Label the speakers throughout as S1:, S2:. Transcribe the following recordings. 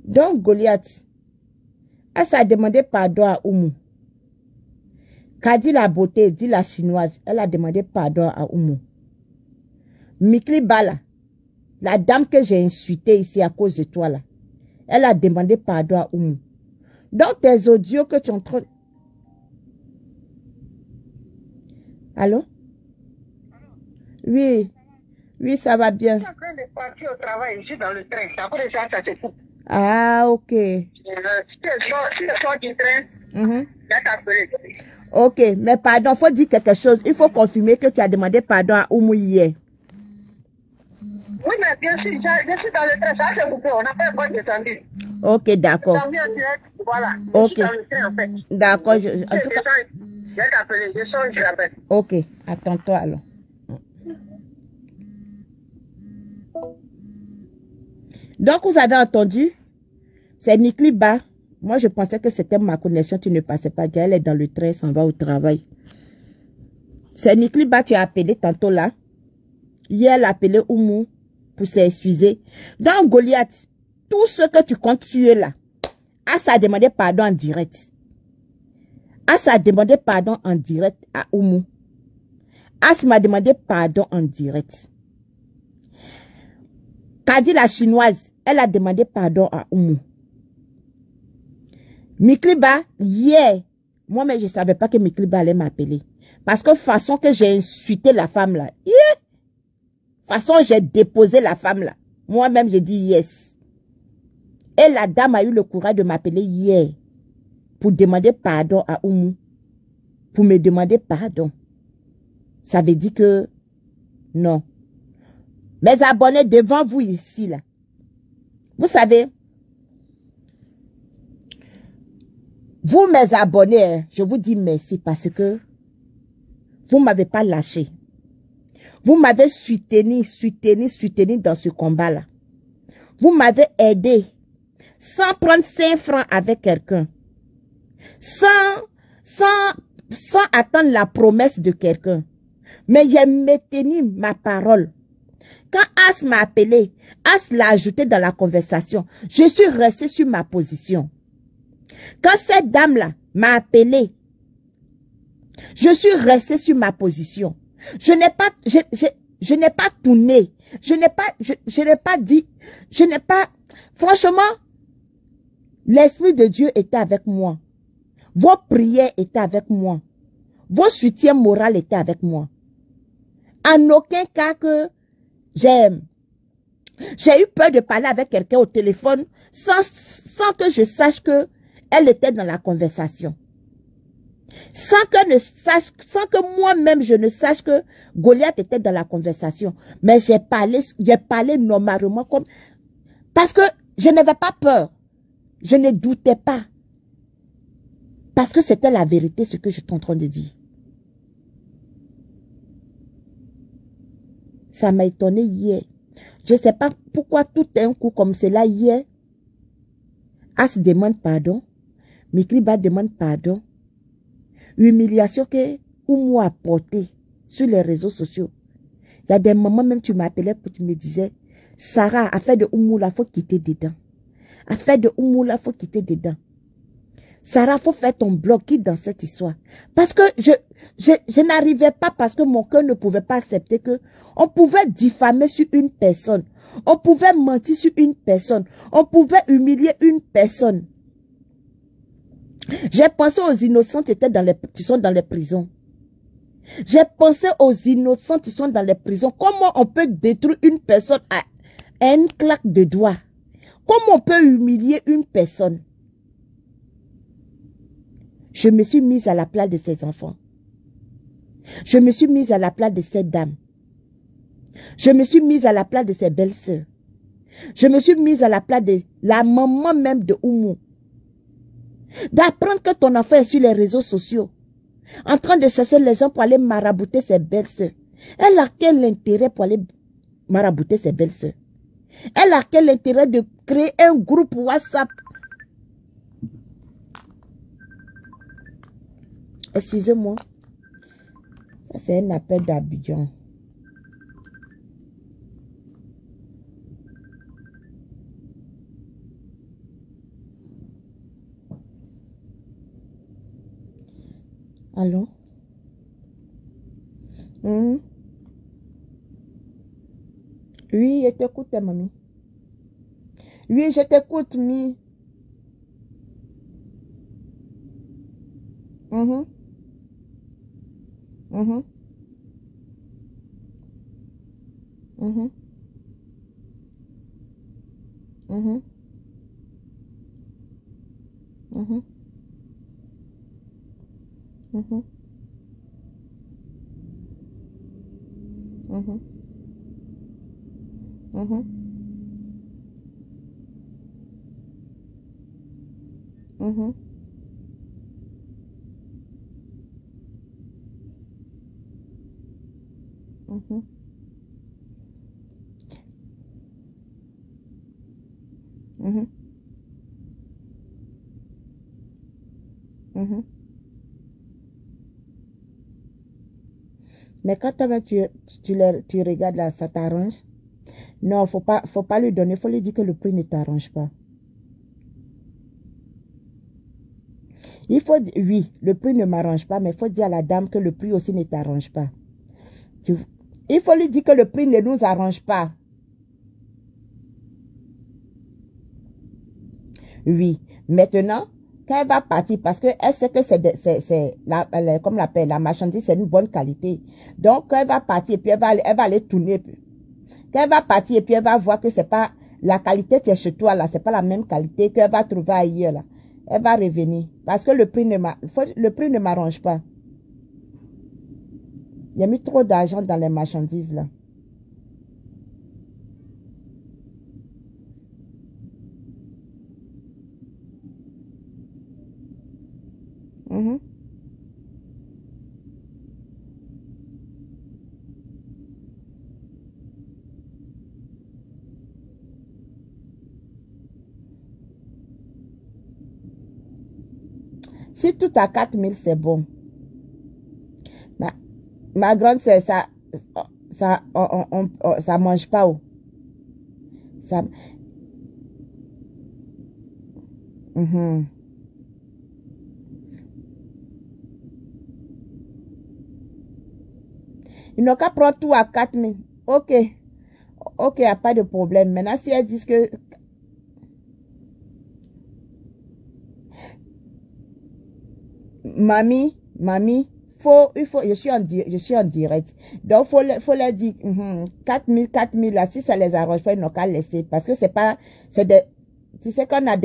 S1: Donc, Goliath, elle s'est demandé pardon à Oumou. Kadi la beauté, dit la chinoise, elle a demandé pardon à Oumou. Mikli Bala, la dame que j'ai insultée ici à cause de toi là, elle a demandé pardon à Oumou. Donc, tes audios que tu es en train... Allô? Oui. Oui, ça va bien.
S2: Je suis en train de partir au travail, je suis dans le train. Après ça, ça se coupe.
S1: Ah, ok.
S2: Si je sors du train, je vais t'appeler.
S1: Ok, mais pardon, il faut dire quelque chose. Il faut confirmer que tu as demandé pardon à Oumou hier.
S2: Oui, mais bien sûr, je suis dans le train, ça s'est coupé. On n'a pas encore descendu.
S1: Ok, d'accord.
S2: Voilà,
S1: ok.
S2: Je suis dans le train, en fait.
S1: D'accord.
S2: Je vais t'appeler, je sors, je l'appelle.
S1: Ok, attends-toi alors. Donc, vous avez entendu, c'est Mikli Ba. Moi, je pensais que c'était ma connexion, tu ne passais pas. Elle est dans le train, s'en va au travail. C'est Mikli Ba, tu as appelé tantôt là. Hier, elle a appelé Oumou pour s'excuser. Donc, Goliath, tout ce que tu comptes tuer là, As a demandé pardon en direct. As a demandé pardon en direct à Oumou. As m'a demandé pardon en direct. Kadi la chinoise, elle a demandé pardon à Oumou. Mikliba, hier, moi-même, je ne savais pas que Mikliba allait m'appeler. Parce que façon que j'ai insulté la femme là, façon j'ai déposé la femme là, moi-même, j'ai dit yes. Et la dame a eu le courage de m'appeler hier pour demander pardon à Oumou. Pour me demander pardon. Ça veut dire que non. Mes abonnés devant vous ici là, vous savez, vous mes abonnés, je vous dis merci parce que vous ne m'avez pas lâché. Vous m'avez soutenu dans ce combat-là. Vous m'avez aidé sans prendre 5 francs avec quelqu'un. Sans attendre la promesse de quelqu'un. Mais j'ai maintenu ma parole. Quand As m'a appelé, As l'a ajouté dans la conversation. Je suis restée sur ma position. Quand cette dame-là m'a appelé, je suis restée sur ma position. Je n'ai pas tourné. Je n'ai pas dit, franchement, l'Esprit de Dieu était avec moi. Vos prières étaient avec moi. Vos soutiens moraux étaient avec moi. En aucun cas que j'ai eu peur de parler avec quelqu'un au téléphone sans que je sache que elle était dans la conversation. Sans que moi-même je ne sache que Goliath était dans la conversation. Mais j'ai parlé normalement comme... Parce que je n'avais pas peur. Je ne doutais pas. Parce que c'était la vérité ce que je suis en train de dire. Ça m'a étonné hier. Je ne sais pas pourquoi tout d'un coup comme cela hier. As demande pardon. Mikliba demande pardon. Humiliation que Oumou a portée sur les réseaux sociaux. Il y a des moments même tu m'appelais pour tu me disais, Sarah, affaire de Oumou là, faut quitter dedans. Affaire de Oumou là, faut quitter dedans. Sarah, faut faire ton blog, quitte dans cette histoire. Parce que je n'arrivais pas parce que mon cœur ne pouvait pas accepter que on pouvait diffamer sur une personne. On pouvait mentir sur une personne. On pouvait humilier une personne. J'ai pensé aux innocents qui sont dans les prisons. J'ai pensé aux innocents qui sont dans les prisons. Comment on peut détruire une personne à une claque de doigts? Comment on peut humilier une personne? Je me suis mise à la place de ces enfants. Je me suis mise à la place de cette dame. Je me suis mise à la place de ses belles-sœurs. Je me suis mise à la place de la maman même de Oumou. D'apprendre que ton enfant est sur les réseaux sociaux, en train de chercher les gens pour aller marabouter ses belles-sœurs. Elle a quel intérêt pour aller marabouter ses belles-sœurs? Elle a quel intérêt de créer un groupe WhatsApp? Excusez-moi. Ça, c'est un appel d'Abidjan. Allô? Hmm? Oui, je t'écoute, mamie. Oui, je t'écoute, mi. Mhm, mhm, mhm, mhm, mhm, mhm, mhm, mhm, mhm, mhm, mhm, mhm. Mais quand tu regardes là, ça t'arrange? Non, faut pas lui donner, faut lui dire que le prix ne t'arrange pas. Oui, le prix ne m'arrange pas, mais il faut dire à la dame que le prix aussi ne t'arrange pas. Tu- il faut lui dire que le prix ne nous arrange pas. Oui. Maintenant, quand elle va partir, parce qu'elle sait que comme on l'appelle, la marchandise, c'est une bonne qualité. Donc, quand elle va partir, et puis elle va aller tourner. Quand elle va partir, et puis elle va voir que c'est pas la qualité qui est chez toi, là, c'est pas la même qualité qu'elle va trouver ailleurs, là. Elle va revenir. Parce que le prix ne m'arrange pas. Il y a mis trop d'argent dans les marchandises, là. Mhm. Si tout à 4 000, c'est bon. Ma, ma grande soeur, ça mange pas. Oh. Ça, mhm. Ils n'ont qu'à prendre tout à 4 000. Ok. Ok, il n'y a pas de problème. Maintenant, si elles disent que... Mamie, je suis en direct. Donc, faut leur dire, 4 000, là, si ça les arrange pas, ils n'ont qu'à laisser. Parce que c'est pas, tu sais qu'on a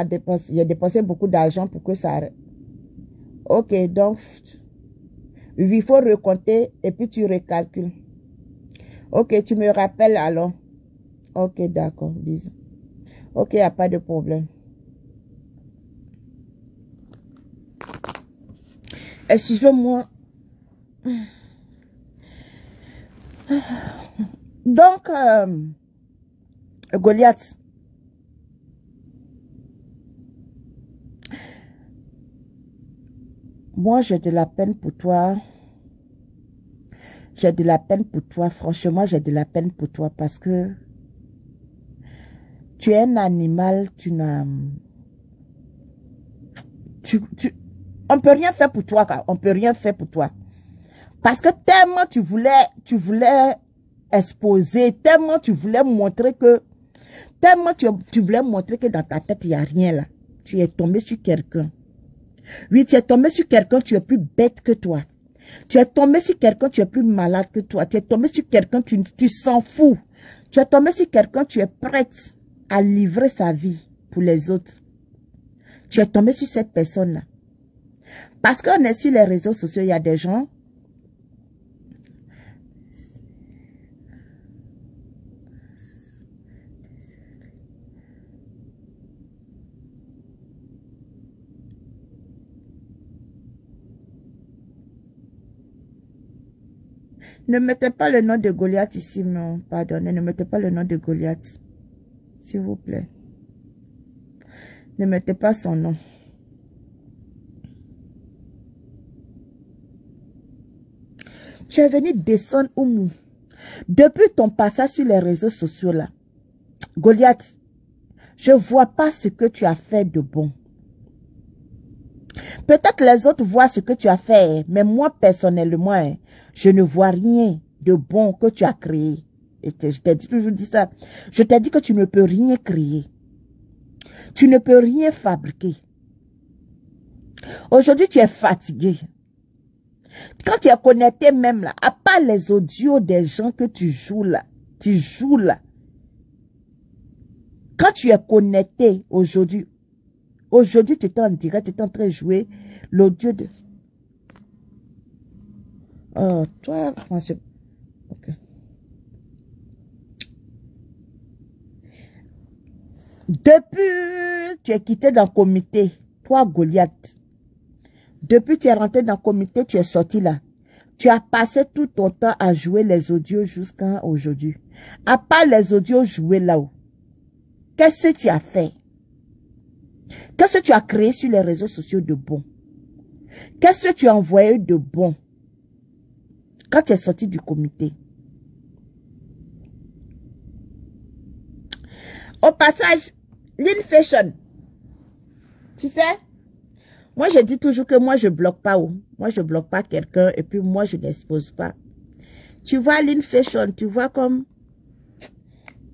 S1: dépensé, il a dépensé beaucoup d'argent pour que ça... Ok, donc, il faut recompter et puis tu recalcules. Ok, tu me rappelles alors. Ok, d'accord, bisous. Ok, il n'y a pas de problème. Excusez-moi. Donc, Goliath, moi j'ai de la peine pour toi. J'ai de la peine pour toi. Franchement, j'ai de la peine pour toi parce que tu es un animal, on peut rien faire pour toi, on peut rien faire pour toi. Parce que tellement tu voulais exposer, tellement tu voulais montrer que, tu voulais montrer que dans ta tête, il n'y a rien là. Tu es tombé sur quelqu'un. Oui, tu es tombé sur quelqu'un, tu es plus bête que toi. Tu es tombé sur quelqu'un, tu es plus malade que toi. Tu es tombé sur quelqu'un, tu s'en fous. Tu es tombé sur quelqu'un, tu es prête à livrer sa vie pour les autres. Tu es tombé sur cette personne-là. Parce qu'on est sur les réseaux sociaux, il y a des gens. Ne mettez pas le nom de Goliath ici, non, pardonnez, ne mettez pas le nom de Goliath. S'il vous plaît. Ne mettez pas son nom. Tu es venu descendre Oumou. Depuis ton passage sur les réseaux sociaux là, Goliath, je ne vois pas ce que tu as fait de bon. Peut-être les autres voient ce que tu as fait, mais moi, personnellement, je ne vois rien de bon que tu as créé. Et je t'ai toujours dit ça. Je t'ai dit que tu ne peux rien créer. Tu ne peux rien fabriquer. Aujourd'hui, tu es fatigué. Quand tu es connecté même là, à part les audios des gens que tu joues là, quand tu es connecté aujourd'hui, tu es en direct, tu es en train de jouer l'audio de... Oh, toi, franchement... Ok. Depuis, tu es quitté dans le comité, toi, Goliath. Depuis, tu es rentré dans le comité, tu es sorti là. Tu as passé tout ton temps à jouer les audios jusqu'à aujourd'hui. À part les audios joués là-haut, qu'est-ce que tu as fait? Qu'est-ce que tu as créé sur les réseaux sociaux de bon? Qu'est-ce que tu as envoyé de bon quand tu es sorti du comité? Au passage, l'infection, tu sais, moi je dis toujours que moi je bloque pas. Moi je bloque pas quelqu'un et puis moi je n'expose pas. Tu vois l'infection, tu vois comme...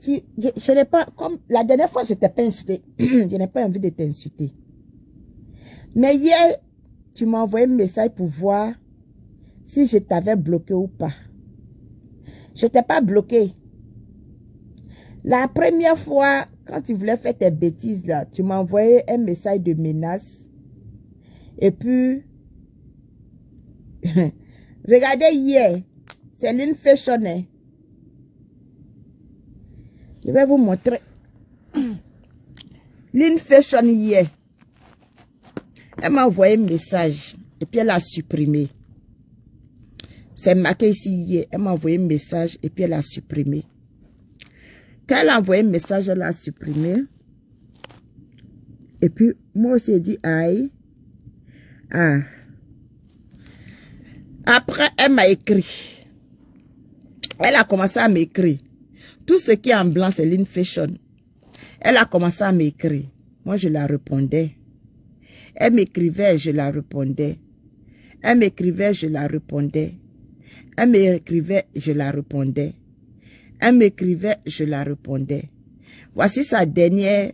S1: Je n'ai pas, comme la dernière fois je t'ai pas insulté, je n'ai pas envie de t'insulter. Mais hier, tu m'as envoyé un message pour voir si je t'avais bloqué ou pas. Je t'ai pas bloqué. La première fois, quand tu voulais faire tes bêtises là, tu m'as envoyé un message de menace. Et puis, regardez hier, c'est l'infection. Je vais vous montrer. L'infection hier. Elle m'a envoyé un message. Et puis elle a supprimé. C'est marqué ici hier. Elle m'a envoyé un message et puis elle a supprimé. Quand elle a envoyé un message, elle a supprimé. Et puis, moi aussi, j'ai dit, aïe. Ah. Après, elle m'a écrit. Elle a commencé à m'écrire. Tout ce qui est en blanc, c'est l'infection. Elle a commencé à m'écrire. Moi, je la répondais. Elle m'écrivait, je la répondais. Elle m'écrivait, je la répondais. Elle m'écrivait, je la répondais. Elle m'écrivait, je la répondais. Voici sa dernière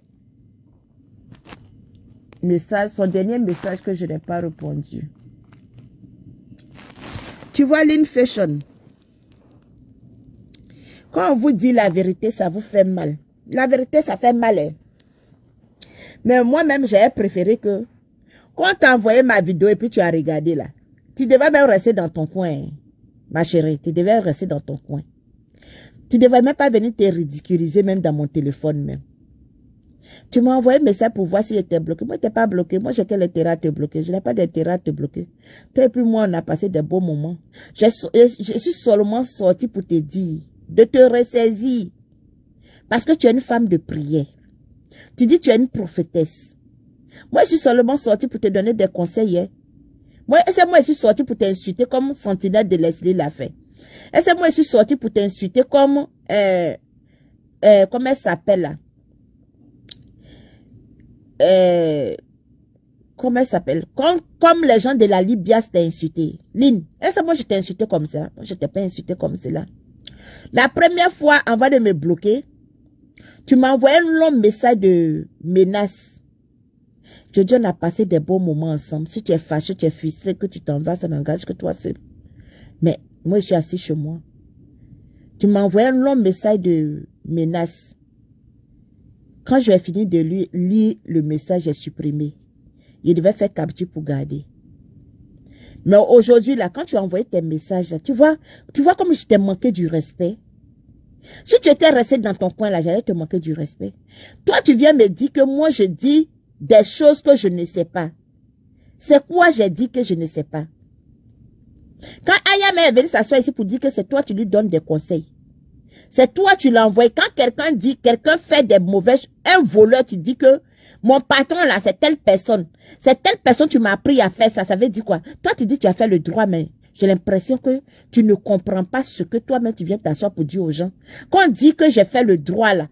S1: message, son dernier message que je n'ai pas répondu. Tu vois l'infection. Quand on vous dit la vérité, ça vous fait mal. La vérité, ça fait mal. Hein? Mais moi-même, j'avais préféré que quand tu as envoyé ma vidéo et puis tu as regardé là, tu devais même rester dans ton coin, hein, ma chérie. Tu devais rester dans ton coin. Tu ne devrais même pas venir te ridiculiser même dans mon téléphone même. Tu m'as envoyé un message pour voir si j'étais bloqué. Moi, je n'étais pas bloqué. Moi, j'ai quel intérêt à te bloquer? Je n'ai pas d'intérêt à te bloquer. Toi et puis moi, on a passé de beaux moments. Je suis seulement sortie pour te dire de te ressaisir. Parce que tu es une femme de prière. Tu dis que tu es une prophétesse. Moi, je suis seulement sortie pour te donner des conseils. Hein. Moi, je suis sortie pour t'insulter comme Sentinelle de Leslie l'a fait. Moi, je suis sortie pour t'insulter comme... comment elle s'appelle là? Comment elle s'appelle? Comme les gens de la Libya t'ont insulté. Lynn, moi, je t'ai insulté comme ça. Moi, je t'ai pas insulté comme cela. La première fois, avant de me bloquer, tu m'as envoyé un long message de menace. Je dis, on a passé des bons moments ensemble. Si tu es fâché, tu es frustré, que tu t'en vas, ça n'engage que toi seul. Mais moi, je suis assis chez moi. Tu m'as envoyé un long message de menace. Quand je vais finir de lire le message, j'ai supprimé. Il devait faire capture pour garder. Mais aujourd'hui, là, quand tu as envoyé tes messages, là, tu vois comme je t'ai manqué du respect. Si tu étais resté dans ton coin, là, j'allais te manquer du respect. Toi, tu viens me dire que moi, je dis des choses que je ne sais pas. C'est quoi j'ai dit que je ne sais pas? Quand Ayam est venu s'asseoir ici pour dire que c'est toi, tu lui donnes des conseils. C'est toi, tu l'envoies. Quand quelqu'un fait des mauvaises, un voleur, tu dis que mon patron là, c'est telle personne. C'est telle personne, tu m'as appris à faire ça. Ça veut dire quoi? Toi, tu dis que tu as fait le droit, mais j'ai l'impression que tu ne comprends pas ce que toi-même tu viens t'asseoir pour dire aux gens. Quand on dit que j'ai fait le droit là,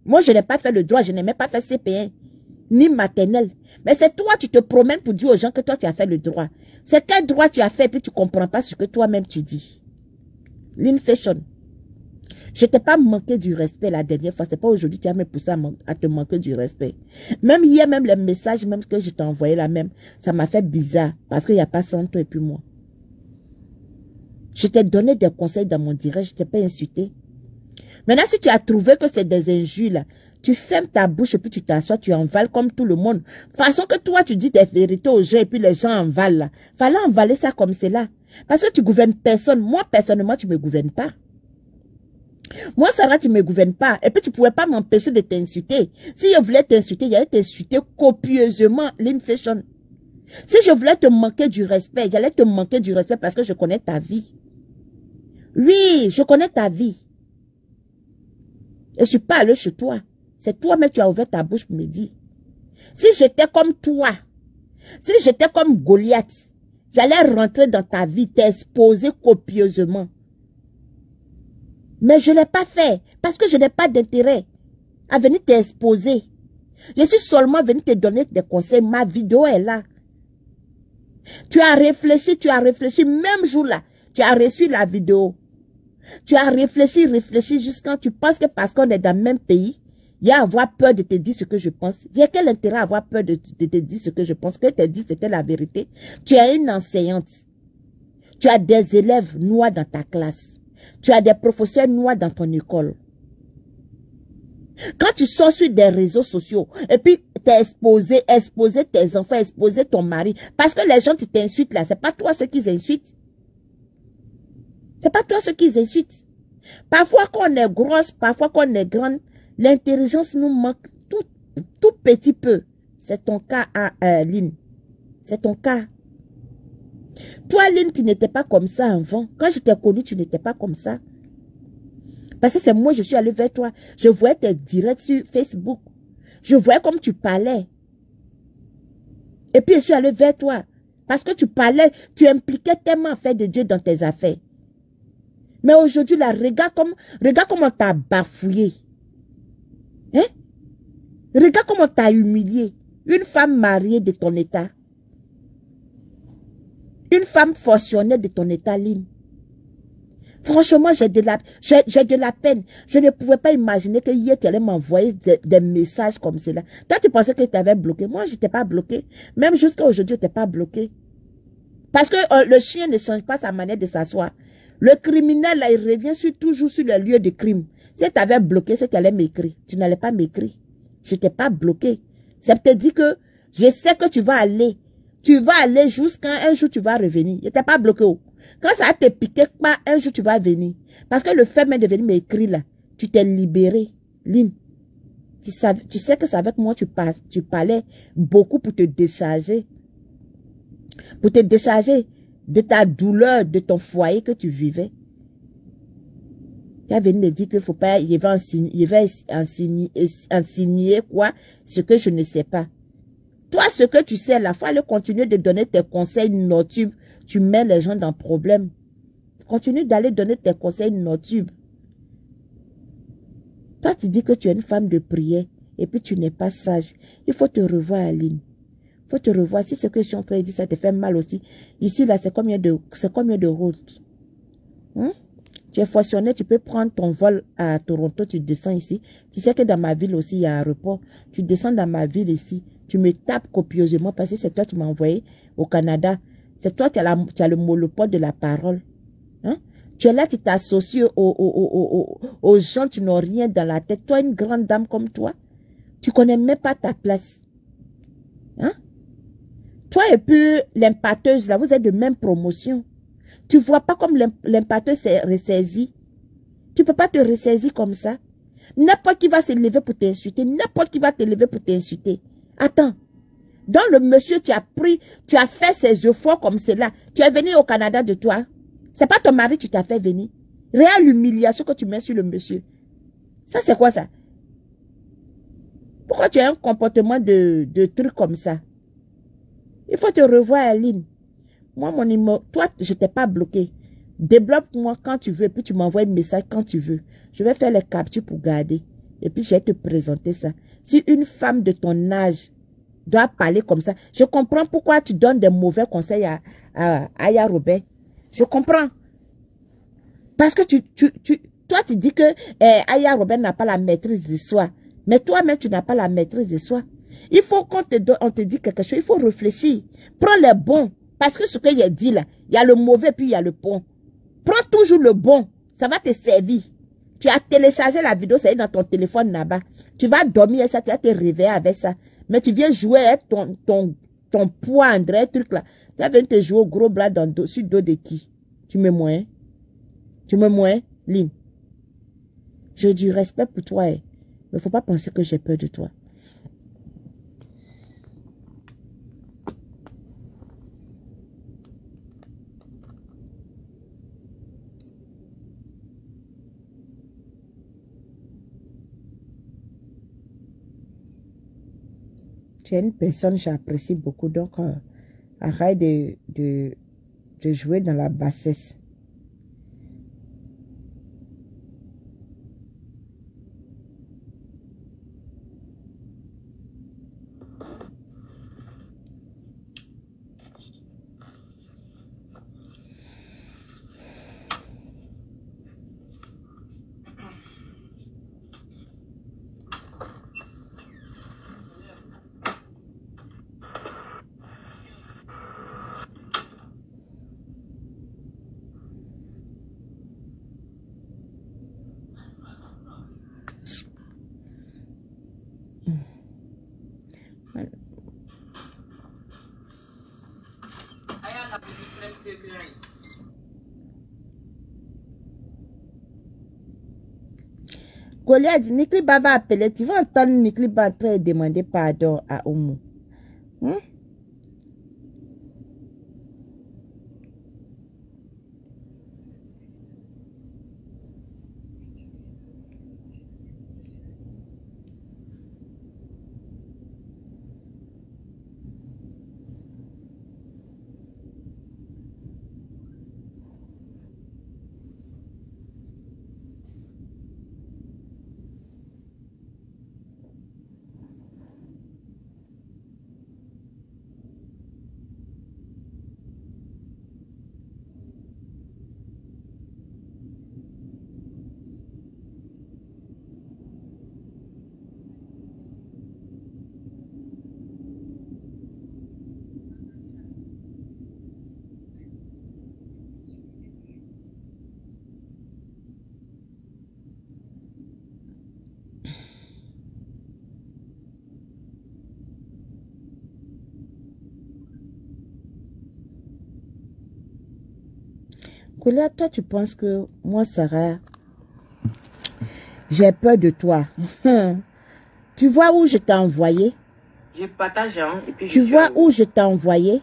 S1: moi je n'ai pas fait le droit, je n'ai même pas fait CP1. ni maternelle. Mais c'est toi, tu te promènes pour dire aux gens que toi, tu as fait le droit. C'est quel droit tu as fait, puis tu ne comprends pas ce que toi-même tu dis. Lynn Fashion. Je t'ai pas manqué du respect la dernière fois. C'est pas aujourd'hui que tu as me poussé à te manquer du respect. Même hier, même les messages même que je t'ai envoyé là même, ça m'a fait bizarre. Parce qu'il n'y a pas sans toi et puis moi. Je t'ai donné des conseils dans mon direct, je t'ai pas insulté. Maintenant, si tu as trouvé que c'est des injures là, tu fermes ta bouche et puis tu t'assois, tu envales comme tout le monde. Façon que toi, tu dis des vérités aux gens et puis les gens envalent là. Fallait envaler ça comme c'est là. Parce que tu gouvernes personne. Moi, personnellement, tu ne me gouvernes pas. Moi, Sarah, tu ne me gouvernes pas. Et puis, tu ne pouvais pas m'empêcher de t'insulter. Si je voulais t'insulter, j'allais t'insulter copieusement, Lynn Fashion. Si je voulais te manquer du respect, j'allais te manquer du respect parce que je connais ta vie. Oui, je connais ta vie. Et je suis pas allé chez toi. C'est toi-même qui as ouvert ta bouche pour me dire. Si j'étais comme toi, si j'étais comme Goliath, j'allais rentrer dans ta vie, t'exposer copieusement. Mais je ne l'ai pas fait parce que je n'ai pas d'intérêt à venir t'exposer. Je suis seulement venu te donner des conseils. Ma vidéo est là. Tu as réfléchi, même jour là. Tu as reçu la vidéo. Tu as réfléchi jusqu'à tu penses que parce qu'on est dans le même pays, il y a à avoir peur de te dire ce que je pense. J'ai quel intérêt à avoir peur de te dire ce que je pense? Que te dire c'était la vérité. Tu es une enseignante. Tu as des élèves noirs dans ta classe. Tu as des professeurs noirs dans ton école. Quand tu sors sur des réseaux sociaux et puis t'es exposé tes enfants, exposer ton mari, parce que les gens qui t'insultent là, c'est pas toi ceux qui insultent. C'est pas toi ceux qui insultent. Parfois qu'on est grosse, parfois qu'on est grande, l'intelligence nous manque tout petit peu. C'est ton cas, Lynn. C'est ton cas. Toi, Lynn, tu n'étais pas comme ça avant. Quand je t'ai connu, tu n'étais pas comme ça. Parce que c'est moi, je suis allée vers toi. Je voyais tes directs sur Facebook. Je voyais comme tu parlais. Et puis, je suis allée vers toi. Parce que tu parlais, tu impliquais tellement fait de Dieu dans tes affaires. Mais aujourd'hui, là, regarde comment on t'a bafouillé. Hein? Regarde comment on t'a humilié. Une femme mariée de ton état. Une femme fonctionnaire de ton état, Lynn. Franchement, j'ai de la peine. Je ne pouvais pas imaginer que hier, tu allais m'envoyer des messages comme cela. Toi, tu pensais que tu avais bloqué. Moi, je n'étais pas bloqué. Même jusqu'à aujourd'hui, je n'étais pas bloqué. Parce que le chien ne change pas sa manière de s'asseoir. Le criminel, là, il revient toujours sur le lieu de crime. Si tu avais bloqué, c'est que tu allais m'écrire. Tu n'allais pas m'écrire. Je n'étais pas bloqué. Ça te dit que je sais que tu vas aller. Tu vas aller jusqu'à un jour, tu vas revenir. Je n'étais pas bloqué. Quand ça te piqué, un jour, tu vas venir. Parce que le fait même de venir m'écrire là, tu t'es libéré. Lynn, tu sais que c'est avec moi, tu parlais beaucoup pour te décharger. Pour te décharger de ta douleur, de ton foyer que tu vivais. Tu as venu me dire qu'il ne faut pas, il va insinuer quoi, ce que je ne sais pas. Toi, ce que tu sais, il faut aller continuer de donner tes conseils notubes. Tu mets les gens dans le problème. Continue d'aller donner tes conseils notubes. Toi, tu dis que tu es une femme de prière et puis tu n'es pas sage. Il faut te revoir, Aline. Il faut te revoir. Si ce que je suis en train de dire, ça te fait mal aussi. Ici, là, c'est combien de routes? Hein? Tu es fonctionnaire, tu peux prendre ton vol à Toronto, tu descends ici. Tu sais que dans ma ville aussi, il y a un aéroport. Tu descends dans ma ville ici. Tu me tapes copieusement parce que c'est toi qui m'as envoyé au Canada. C'est toi qui as le monopole de la parole. Hein? Tu es là, tu t'associes aux gens, tu n'as rien dans la tête. Toi, une grande dame comme toi, tu ne connais même pas ta place. Hein? Toi et puis l'impacteuse, là, vous êtes de même promotion. Tu ne vois pas comme l'impacteuse s'est ressaisie. Tu ne peux pas te ressaisir comme ça. N'importe qui va se lever pour t'insulter. N'importe qui va te lever pour t'insulter. Attends. Dans le monsieur, tu as fait ses efforts comme cela. Tu es venu au Canada de toi. C'est pas ton mari qui t'a fait venir. Réelle humiliation que tu mets sur le monsieur. Ça, c'est quoi ça? Pourquoi tu as un comportement de truc comme ça? Il faut te revoir, Aline. Moi, mon numéro, toi, je t'ai pas bloqué. Débloque-moi quand tu veux, puis tu m'envoies un message quand tu veux. Je vais faire les captures pour garder. Et puis, je vais te présenter ça. Si une femme de ton âge dois parler comme ça. Je comprends pourquoi tu donnes des mauvais conseils à Aya Robert. Je comprends. Parce que toi, tu dis que Aya Robert n'a pas la maîtrise de soi. Mais toi-même, tu n'as pas la maîtrise de soi. Il faut qu'on te dise quelque chose. Il faut réfléchir. Prends le bon. Parce que ce que j'ai dit là, il y a le mauvais puis il y a le bon. Prends toujours le bon. Ça va te servir. Tu as téléchargé la vidéo, ça est dans ton téléphone là-bas. Tu vas dormir avec ça, tu vas te réveiller avec ça. Mais tu viens jouer avec ton poids, André, truc là. Tu vas venir te jouer au gros bras sur le dos de qui? Tu me moins? Tu me moins, Lynn? J'ai du respect pour toi. Mais il ne faut pas penser que j'ai peur de toi. Tu es une personne que j'apprécie beaucoup, donc arrête de jouer dans la bassesse. Goliath, Nikliba va appeler. Tu vas entendre Nikliba en train de demander pardon à Oumou. Goliath, toi, tu penses que moi, Sarah, j'ai peur de toi. Tu vois où je t'ai envoyé?
S3: Je partage, hein, et puis
S1: tu vois où je t'ai envoyé?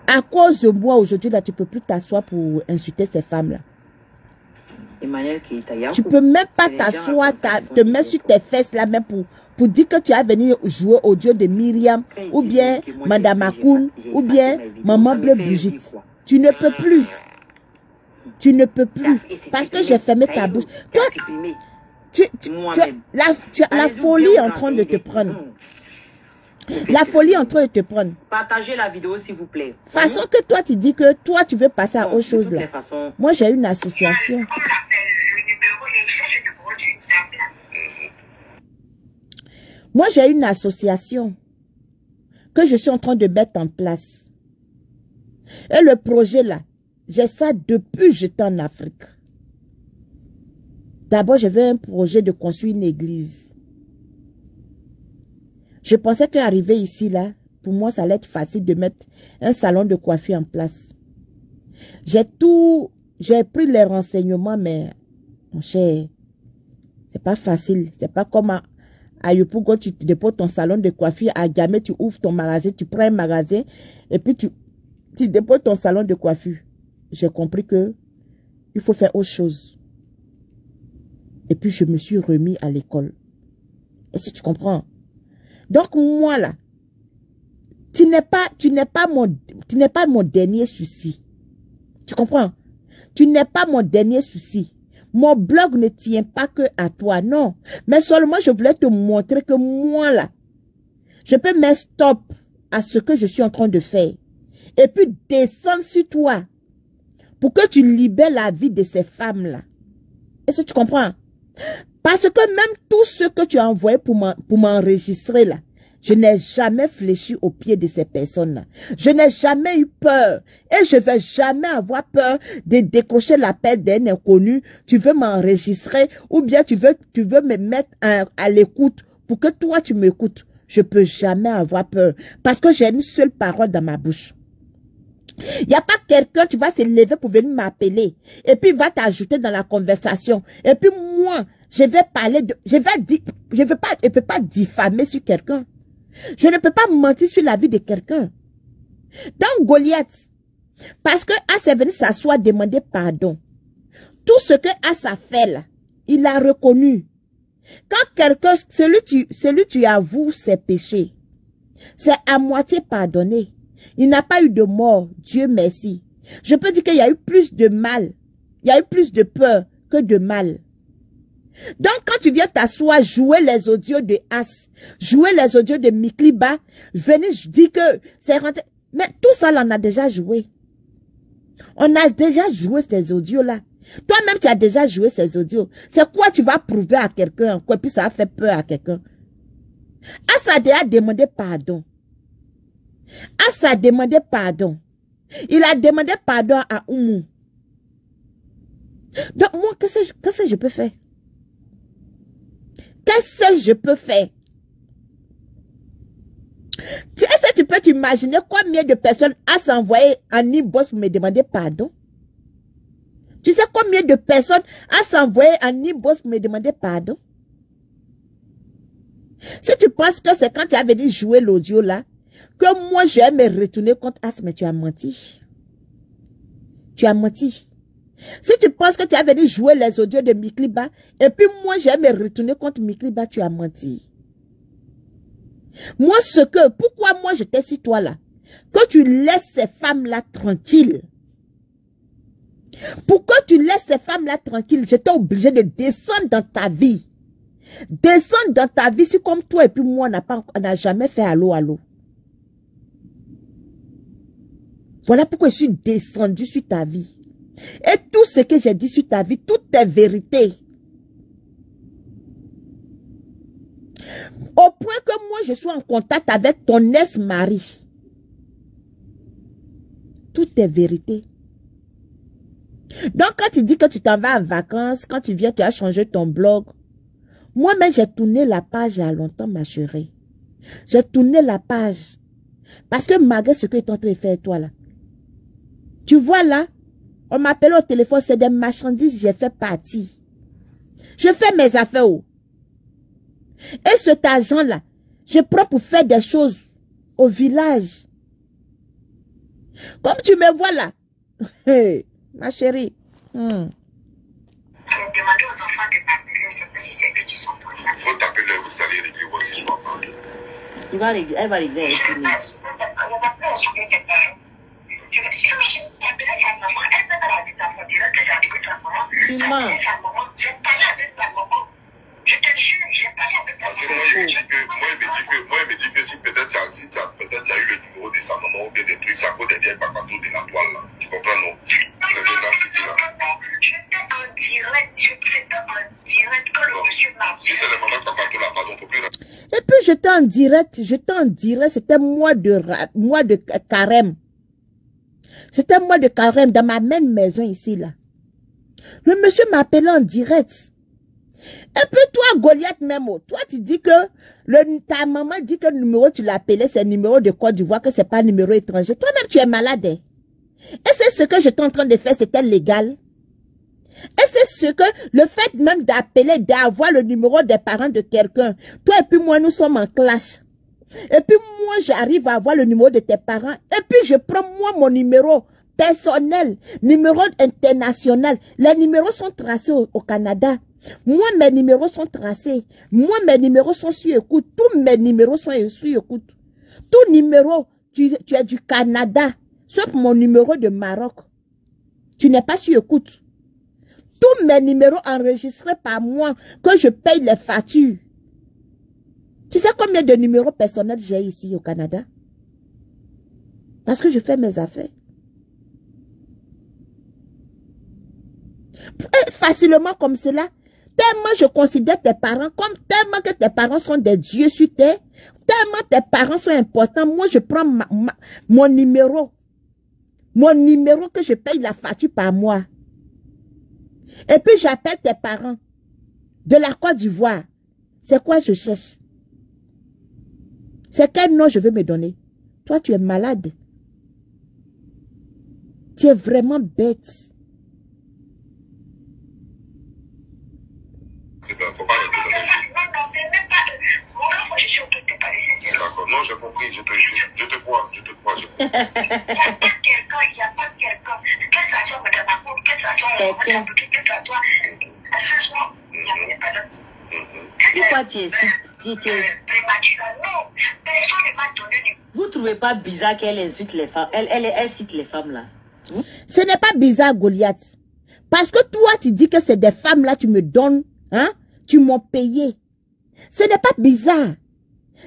S1: À cause de moi, aujourd'hui, là, tu ne peux plus t'asseoir pour insulter ces femmes-là. Tu ne peux même pas t'asseoir, te mettre sur tes fesses là, même pour dire que tu as venu jouer au Dieu de Myriam, ou bien Madame Akoun, ou bien Maman Bleu Brigitte. Tu ne peux plus. Tu ne peux plus. Parce que j'ai fermé ta bouche. Toi, tu as la folie en train de te prendre. La folie en train de te prendre.
S3: Partagez la vidéo, s'il vous plaît.
S1: Façon que toi, tu dis que toi, tu veux passer à autre chose là. Moi, j'ai une association. Moi, j'ai une association que je suis en train de mettre en place. Et le projet là, j'ai ça depuis que j'étais en Afrique. D'abord, j'avais un projet de construire une église. Je pensais qu'arriver ici là, pour moi, ça allait être facile de mettre un salon de coiffure en place. J'ai pris les renseignements, mais mon cher, c'est pas facile. C'est pas comme à Yopougo, tu déposes ton salon de coiffure, à Gamé, tu ouvres ton magasin, tu prends un magasin, et puis tu déposes ton salon de coiffure. J'ai compris que il faut faire autre chose. Et puis, je me suis remis à l'école. Est-ce que tu comprends? Donc, moi, là, tu n'es pas mon dernier souci. Tu comprends? Tu n'es pas mon dernier souci. Mon blog ne tient pas que à toi, non. Mais seulement, je voulais te montrer que moi, là, je peux mettre stop à ce que je suis en train de faire. Et puis descendre sur toi pour que tu libères la vie de ces femmes-là. Est-ce que tu comprends? Parce que même tout ce que tu as envoyé pour m'enregistrer là, je n'ai jamais fléchi au pied de ces personnes-là. Je n'ai jamais eu peur. Et je ne vais jamais avoir peur de décrocher l'appel d'un inconnu. Tu veux m'enregistrer ou bien tu veux me mettre à l'écoute pour que toi tu m'écoutes. Je ne peux jamais avoir peur. Parce que j'ai une seule parole dans ma bouche. Il n'y a pas quelqu'un, tu vas se lever pour venir m'appeler. Et puis il va t'ajouter dans la conversation. Et puis moi, je vais parler de... Je ne peux pas diffamer sur quelqu'un. Je ne peux pas mentir sur la vie de quelqu'un. Donc Goliath, parce que As est venu s'asseoir, demander pardon. Tout ce que As a fait là, il a reconnu. Quand quelqu'un, celui tu avoues ses péchés, c'est à moitié pardonné. Il n'a pas eu de mort, Dieu merci. Je peux dire qu'il y a eu plus de mal, il y a eu plus de peur que de mal. Donc, quand tu viens t'asseoir, jouer les audios de As, jouer les audios de Mikliba, venez, je dis que c'est rentré. Mais tout ça, là, on a déjà joué. On a déjà joué ces audios-là. Toi-même, tu as déjà joué ces audios. C'est quoi tu vas prouver à quelqu'un? Quoi, puis ça a fait peur à quelqu'un. As a déjà demandé pardon. As a demandé pardon. Il a demandé pardon à Oumou. Donc, moi, qu'est-ce que je peux faire? Qu'est-ce que je peux faire? Est-ce que tu peux t'imaginer combien de personnes As envoyé en e-boss pour me demander pardon? Tu sais combien de personnes As envoyé en e-boss pour me demander pardon? Si tu penses que c'est quand tu avais dit jouer l'audio là, que moi je vais me retourner contre As, mais tu as menti. Tu as menti. Si tu penses que tu avais dit jouer les audios de Mikliba, et puis moi je vais me retourner contre Mikliba, tu as menti. Moi pourquoi moi je t'ai si toi là, que tu laisses ces femmes là tranquilles. Pourquoi tu laisses ces femmes là tranquilles? J'étais obligé de descendre dans ta vie. Descendre dans ta vie, c'est comme toi et puis moi on n'a jamais fait allô allô. Voilà pourquoi je suis descendu sur ta vie. Et tout ce que j'ai dit sur ta vie, tout est vérité. Au point que moi, je suis en contact avec ton ex-mari. Tout est vérité. Donc, quand tu dis que tu t'en vas en vacances, quand tu viens, tu as changé ton blog. Moi-même, j'ai tourné la page il y a longtemps, ma chérie. J'ai tourné la page. Parce que malgré ce que tu es en train de faire, toi, là. Tu vois, là, on m'appelle au téléphone, c'est des marchandises, j'ai fait partie. Je fais mes affaires. Oh. Et cet argent-là, je prends pour faire des choses au village. Comme tu me vois là. Hey, ma chérie.
S2: Demandez aux enfants de m'appeler, je sais pas si c'est que tu sens ton frère.
S4: Il faut t'appeler, vous allez régler votre histoire.
S3: Elle va régler avec lui. Tu mens.
S2: Je te jure, j'ai parlé avec ta
S4: Parce que moi, il me dit que si peut-être tu as eu le numéro de sa maman ou bien des trucs, c'est à cause des vieilles papatos de la toile là. Tu comprends, non?
S2: J'étais en direct quand le monsieur m'a
S4: Si c'est le maman papato là, pardon, faut plus.
S1: Et puis j'étais en direct, c'était moi de carême. C'était moi de carême dans ma même maison ici là. Le monsieur m'a appelé en direct. Et puis toi, Goliath même, toi tu dis que ta maman dit que le numéro tu l'appelais, c'est le numéro de Côte d'Ivoire, que c'est pas un numéro étranger. Toi-même tu es malade. Hein? Et c'est ce que j'étais en train de faire, c'était légal. Et c'est ce que le fait même d'appeler, d'avoir le numéro des parents de quelqu'un. Toi et puis moi, nous sommes en clash. Et puis moi, j'arrive à avoir le numéro de tes parents. Et puis je prends moi mon numéro personnel, numéro international. Les numéros sont tracés au Canada. Moi, mes numéros sont tracés. Moi, mes numéros sont sur écoute. Tous mes numéros sont sur écoute. Tout numéro, tu es du Canada. Sauf mon numéro de Maroc. Tu n'es pas sur écoute. Tous mes numéros enregistrés par moi, que je paye les factures. Tu sais combien de numéros personnels j'ai ici au Canada? Parce que je fais mes affaires. Et facilement comme cela, tellement je considère tes parents comme tellement que tes parents sont des dieux sur terre, tellement tes parents sont importants. Moi, je prends mon numéro que je paye la facture par mois. Et puis j'appelle tes parents de la Côte d'Ivoire. C'est quoi je cherche? C'est quel nom je veux me donner? Toi, tu es malade. Tu es vraiment bête.
S4: Faut pas rester dans les jeux.
S2: Non, c'est même pas... Mon enfant, je suis au de te parler sincèrement.
S4: D'accord. Non, j'ai compris. Je te crois.
S2: Il n'y a pas quelqu'un, que ça soit Madame Akoum, que ça soit Madame Bouki, que ça soit... Franchement, il n'y a pas d'autre.
S3: Pourquoi tu es si...
S2: Non, personne ne m'a donné du...
S3: Vous ne trouvez pas bizarre qu'elle insulte les femmes? Elle cite les femmes là.
S1: Ce n'est pas bizarre, Goliath. Parce que toi, tu dis que c'est des femmes là, tu me donnes, hein? Tu m'as payé. Ce n'est pas bizarre.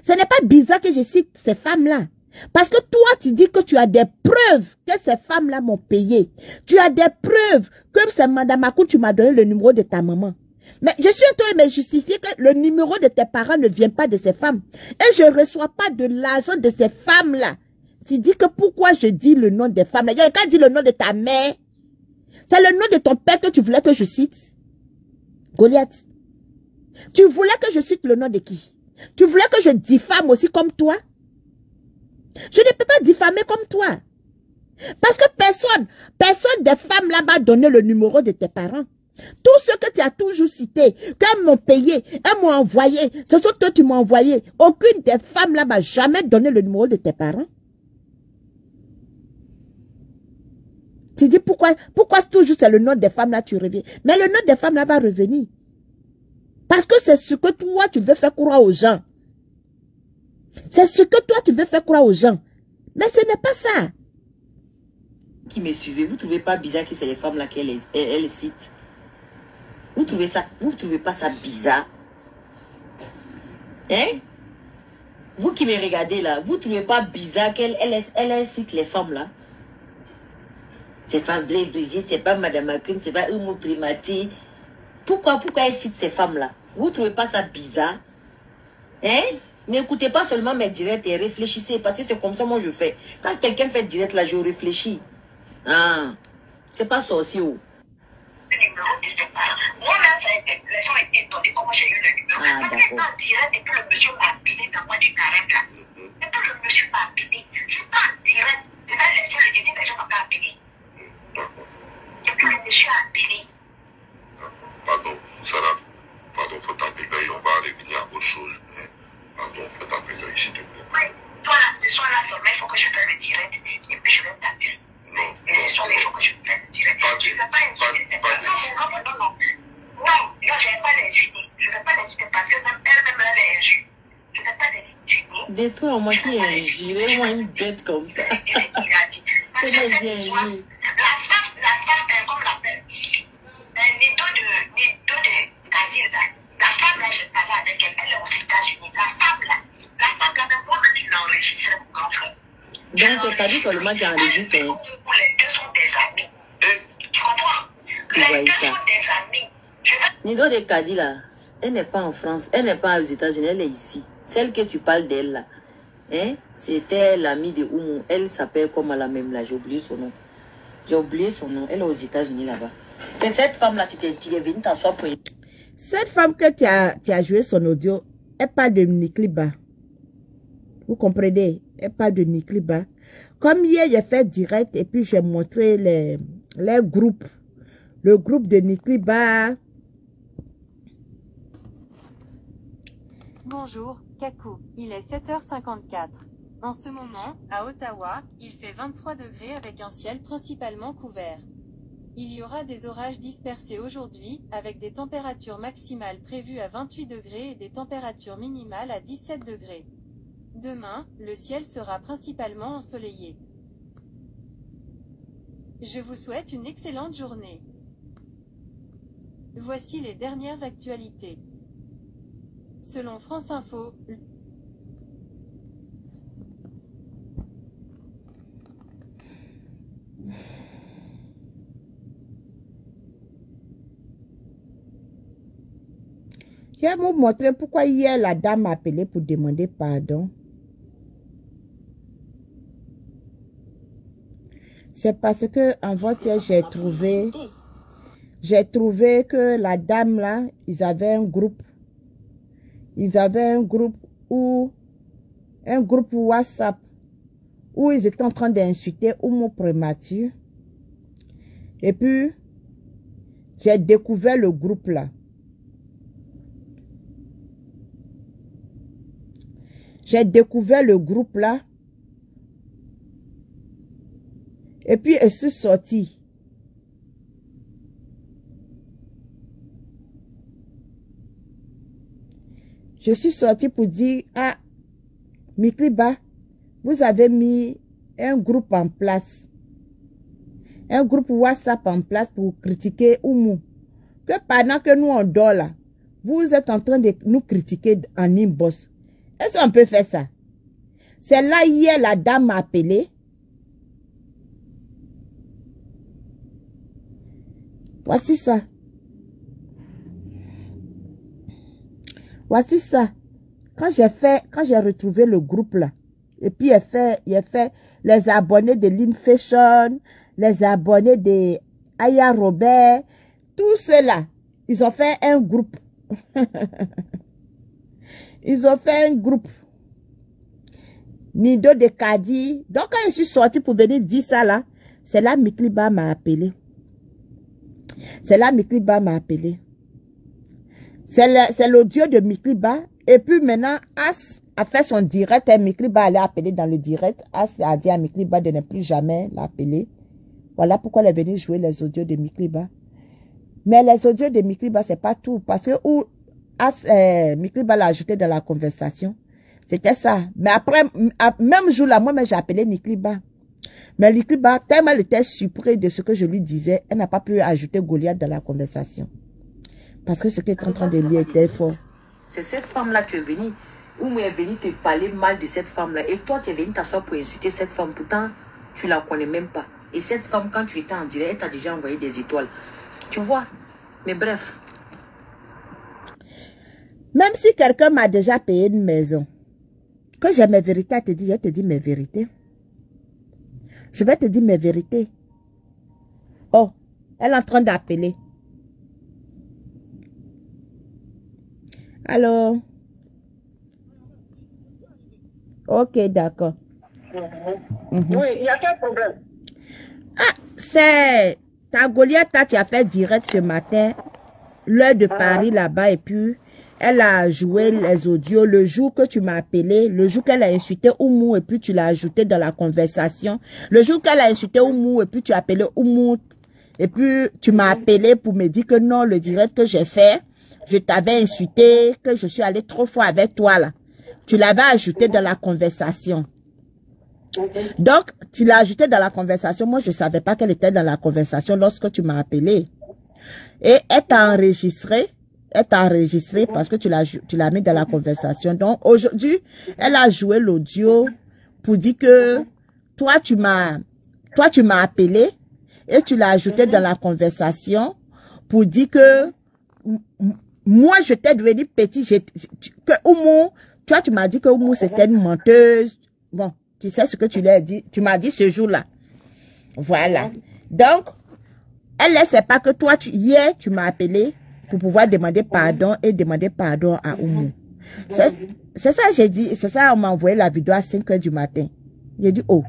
S1: Ce n'est pas bizarre que je cite ces femmes-là. Parce que toi, tu dis que tu as des preuves que ces femmes-là m'ont payé. Tu as des preuves que c'est Madame Akou, tu m'as donné le numéro de ta maman. Mais je suis en train de me justifier que le numéro de tes parents ne vient pas de ces femmes. Et je ne reçois pas de l'argent de ces femmes-là. Tu dis que pourquoi je dis le nom des femmes-là? Il y a qu'à dire le nom de ta mère. C'est le nom de ton père que tu voulais que je cite. Goliath. Tu voulais que je cite le nom de qui? Tu voulais que je diffame aussi comme toi? Je ne peux pas diffamer comme toi. Parce que personne des femmes là m'a donné le numéro de tes parents. Tout ce que tu as toujours cité, qu'elles m'ont payé, elles m'ont envoyé, ce sont que tu m'as envoyé. Aucune des femmes là m'a jamais donné le numéro de tes parents. Tu dis pourquoi toujours c'est le nom des femmes là tu reviens. Mais le nom des femmes là va revenir. Parce que c'est ce que toi tu veux faire croire aux gens. C'est ce que toi tu veux faire croire aux gens. Mais ce n'est pas ça.
S3: Qui me suivez, vous ne trouvez pas bizarre que c'est les femmes là qu'elle cite? Vous trouvez pas ça bizarre? Hein? Vous qui me regardez là, vous ne trouvez pas bizarre qu'elle cite les femmes là? C'est pas Blaise Brigitte, c'est pas Madame Akoum, c'est pas Oumou Primati. Pourquoi elle cite ces femmes là? Vous ne trouvez pas ça bizarre? Hein? N'écoutez pas seulement mes directs et réfléchissez, parce que c'est comme ça moi je fais. Quand quelqu'un fait direct là, je réfléchis. Ah, c'est pas sorcier.
S2: Numéro de ses parents. Moi-même, les gens étaient étonnés comment j'ai eu le numéro.
S3: Ah,
S2: Parce que
S3: d'accord.
S2: en direct, et puis le monsieur m'a appelé dans moi du carême là. Et puis le monsieur m'a appelé. Je suis pas en direct. Je vais laisser le dire, les gens m'ont pas appelé. Et puis le monsieur a appelé.
S4: Pardon, Sarah. Pardon, faut t'appeler. On va revenir à autre chose. Pardon, faut t'appeler, s'il te plaît.
S2: Oui, toi là, ce soir là seulement, il faut que je fasse le direct. Et puis je vais t'appeler.
S4: Non,
S2: Et ce soir, il faut que je fasse le direct. Je ne vais pas insulter ces personnes. Non. Non, je ne vais pas les insulter. Je ne vais pas les insulter parce que même elle-même, elle est injuste. Je ne vais pas les insulter.
S3: Des fois, moi qui ai injuré, moi une bête comme ça.
S2: C'est ce qu'il a dit. Parce que cette histoire, la femme, comme l'appelle, Nido de Kadir, la femme là, j'ai parlé avec elle, elle est aux États-Unis. La femme là, même moi-même, il l'a enregistré, mon grand frère.
S3: Donc c'est Kadir seulement qui enregistre.
S2: Les deux sont des amis. Tu comprends?
S3: Tu
S2: Les
S3: vois
S2: deux
S3: ça.
S2: sont des amis. Je vais
S3: Nido de Kadi là, elle n'est pas en France, elle n'est pas aux États-Unis, elle est ici. Celle que tu parles d'elle là, hein? C'était l'amie de Oumou. Elle s'appelle comme la même là, j'ai oublié son nom. Elle est aux États-Unis là-bas. C'est cette femme là, tu es venue t'asseoir pour...
S1: Cette femme que tu as joué son audio, elle parle de Nikliba. Vous comprenez? Elle parle de Nikliba. Comme hier, j'ai fait direct et puis j'ai montré les groupes. Le groupe de Nikliba.
S5: Bonjour, Kakou. Il est 7h54. En ce moment, à Ottawa, il fait 23 degrés avec un ciel principalement couvert. Il y aura des orages dispersés aujourd'hui, avec des températures maximales prévues à 28 degrés et des températures minimales à 17 degrés. Demain, le ciel sera principalement ensoleillé. Je vous souhaite une excellente journée. Voici les dernières actualités. Selon France Info,
S1: je vais vous montrer pourquoi hier la dame m'a appelé pour demander pardon. C'est parce que en voiture, j'ai trouvé que la dame là, ils avaient un groupe. Ils avaient un groupe WhatsApp où ils étaient en train d'insulter Oumou prématuré. Et puis, j'ai découvert le groupe là. J'ai découvert le groupe là. Et puis, je suis sortie. Je suis sortie pour dire, ah, Mikliba, vous avez mis un groupe en place. Un groupe WhatsApp en place pour critiquer Oumou. Que pendant que nous on dort là, vous êtes en train de nous critiquer en inbox. Est-ce qu'on peut faire ça? C'est là hier la dame m'a appelé. Voici ça. Voici ça. Quand j'ai retrouvé le groupe là, et puis il a fait les abonnés de l'Infashion, les abonnés de Aya Robert, tous ceux-là, ils ont fait un groupe. Ils ont fait un groupe. Nido de Kadi. Donc quand je suis sortie pour venir dire ça là, c'est là Mikliba m'a appelé. C'est là Mikliba m'a appelé. C'est l'audio de Mikliba. Et puis maintenant, As a fait son direct. Et Mikliba allait appeler dans le direct. As a dit à Mikliba de ne plus jamais l'appeler. Voilà pourquoi elle est venue jouer les audios de Mikliba. Mais les audios de Mikliba, c'est pas tout. Parce que Mikliba l'a ajouté dans la conversation. C'était ça. Mais après, même jour là, moi, j'ai appelé Mikliba. Mais Mikliba, tellement elle était surprise de ce que je lui disais, elle n'a pas pu ajouter Goliath dans la conversation. Parce que ce qu'elle est en train de lire était fort.
S3: C'est cette femme-là qui est venue, où elle est venue te parler mal de cette femme-là. Et toi, tu es venu t'asseoir pour insulter cette femme. Pourtant, tu ne la connais même pas. Et cette femme, quand tu étais en direct, elle t'a déjà envoyé des étoiles. Tu vois? Mais bref.
S1: Même si quelqu'un m'a déjà payé une maison, que j'ai mes vérités à te dire, je te dis mes vérités. Je vais te dire mes vérités. Oh, elle est en train d'appeler. Allô? Ok, d'accord.
S2: Oui, il y a quel problème?
S1: Ah, c'est ta Goliath, tu as fait direct ce matin, l'heure de Paris là-bas, et puis elle a joué les audios le jour que tu m'as appelé, le jour qu'elle a insulté Oumou, et puis tu l'as ajouté dans la conversation. Le jour qu'elle a insulté Oumou, et puis tu as appelé Oumou, et puis tu m'as appelé pour me dire que non, le direct que j'ai fait, je t'avais insulté, que je suis allée trop fort avec toi là. Tu l'avais ajouté dans la conversation. Donc, tu l'as ajouté dans la conversation. Moi, je ne savais pas qu'elle était dans la conversation lorsque tu m'as appelé. Et elle t'a enregistré. Elle t'a enregistré parce que tu l'as mis dans la conversation. Donc, aujourd'hui, elle a joué l'audio pour dire que toi, tu m'as appelé et tu l'as ajouté dans la conversation pour dire que moi, je t'ai devenu petit. Que Oumou, toi, tu m'as dit que Oumou, c'était une menteuse. Bon, tu sais ce que tu l'as dit. Tu m'as dit ce jour-là. Voilà. Donc, elle ne sait pas que toi, hier, tu m'as appelé pour pouvoir demander pardon et demander pardon à Oumou. C'est ça, j'ai dit. C'est ça, on m'a envoyé la vidéo à 5 h du matin. J'ai dit, oh.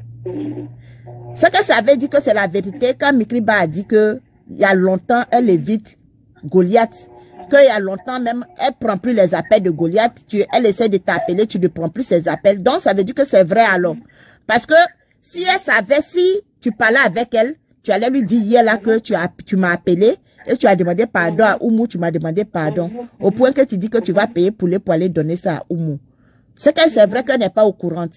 S1: Ce que ça veut dire que c'est la vérité. Quand Mikliba a dit que il y a longtemps, elle évite Goliath. Qu'il y a longtemps même, elle prend plus les appels de Goliath. Elle essaie de t'appeler, tu ne prends plus ses appels. Donc, ça veut dire que c'est vrai alors. Parce que si elle savait, si tu parlais avec elle, tu allais lui dire hier là que tu m'as appelé et tu as demandé pardon à Oumou, tu m'as demandé pardon. Au point que tu dis que tu vas payer pour aller donner ça à Oumou. C'est vrai qu'elle n'est pas au courant.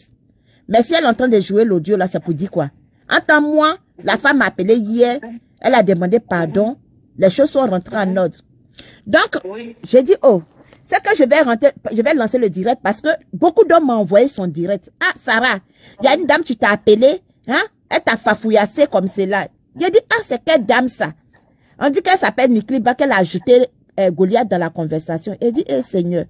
S1: Mais si elle est en train de jouer l'audio là, c'est pour dire quoi? Entends-moi, la femme m'a appelé hier, elle a demandé pardon, les choses sont rentrées en ordre. Donc, j'ai dit, oh, c'est que je vais lancer le direct parce que beaucoup d'hommes m'ont envoyé son direct. Ah, Sarah, il y a une dame, tu t'as appelé, hein? Elle t'a fafouillassé comme cela. J'ai dit, ah, c'est quelle dame ça? On dit qu'elle s'appelle Nikliba, qu'elle a ajouté Goliath dans la conversation. Elle dit, Seigneur,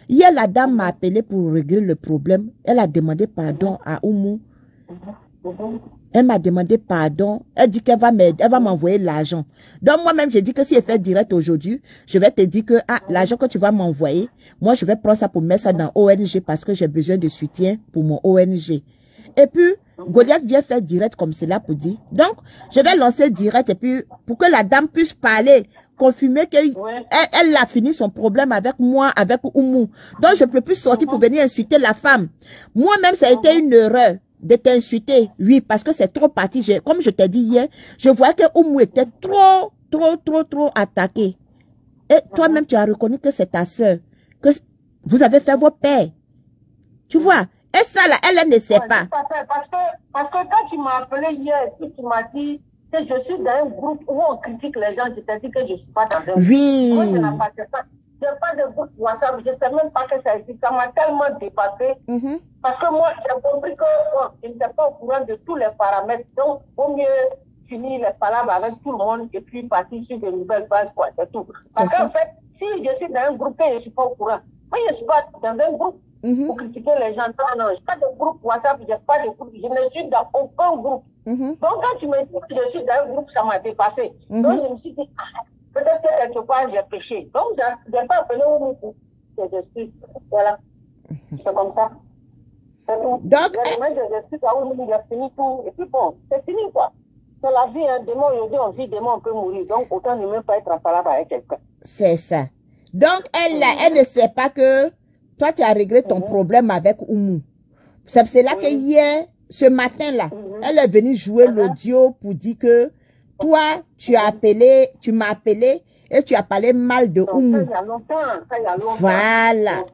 S1: hier la dame m'a appelé pour régler le problème. Elle a demandé pardon à Oumou. Elle m'a demandé pardon. Elle dit qu'elle va m'aider, elle va m'envoyer l'argent. Donc moi-même, j'ai dit que si elle fait direct aujourd'hui, je vais te dire que l'argent que tu vas m'envoyer, moi je vais prendre ça pour mettre ça dans ONG parce que j'ai besoin de soutien pour mon ONG. Et puis, Goliath vient faire direct comme cela pour dire. Donc, je vais lancer direct et puis pour que la dame puisse parler, confirmer qu'elle elle a fini son problème avec moi, avec Oumou. Donc, je ne peux plus sortir pour venir insulter la femme. Moi-même, ça a été une erreur de t'insulter. Oui, parce que c'est trop parti. Comme je t'ai dit hier, je voyais que Oumou était trop attaqué. Et toi-même, tu as reconnu que c'est ta soeur, que vous avez fait vos pères. Tu vois? Et ça, là, elle ne sait pas.
S6: Parce que quand tu m'as appelé hier, tu m'as dit que je suis dans un groupe où on critique les gens, je t'ai dit que je ne suis pas dans un groupe.
S1: Oui.
S6: Moi, je n'ai pas de groupe WhatsApp, je ne sais même pas que ça existe. Ça m'a tellement dépassé. Parce que moi, j'ai compris que je n'étais pas au courant de tous les paramètres. Donc, il vaut mieux finir les palabres avec tout le monde et puis partir sur de nouvelles bases, quoi, c'est tout. Parce qu'en fait, si je suis dans un groupe et je ne suis pas au courant, moi, je ne suis pas dans un groupe. Pour critiquer les gens. Non, je n'ai pas de groupe WhatsApp, je n'ai pas de groupe, je ne suis dans aucun groupe. Donc quand tu me dis que je suis dans un groupe, ça m'a dépassé. Donc je me suis dit, peut-être que quelque part j'ai péché. Donc je n'ai pas appelé au groupe. Je suis, voilà. C'est comme ça. C'est tout. Donc, je suis là où j'ai fini tout. Et puis bon, c'est fini quoi. C'est la vie, hein. Demain, aujourd'hui, on vit, demain, on peut mourir. Donc autant ne même pas être en palabre avec quelqu'un.
S1: C'est ça. Donc elle ne sait pas que toi, tu as réglé ton problème avec Oumou. C'est là que hier, ce matin-là, elle est venue jouer l'audio pour dire que toi, tu m'as appelé et tu as parlé mal de Oumou.
S6: Ça y a longtemps.
S1: Voilà.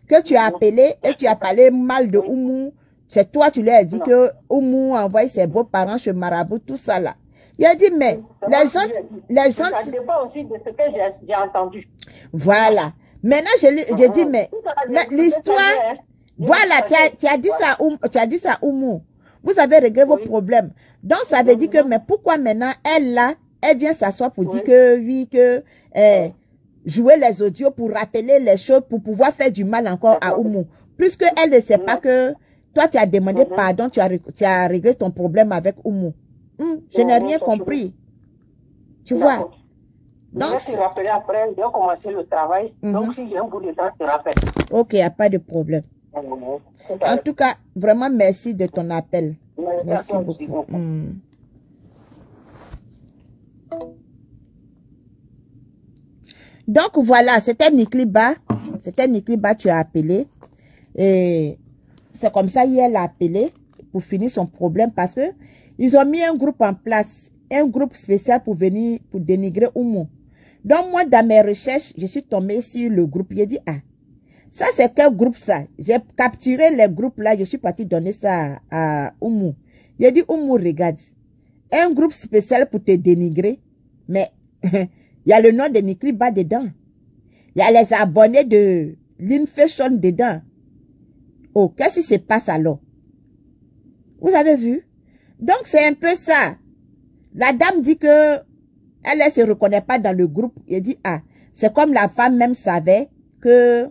S1: Que tu as appelé et tu as parlé mal de Oumou. C'est toi, tu lui as dit que Oumou a envoyé ses beaux-parents chez Marabout, tout ça là. Il a dit, mais les gens...
S6: Ça dépend aussi de ce que j'ai entendu.
S1: Voilà. Maintenant, j'ai dit, mais l'histoire, voilà, tu as dit ça à Oumou. Vous avez réglé vos problèmes. Donc, ça veut dire que, mais pourquoi maintenant, elle vient s'asseoir pour dire que, oui, que, jouer les audios pour rappeler les choses, pour pouvoir faire du mal encore à Oumou. Puisque elle ne sait pas que, toi, tu as demandé pardon, tu as réglé ton problème avec Oumou. Je n'ai rien compris. Tu vois?
S6: Donc, je vais te rappeler après, je vais commencer le travail. Donc, si j'ai un bout de temps, je te rappelle.
S1: Ok, il n'y a pas de problème. En tout cas, vraiment merci de ton appel. Merci beaucoup. Donc, voilà, c'était Nikliba. Tu as appelé. Et c'est comme ça, hier, elle a appelé pour finir son problème parce que ils ont mis un groupe en place. Un groupe spécial pour venir, pour dénigrer Oumou. Donc, moi, dans mes recherches, je suis tombée sur le groupe. J'ai dit, ça, c'est quel groupe ça? J'ai capturé les groupes là, je suis partie donner ça à Oumou. J'ai dit, Oumou, regarde. Un groupe spécial pour te dénigrer, mais il y a le nom de Nikliba dedans. Il y a les abonnés de l'Infection dedans. Oh, qu'est-ce qui se passe alors? Vous avez vu? Donc, c'est un peu ça. La dame dit que elle ne se reconnaît pas dans le groupe. Elle dit, c'est comme la femme même savait que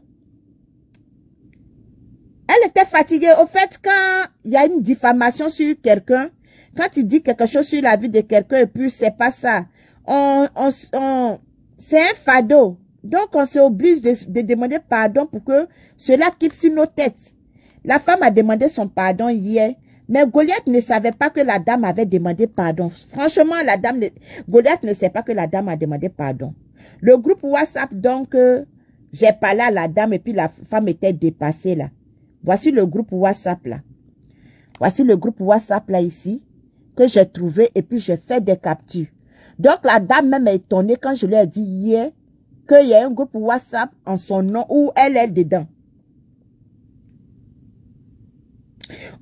S1: elle était fatiguée. Au fait, quand il y a une diffamation sur quelqu'un, quand il dit quelque chose sur la vie de quelqu'un et puis c'est pas ça, c'est un fardeau. Donc, on s'oblige de demander pardon pour que cela quitte sur nos têtes. La femme a demandé son pardon hier. Mais Goliath ne savait pas que la dame avait demandé pardon. Franchement, Goliath ne sait pas que la dame a demandé pardon. Le groupe WhatsApp, donc, j'ai parlé à la dame et puis la femme était dépassée là. Voici le groupe WhatsApp là. Voici le groupe WhatsApp là ici que j'ai trouvé et puis j'ai fait des captures. Donc, la dame même est étonnée quand je lui ai dit hier qu'il y a un groupe WhatsApp en son nom où elle est dedans.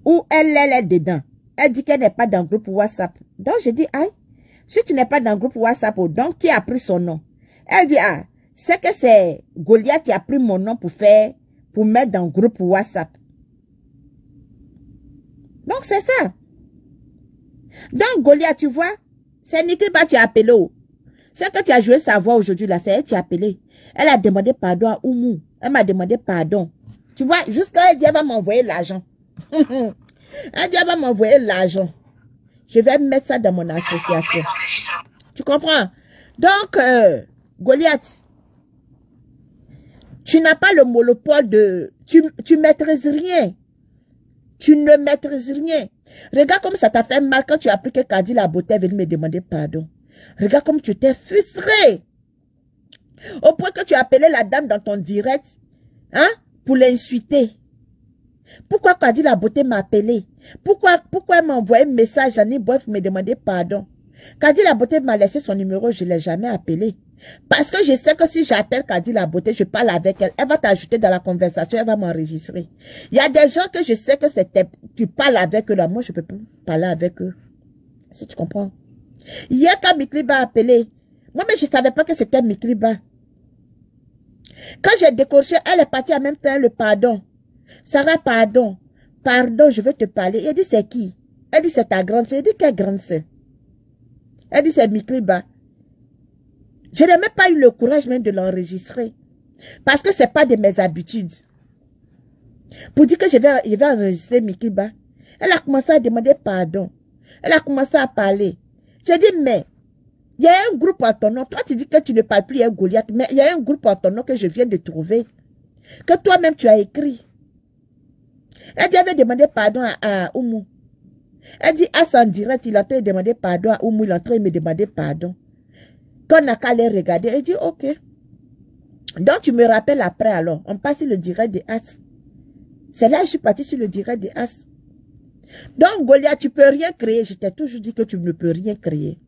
S1: Où elle est dedans. Elle dit qu'elle n'est pas dans le groupe WhatsApp. Donc, je dis, si tu n'es pas dans le groupe WhatsApp, donc qui a pris son nom? Elle dit, c'est que c'est Goliath qui a pris mon nom pour mettre dans le groupe WhatsApp. Donc, c'est ça. Donc, Goliath, tu vois, c'est Mikliba tu as appelé. C'est que tu as joué sa voix aujourd'hui, là, c'est elle qui a appelé. Elle a demandé pardon à Oumou. Elle m'a demandé pardon. Tu vois, jusqu'à elle dit, elle va m'envoyer l'argent. Elle dit, elle va m'envoyer l'argent. Je vais mettre ça dans mon association. Tu comprends? Donc, Goliath, tu n'as pas le monopole de... Tu maîtrises rien. Tu ne maîtrises rien. Regarde comme ça t'a fait mal quand tu as appris que Kadi la beauté est venue me demander pardon. Regarde comme tu t'es frustré. Au point que tu as appelé la dame dans ton direct, hein, pour l'insulter. Pourquoi Kadi la beauté m'a appelé? Pourquoi elle m'a envoyé un message à Niboy pour me demander pardon? Kadi la beauté m'a laissé son numéro, je ne l'ai jamais appelé. Parce que je sais que si j'appelle Kadi la beauté, je parle avec elle, elle va t'ajouter dans la conversation, elle va m'enregistrer. Il y a des gens que je sais que tu parles avec eux là, moi je ne peux pas parler avec eux. Si tu comprends. Hier quand Mikliba a appelé, moi-même je ne savais pas que c'était Mikliba. Quand j'ai décroché, elle est partie en même temps le pardon. Sarah, pardon. Pardon, je veux te parler. Elle dit c'est qui? Elle dit c'est ta grande soeur. Elle dit quelle grande soeur? Elle dit c'est Mikliba. Je n'ai même pas eu le courage même de l'enregistrer. Parce que ce n'est pas de mes habitudes. Pour dire que je vais enregistrer Mikliba. Elle a commencé à demander pardon. Elle a commencé à parler. J'ai dit, mais il y a un groupe en ton nom. Toi, tu dis que tu ne parles plus à Goliath. Mais il y a un groupe en ton nom que je viens de trouver. Que toi-même tu as écrit. Elle dit, elle avait demandé pardon à Oumou. Elle dit, à son direct, il a en train de demander pardon à Oumou. Il est en train de me demander pardon. Quand on n'a qu'à les regarder, elle dit, ok. Donc, tu me rappelles après alors. On passe sur le direct de As. C'est là que je suis partie sur le direct de As. Donc, Goliath, tu ne peux rien créer. Je t'ai toujours dit que tu ne peux rien créer.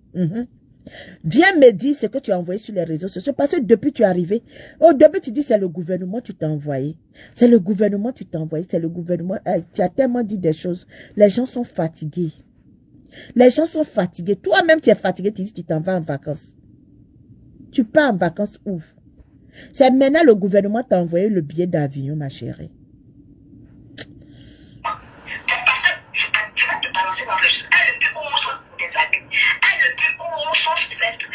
S1: Viens me dire ce que tu as envoyé sur les réseaux sociaux. Parce que depuis que tu es arrivé, au début, tu dis c'est le gouvernement tu t'as envoyé. C'est le gouvernement tu t'as envoyé. C'est le gouvernement. Tu as tellement dit des choses. Les gens sont fatigués. Les gens sont fatigués. Toi-même, tu es fatigué. Tu dis tu t'en vas en vacances. Tu pars en vacances où? C'est maintenant le gouvernement t'a envoyé le billet d'avion, ma chérie.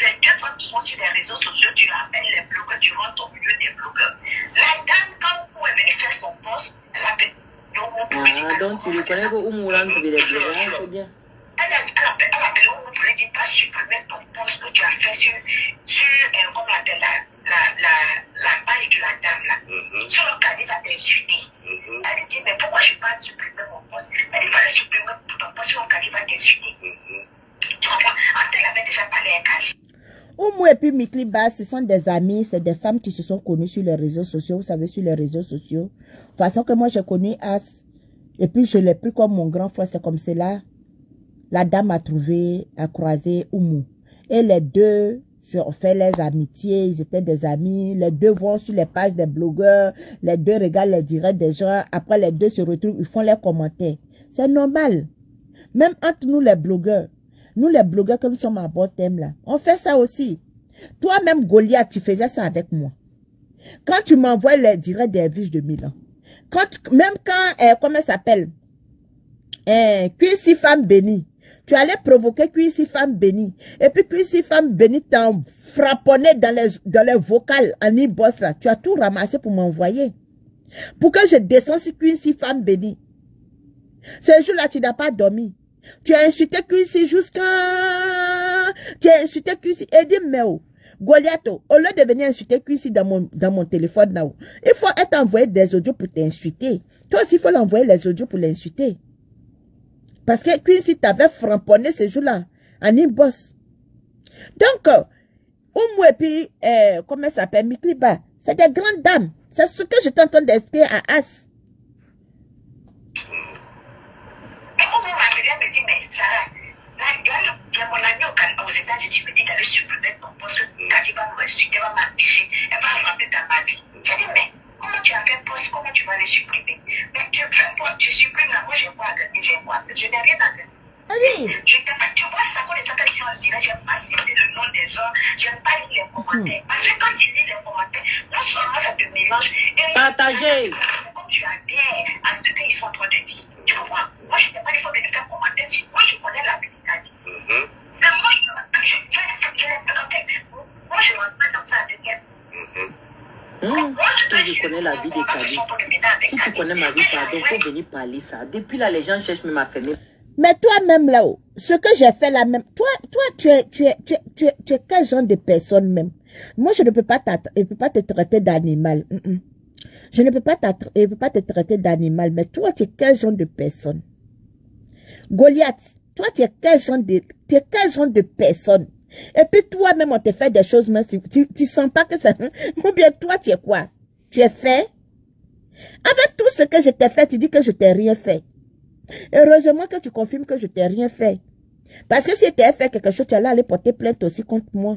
S2: Les deux femmes qui sont sur les réseaux sociaux, tu appelles les blogueurs, tu rentres au milieu des blogueurs. La dame, quand Oumou est venue faire son poste, elle appelle.
S3: Donc tu reconnais que Oumou rentre avec les blogueurs, c'est bien.
S2: Elle appelle Oumou pour lui dire, pas supprimer ton poste que tu as fait sur comme on appelle la balle de la dame là. Sur le casier va t'insulter. Elle lui dit, mais pourquoi je ne vais pas supprimer mon poste? Elle dit, il fallait supprimer ton poste sur le casier va t'insulter. Tu comprends? Après, il avait déjà parlé à Kali.
S1: Oumou et puis Mikliba, ce sont des amis, c'est des femmes qui se sont connues sur les réseaux sociaux. Vous savez, sur les réseaux sociaux. De toute façon que moi, j'ai connu As. Et puis, je l'ai pris comme mon grand frère. C'est comme cela. La dame a trouvé, a croisé Oumou. Et les deux ont fait les amitiés. Ils étaient des amis. Les deux vont sur les pages des blogueurs. Les deux regardent les directs des gens. Après, les deux se retrouvent. Ils font les commentaires. C'est normal. Même entre nous, les blogueurs. Nous, les blogueurs, comme nous sommes à bon thème là, on fait ça aussi. Toi-même, Goliath, tu faisais ça avec moi. Quand tu m'envoies les directs des Viges de Milan, même quand, comment ça s'appelle, Cuissi Femme Bénie, tu allais provoquer Cuissi Femme Bénie. Et puis Cuissi Femme Bénie t'en frapponnait dans les vocales en e-boss là. Tu as tout ramassé pour m'envoyer. Pour que je descende sur Cuissi Femme Bénie. Ce jour-là, tu n'as pas dormi. Tu as insulté Cuissi jusqu'à... Tu as insulté Cuissi. Et dis, mais oh, Goliath, au lieu de venir insulter Cuissi dans mon téléphone, là, il faut être envoyé des audios pour t'insulter. Toi aussi, il faut l'envoyer les audios pour l'insulter. Parce que Cuissi t'avait framponné ce jour-là, en inbox. Donc, Oumou et puis, comment ça s'appelle, Mikliba, c'est des grandes dames. C'est ce que je t'entends d'expliquer à As.
S2: Me dit, mais Sarah, il y a mon ami aux États-Unis me dit d'aller supprimer ton poste. Kadi va nous insulter, va m'afficher, elle va rentrer dans ma vie. J'ai dit, mais comment tu as fait poste, comment tu vas les supprimer? Mais tu supprimes là, moi j'ai quoi à gagner, j'ai quoi? Je n'ai rien à gagner.
S1: Ah oui.
S2: Tu vois ça quand les gens disent, j'aime pas citer le nom des gens, j'aime pas lire les commentaires. Parce que quand tu lis les commentaires, non seulement ça te mélange.
S3: Partagez.
S2: Comme tu adhères à ce qu'ils sont en train de dire. Tu comprends? Moi, je n'ai pas besoin de faire commentaire. Moi, je connais la vérité. Mais moi, je ne rentre pas dans ça avec elle.
S3: Si je connais la vie des Kadi, si tu connais ma vie, pardon, il faut venir parler ça. Depuis là, les gens cherchent même à fermer.
S1: Mais toi-même là-haut, ce que j'ai fait là même, toi, tu es quel genre de personne même? Moi, je ne peux pas te traiter d'animal. Je ne peux pas te traiter d'animal, mais toi, tu es quel genre de personne? Goliath, toi, tu es quel genre de personne? Et puis toi-même, on te fait des choses, mais tu sens pas que ça... Ou bien toi, tu es quoi? Tu es fait? Avec tout ce que je t'ai fait, tu dis que je t'ai rien fait. Heureusement que tu confirmes que je t'ai rien fait. Parce que si tu t'ai fait quelque chose, tu allais aller porter plainte aussi contre moi.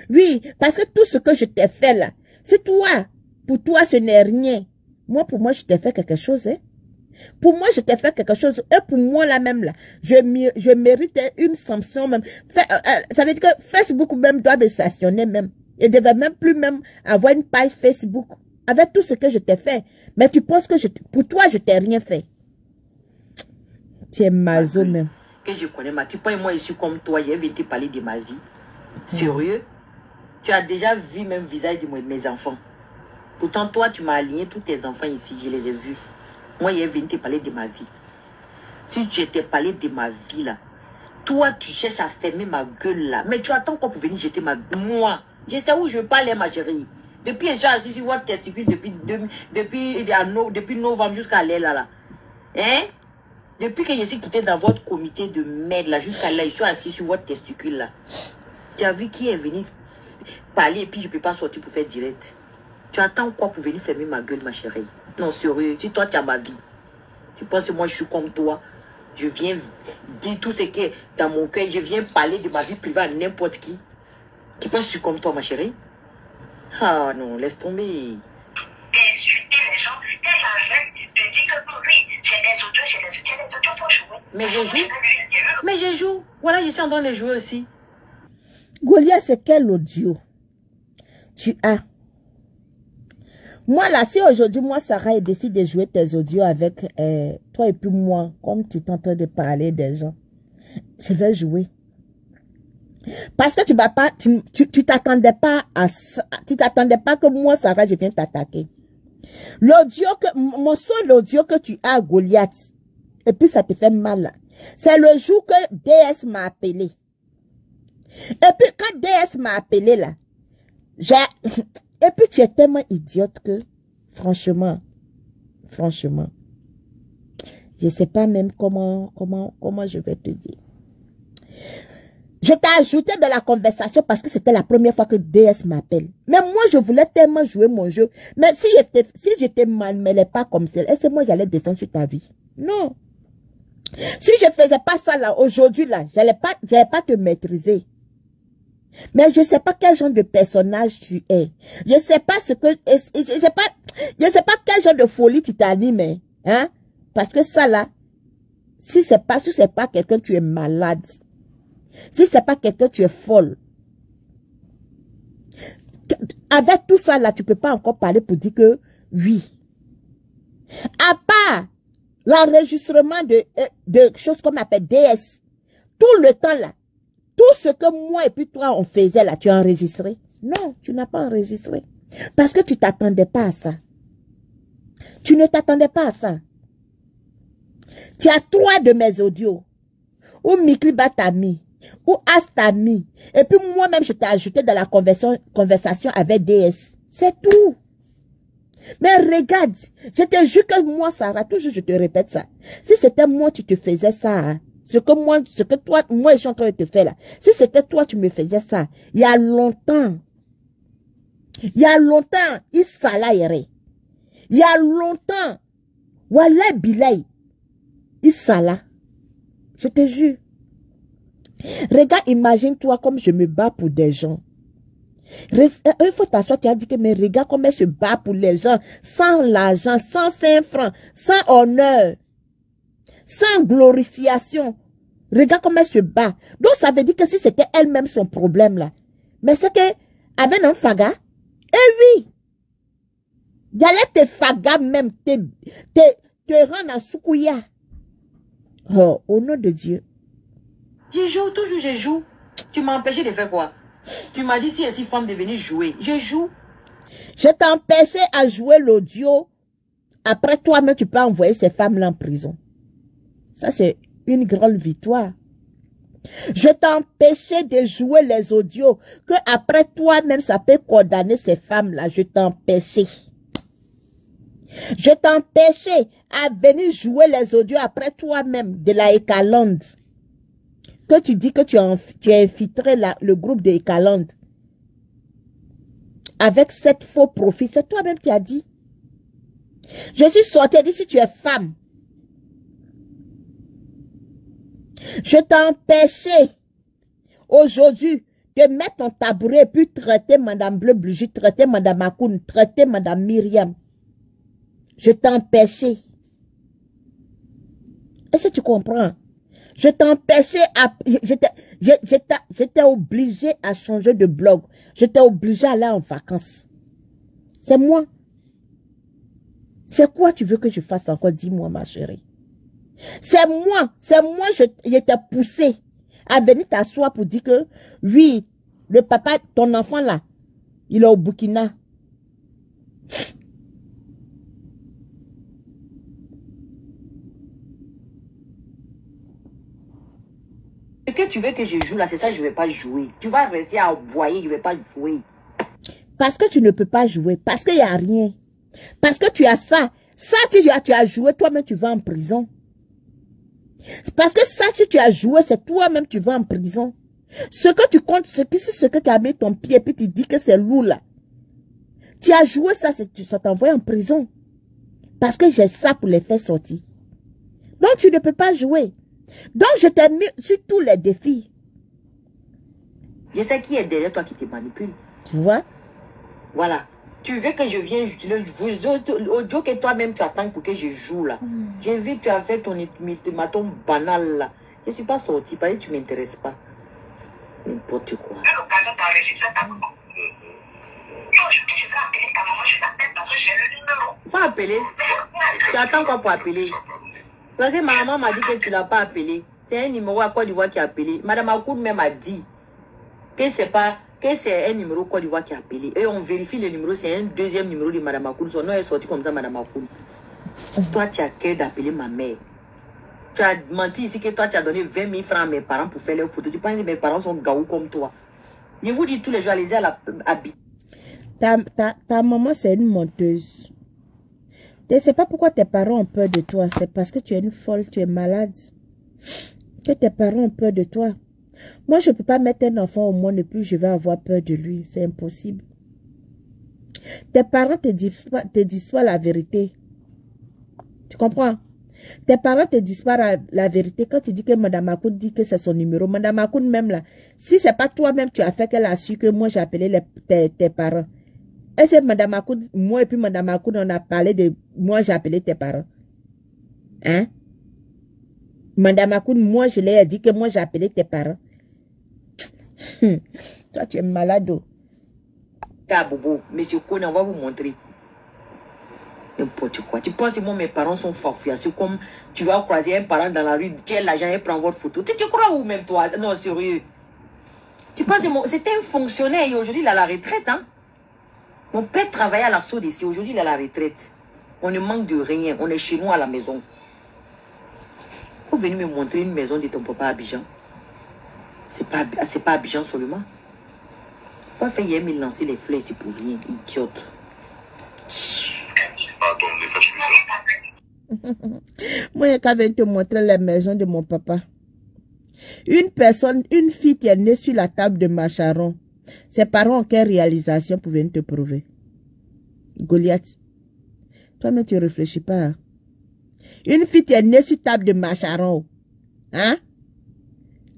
S1: Oui, parce que tout ce que je t'ai fait là, c'est toi. Pour toi, ce n'est rien. Moi, pour moi, je t'ai fait quelque chose, hein. Pour moi, je t'ai fait quelque chose. Et pour moi, là même, là, je méritais une sanction même. Ça veut dire que Facebook même doit me sanctionner même. Et devait même plus même avoir une page Facebook. Avec tout ce que je t'ai fait. Mais tu penses que pour toi, je t'ai rien fait. Tu es mazo même.
S3: Que je connais ma... Tu penses moi, je suis comme toi. J'ai venu te parler de ma vie. Sérieux? Tu as déjà vu même le visage de mes enfants. Pourtant, toi, tu m'as aligné tous tes enfants ici. Je les ai vus. Moi, je viens te parler de ma vie. Si je t'ai parlé de ma vie, là, toi, tu cherches à fermer ma gueule, là. Mais tu attends quoi pour venir jeter ma... Moi, je sais où je veux pas aller, ma chérie. Depuis, je suis assis sur votre testicule depuis novembre jusqu'à là. Hein? Depuis que je suis quitté dans votre comité de merde, là, jusqu'à là, je suis assis sur votre testicule, là. Tu as vu qui est venu parler et puis je ne peux pas sortir pour faire direct. Tu attends quoi pour venir fermer ma gueule, ma chérie? Non, sérieux, si toi tu as ma vie, tu penses que moi je suis comme toi, je viens dire tout ce qui est dans mon cœur, je viens parler de ma vie privée à n'importe qui. Tu penses que je suis comme toi, ma chérie? Ah non, laisse tomber.
S2: Insulter les gens, qu'elle arrête de dire que oui, j'ai des audios pour jouer.
S3: Mais je joue. Mais je joue. Voilà, je suis en train de jouer aussi.
S1: Goliath, c'est quel audio tu as? Moi, là, si aujourd'hui, moi, Sarah, décide de jouer tes audios avec toi et puis moi, comme tu es en train de parler des gens, je vais jouer. Parce que tu vas pas, tu t'attendais pas à ça, tu t'attendais pas que moi, Sarah, je vienne t'attaquer. L'audio mon seul audio que tu as, Goliath, et puis ça te fait mal, là. C'est le jour que DS m'a appelé. Et puis, quand DS m'a appelé, là, et puis, tu es tellement idiote que, franchement, je ne sais pas même comment je vais te dire. Je t'ai ajouté dans la conversation parce que c'était la première fois que DS m'appelle. Mais moi, je voulais tellement jouer mon jeu. Mais si je te mêlais pas comme ça, est-ce que moi, j'allais descendre sur ta vie? Non. Si je faisais pas ça là, aujourd'hui là, j'allais pas te maîtriser. Mais je sais pas quel genre de personnage tu es. Je sais pas je sais pas quel genre de folie tu t'animes, hein? Parce que ça là, si c'est pas quelqu'un, tu es malade. Si c'est pas quelqu'un, tu es folle. Avec tout ça là, tu peux pas encore parler pour dire que oui. À part l'enregistrement de choses qu'on appelle DS, tout le temps là, tout ce que moi et puis toi on faisait là, tu as enregistré? Non, tu n'as pas enregistré. Parce que tu t'attendais pas à ça. Tu ne t'attendais pas à ça. Tu as 3 de mes audios. Ou Mikliba t'a mis. Ou As t'a mis. Et puis moi-même, je t'ai ajouté dans la conversation avec DS. C'est tout. Mais regarde, je te jure que moi, Sarah, toujours je te répète ça. Si c'était moi, tu te faisais ça, hein, ce que toi, moi, je suis en train de te faire là. Si c'était toi, tu me faisais ça. Il y a longtemps, il s'alayerait. Il y a longtemps, Wallah Bilay, il s'ala. Je te jure. Regarde, imagine-toi comme je me bats pour des gens. Une fois t'asseoir, tu as dit que mais regarde comme elle se bat pour les gens, sans l'argent, sans 5 francs, sans honneur, sans glorification. Regarde comment elle se bat. Donc, ça veut dire que si c'était elle-même son problème, là. Mais c'est que, avec un faga, eh oui, il allait te faga même, te rendre en soukouya. Oh, au nom de Dieu.
S3: Je joue, toujours je joue. Tu m'as empêché de faire quoi? Tu m'as dit si elle est si femme de venir jouer. Je joue.
S1: Je t'ai empêché à jouer l'audio. Après toi-même, tu peux envoyer ces femmes-là en prison. Ça, c'est une grande victoire. Je t'ai empêché de jouer les audios. Que après toi-même, ça peut condamner ces femmes-là. Je t'ai empêché. Je t'ai empêché à venir jouer les audios après toi-même de la Ekaland. Que tu dis que tu as infiltré le groupe de Ekaland. Avec 7 faux profils. C'est toi-même qui as dit. Je suis sortie et dit si tu es femme. Je t'ai empêché aujourd'hui de mettre ton tabouret et puis traiter Madame Bleu Brigitte, traiter Madame Akoun, traiter Madame Myriam. Je t'ai empêché. Est-ce que tu comprends? Je t'ai empêché à... J'étais obligé à changer de blog. J'étais obligé à aller en vacances. C'est moi. C'est quoi tu veux que je fasse encore? Dis-moi, ma chérie. C'est moi, je t'ai poussé à venir t'asseoir pour dire que, oui, le papa, ton enfant là, il est au Burkina.
S3: Ce que tu veux que je joue là, c'est ça, je ne vais pas jouer. Tu vas rester à aboyer, je ne vais pas jouer.
S1: Parce que tu ne peux pas jouer, parce qu'il n'y a rien. Parce que tu as ça. Ça, tu as joué, toi-même, tu vas en prison. Parce que ça, si tu as joué, c'est toi-même, tu vas en prison. Ce que tu comptes, ce que tu as mis ton pied, puis tu dis que c'est lourd là. Tu as joué ça, ça t'envoie en prison. Parce que j'ai ça pour les faire sortir. Donc, tu ne peux pas jouer. Donc, je t'ai mis sur tous les défis.
S3: Je sais qui est derrière toi qui te manipule.
S1: Tu vois?
S3: Voilà. Tu veux que je vienne audio que toi-même tu attends pour que je joue là. J'ai vu que tu as fait ton ultimatum banal là. Je ne suis pas sorti parce que tu ne m'intéresses pas. N'importe quoi.
S2: L'occasion d'enregistrer ta maman. Aujourd'hui, je vais appeler ta maman, je l'appelle parce que j'ai le numéro.
S3: Va appeler. Tu attends quoi pour appeler? Parce que ma maman m'a dit que tu ne l'as pas appelé. C'est un numéro à Côte d'Ivoire qui a appelé. Madame Akoud même a dit que c'est un numéro Côte d'Ivoire qui a appelé. Et on vérifie le numéro, c'est un deuxième numéro de Madame Akoud. Son nom est sorti comme ça, Madame Akoud. Toi, tu as cœur d'appeler ma mère. Tu as menti ici que toi, tu as donné 20 000 francs à mes parents pour faire leurs photos. Tu penses que mes parents sont gaou comme toi. Je vous dis tous les jours, allez-y à la habiter.
S1: Ta maman, c'est une menteuse. Tu ne sais pas pourquoi tes parents ont peur de toi. C'est parce que tu es une folle, tu es malade. Que tes parents ont peur de toi. Moi, je ne peux pas mettre un enfant au monde et puis je vais avoir peur de lui. C'est impossible. Tes parents te disent pas la vérité. Tu comprends? Tes parents te disent pas la vérité. Quand tu dis que Madame Akoud dit que c'est son numéro, Madame Akoud même là, si c'est pas toi-même tu as fait qu'elle a su que moi j'ai appelé tes parents. Est-ce que Madame Akoud, moi et puis Madame Akoud, on a parlé de moi j'ai appelé tes parents? Hein? Madame Akoud, moi je l'ai dit que moi j'ai appelé tes parents. Toi tu es malade.
S3: Bobo, monsieur Kone, on va vous montrer. N'importe quoi. Tu penses que moi, mes parents sont farfouillés. C'est comme tu vas croiser un parent dans la rue, quel agent et prend votre photo. Tu crois où même toi? Non, sérieux. Tu penses que c'était un fonctionnaire et aujourd'hui il a la retraite. Hein? Mon père travaillait à la SOD ici, aujourd'hui il a la retraite. On ne manque de rien. On est chez nous à la maison. Vous venez me montrer une maison de ton papa à Abidjan. C'est pas Abidjan seulement. Pas fait hier me lancer les fleurs ici pour rien, idiote.
S1: Moi, je vais te montrer la maison de mon papa. Une fille qui est née sur la table de Macharon. Ses parents ont quelle réalisation pour venir te prouver? Goliath. Toi-même, tu ne réfléchis pas. Une fille qui est née sur la table de Macharon. Hein?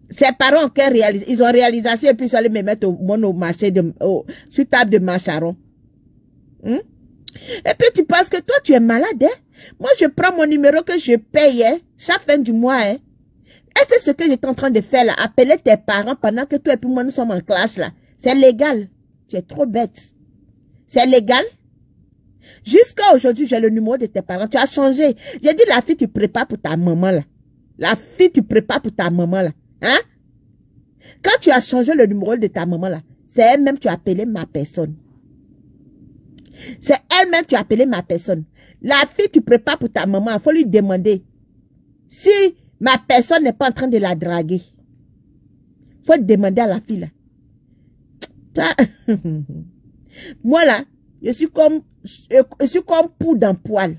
S1: Ses parents ont quelle réalisation? Ils ont réalisation et puis ils allaient me mettre au marché sur table de Macharon. Hein? Et puis tu penses que toi tu es malade, hein? Moi je prends mon numéro que je paye, hein? Chaque fin du mois, hein? Et c'est ce que j'étais en train de faire là. Appeler tes parents pendant que toi et puis moi nous sommes en classe là. C'est légal. Tu es trop bête. C'est légal. Jusqu'à aujourd'hui, j'ai le numéro de tes parents. Tu as changé. J'ai dit la fille, tu prépares pour ta maman là. La fille, tu prépares pour ta maman là. Hein? Quand tu as changé le numéro de ta maman là, c'est elle-même tu as appelé ma personne. C'est elle-même tu as appelé ma personne. La fille, tu prépares pour ta maman. Il faut lui demander si ma personne n'est pas en train de la draguer. Il faut demander à la fille là. Toi, moi là, je suis comme poudre dans poil.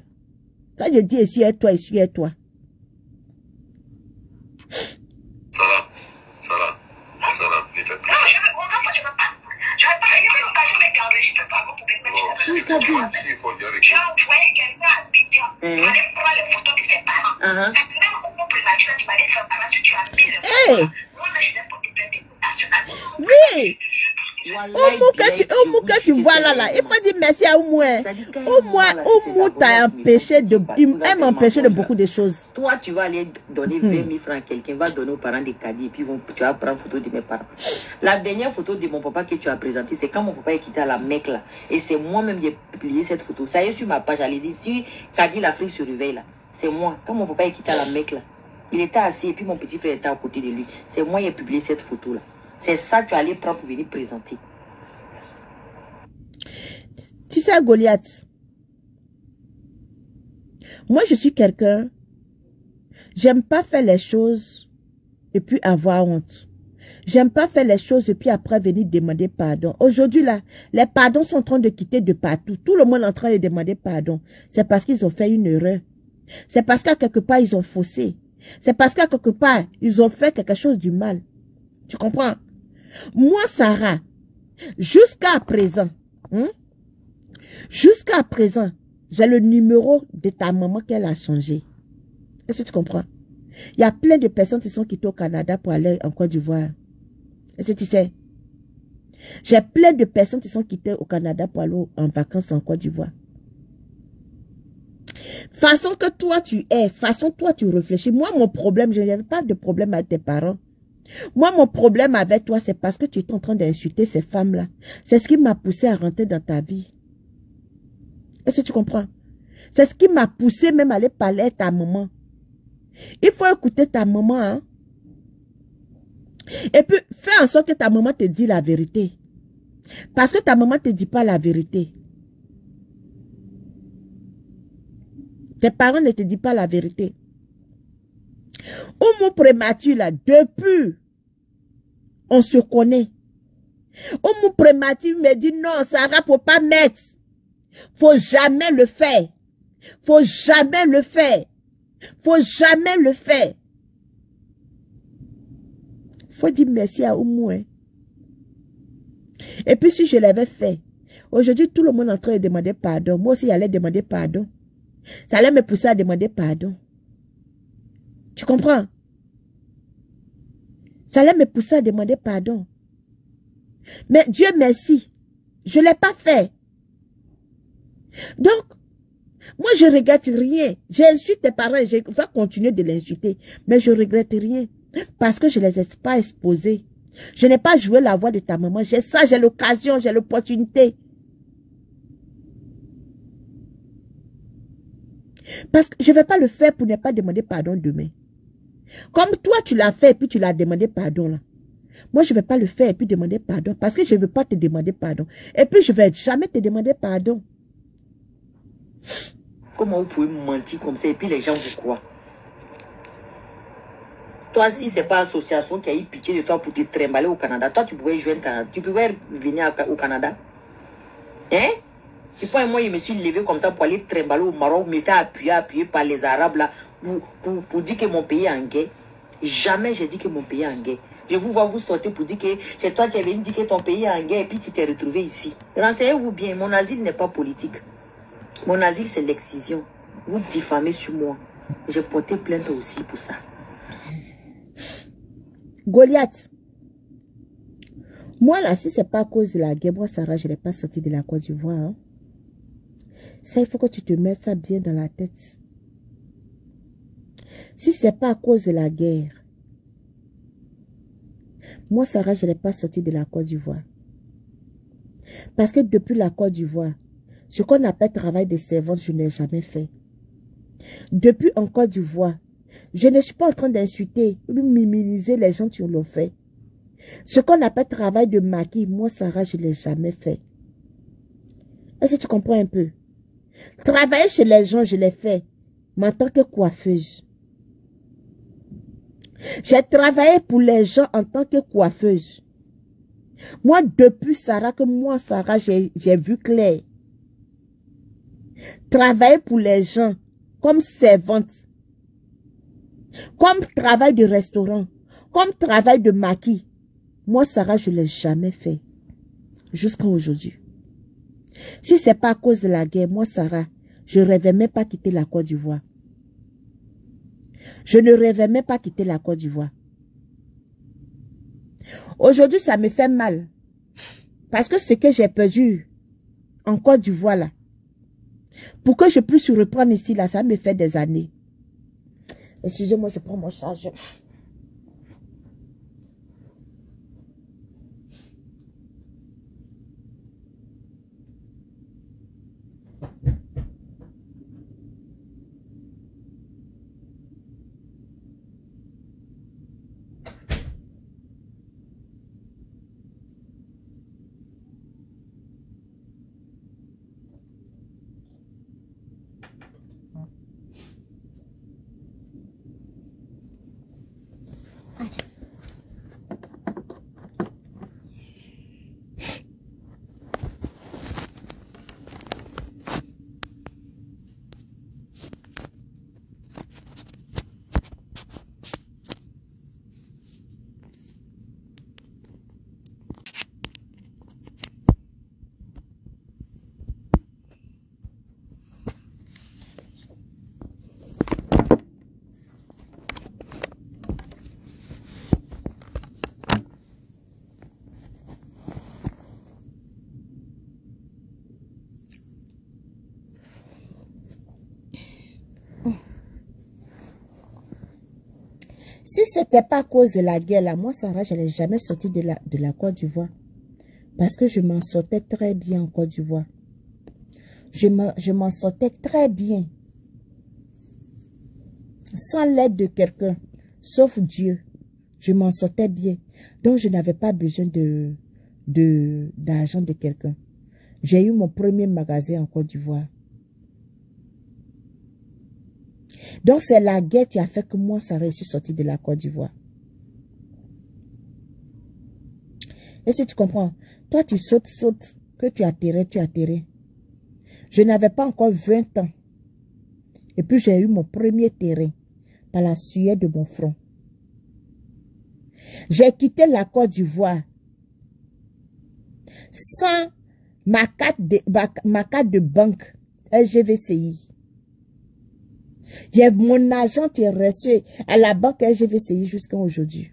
S1: Quand je dis essuie-toi, essuie-toi.
S4: Sarah, ne fais plus.
S2: Non, je veux pas. Je veux pas. Il faut me passer mes cartes, je peux pas. Vous pouvez me mettre.
S4: Il faut y aller.
S2: J'ai envoyé quelqu'un à Abidjan. Il fallait prendre les photos de ses parents. C'est même au moment prématuré, tu m'as dit ses parents, si tu as mis les photos. Moi, je n'ai pas de plainte nationale.
S1: Oui. Oumou que tu vois là, il faut dire merci à Oumou. Oumou t'a empêché elle m'a empêché de beaucoup de choses.
S3: Toi, tu vas aller donner 20 000 francs à quelqu'un, va donner aux parents des caddies, et puis tu vas prendre photo de mes parents. La dernière photo de mon papa que tu as présentée, c'est quand mon papa est quitté à la Mecque là. Et c'est moi-même qui ai publié cette photo. Ça y est sur ma page, allez dire, si Caddy l'Afrique se réveille là, c'est moi. Quand mon papa est quitté à la Mecque là, il était assis et puis mon petit frère était à côté de lui. C'est moi qui ai publié cette photo là. C'est ça que tu allais prendre pour venir présenter.
S1: Tu sais, Goliath, moi je suis quelqu'un, j'aime pas faire les choses et puis avoir honte. J'aime pas faire les choses et puis après venir demander pardon. Aujourd'hui là, les pardons sont en train de quitter de partout. Tout le monde est en train de demander pardon. C'est parce qu'ils ont fait une erreur. C'est parce qu'à quelque part ils ont faussé. C'est parce qu'à quelque part ils ont fait quelque chose du mal. Tu comprends? Moi, Sarah, jusqu'à présent, j'ai le numéro de ta maman qu'elle a changé. Est-ce que tu comprends? Il y a plein de personnes qui sont quittées au Canada pour aller en Côte d'Ivoire. Est-ce que tu sais? J'ai plein de personnes qui sont quittées au Canada pour aller en vacances en Côte d'Ivoire. Façon que toi tu es, façon toi tu réfléchis. Moi, mon problème, je n'avais pas de problème avec tes parents. Moi, mon problème avec toi, c'est parce que tu es en train d'insulter ces femmes-là. C'est ce qui m'a poussé à rentrer dans ta vie. Est-ce que tu comprends? C'est ce qui m'a poussé même à aller parler à ta maman. Il faut écouter ta maman. Hein? Et puis, fais en sorte que ta maman te dise la vérité. Parce que ta maman ne te dit pas la vérité. Tes parents ne te disent pas la vérité. Oumou prématuré là, depuis, on se connaît. Oumou prématuré me dit non, Sarah, faut pas mettre. Faut jamais le faire. Faut jamais le faire. Faut jamais le faire. Faut dire merci à Oumou. Hein. Et puis si je l'avais fait, aujourd'hui tout le monde est en train de demander pardon. Moi aussi j'allais demander pardon. Ça allait me pousser à demander pardon. Tu comprends? Ça allait me pousser à demander pardon. Mais Dieu merci, je ne l'ai pas fait. Donc, moi je ne regrette rien. J'insulte tes parents et je vais continuer de l'insulter. Mais je ne regrette rien. Parce que je ne les ai pas exposés. Je n'ai pas joué la voix de ta maman. J'ai ça, j'ai l'occasion, j'ai l'opportunité. Parce que je ne vais pas le faire pour ne pas demander pardon demain. Comme toi, tu l'as fait et puis tu l'as demandé pardon là. Moi, je ne vais pas le faire et puis demander pardon. Parce que je ne veux pas te demander pardon. Et puis, je ne vais jamais te demander pardon.
S3: Comment vous pouvez mentir comme ça et puis les gens vous croient? Toi, si ce n'est pas l'association qui a eu pitié de toi pour te trimballer au Canada, toi, tu pouvais jouer au Canada. Tu pouvais venir au Canada. Hein? Et puis moi, je me suis levé comme ça pour aller trimballer au Maroc, me faire appuyer par les Arabes là, pour dire que mon pays est en guerre. Jamais j'ai dit que mon pays est en guerre. Je vous vois vous sortir pour dire que c'est toi qui avais dit que ton pays est en guerre et puis tu t'es retrouvé ici. Renseignez-vous bien, mon asile n'est pas politique. Mon asile, c'est l'excision. Vous diffamez sur moi. J'ai porté plainte aussi pour ça.
S1: Goliath. Moi là, si ce n'est pas à cause de la guerre, moi Sarah, je n'ai pas sorti de la Côte d'Ivoire. Hein. Ça, il faut que tu te mettes ça bien dans la tête. Si ce n'est pas à cause de la guerre, Moi, Sarah, je n'ai pas sorti de la Côte d'Ivoire. Parce que depuis la Côte d'Ivoire, ce qu'on appelle travail de servante, je n'ai jamais fait. Depuis en Côte d'Ivoire, je ne suis pas en train d'insulter ou de minimiser les gens qui l'ont fait. Ce qu'on appelle travail de maquis, moi, Sarah, je ne l'ai jamais fait. Est-ce que tu comprends un peu? Travailler chez les gens, je l'ai fait, mais en tant que coiffeuse. J'ai travaillé pour les gens en tant que coiffeuse. Moi, depuis Sarah, j'ai vu clair. Travailler pour les gens comme servante, comme travail de restaurant, comme travail de maquis. Moi, Sarah, je ne l'ai jamais fait. Jusqu'à aujourd'hui. Si ce n'est pas à cause de la guerre, moi, Sarah, je ne rêvais même pas quitter la Côte d'Ivoire. Je ne rêvais même pas quitter la Côte d'Ivoire. Aujourd'hui, ça me fait mal. Parce que ce que j'ai perdu en Côte d'Ivoire, là, pour que je puisse reprendre ici, là, ça me fait des années. Excusez-moi, je prends mon chargeur. Si ce n'était pas à cause de la guerre, là, moi, Sarah, je n'ai jamais sorti de la Côte d'Ivoire. Parce que je m'en sortais très bien en Côte d'Ivoire. Je m'en sortais très bien. Sans l'aide de quelqu'un, sauf Dieu, je m'en sortais bien. Donc, je n'avais pas besoin d'argent de quelqu'un. J'ai eu mon premier magasin en Côte d'Ivoire. Donc, c'est la guerre qui a fait que moi, ça réussit sortir de la Côte d'Ivoire. Et si tu comprends, toi, tu sautes, que tu atterrais. Je n'avais pas encore 20 ans. Et puis, j'ai eu mon premier terrain par la sueur de mon front. J'ai quitté la Côte d'Ivoire sans ma carte de banque LGVCI. Mon argent est resté à la banque LGVCI jusqu'à aujourd'hui.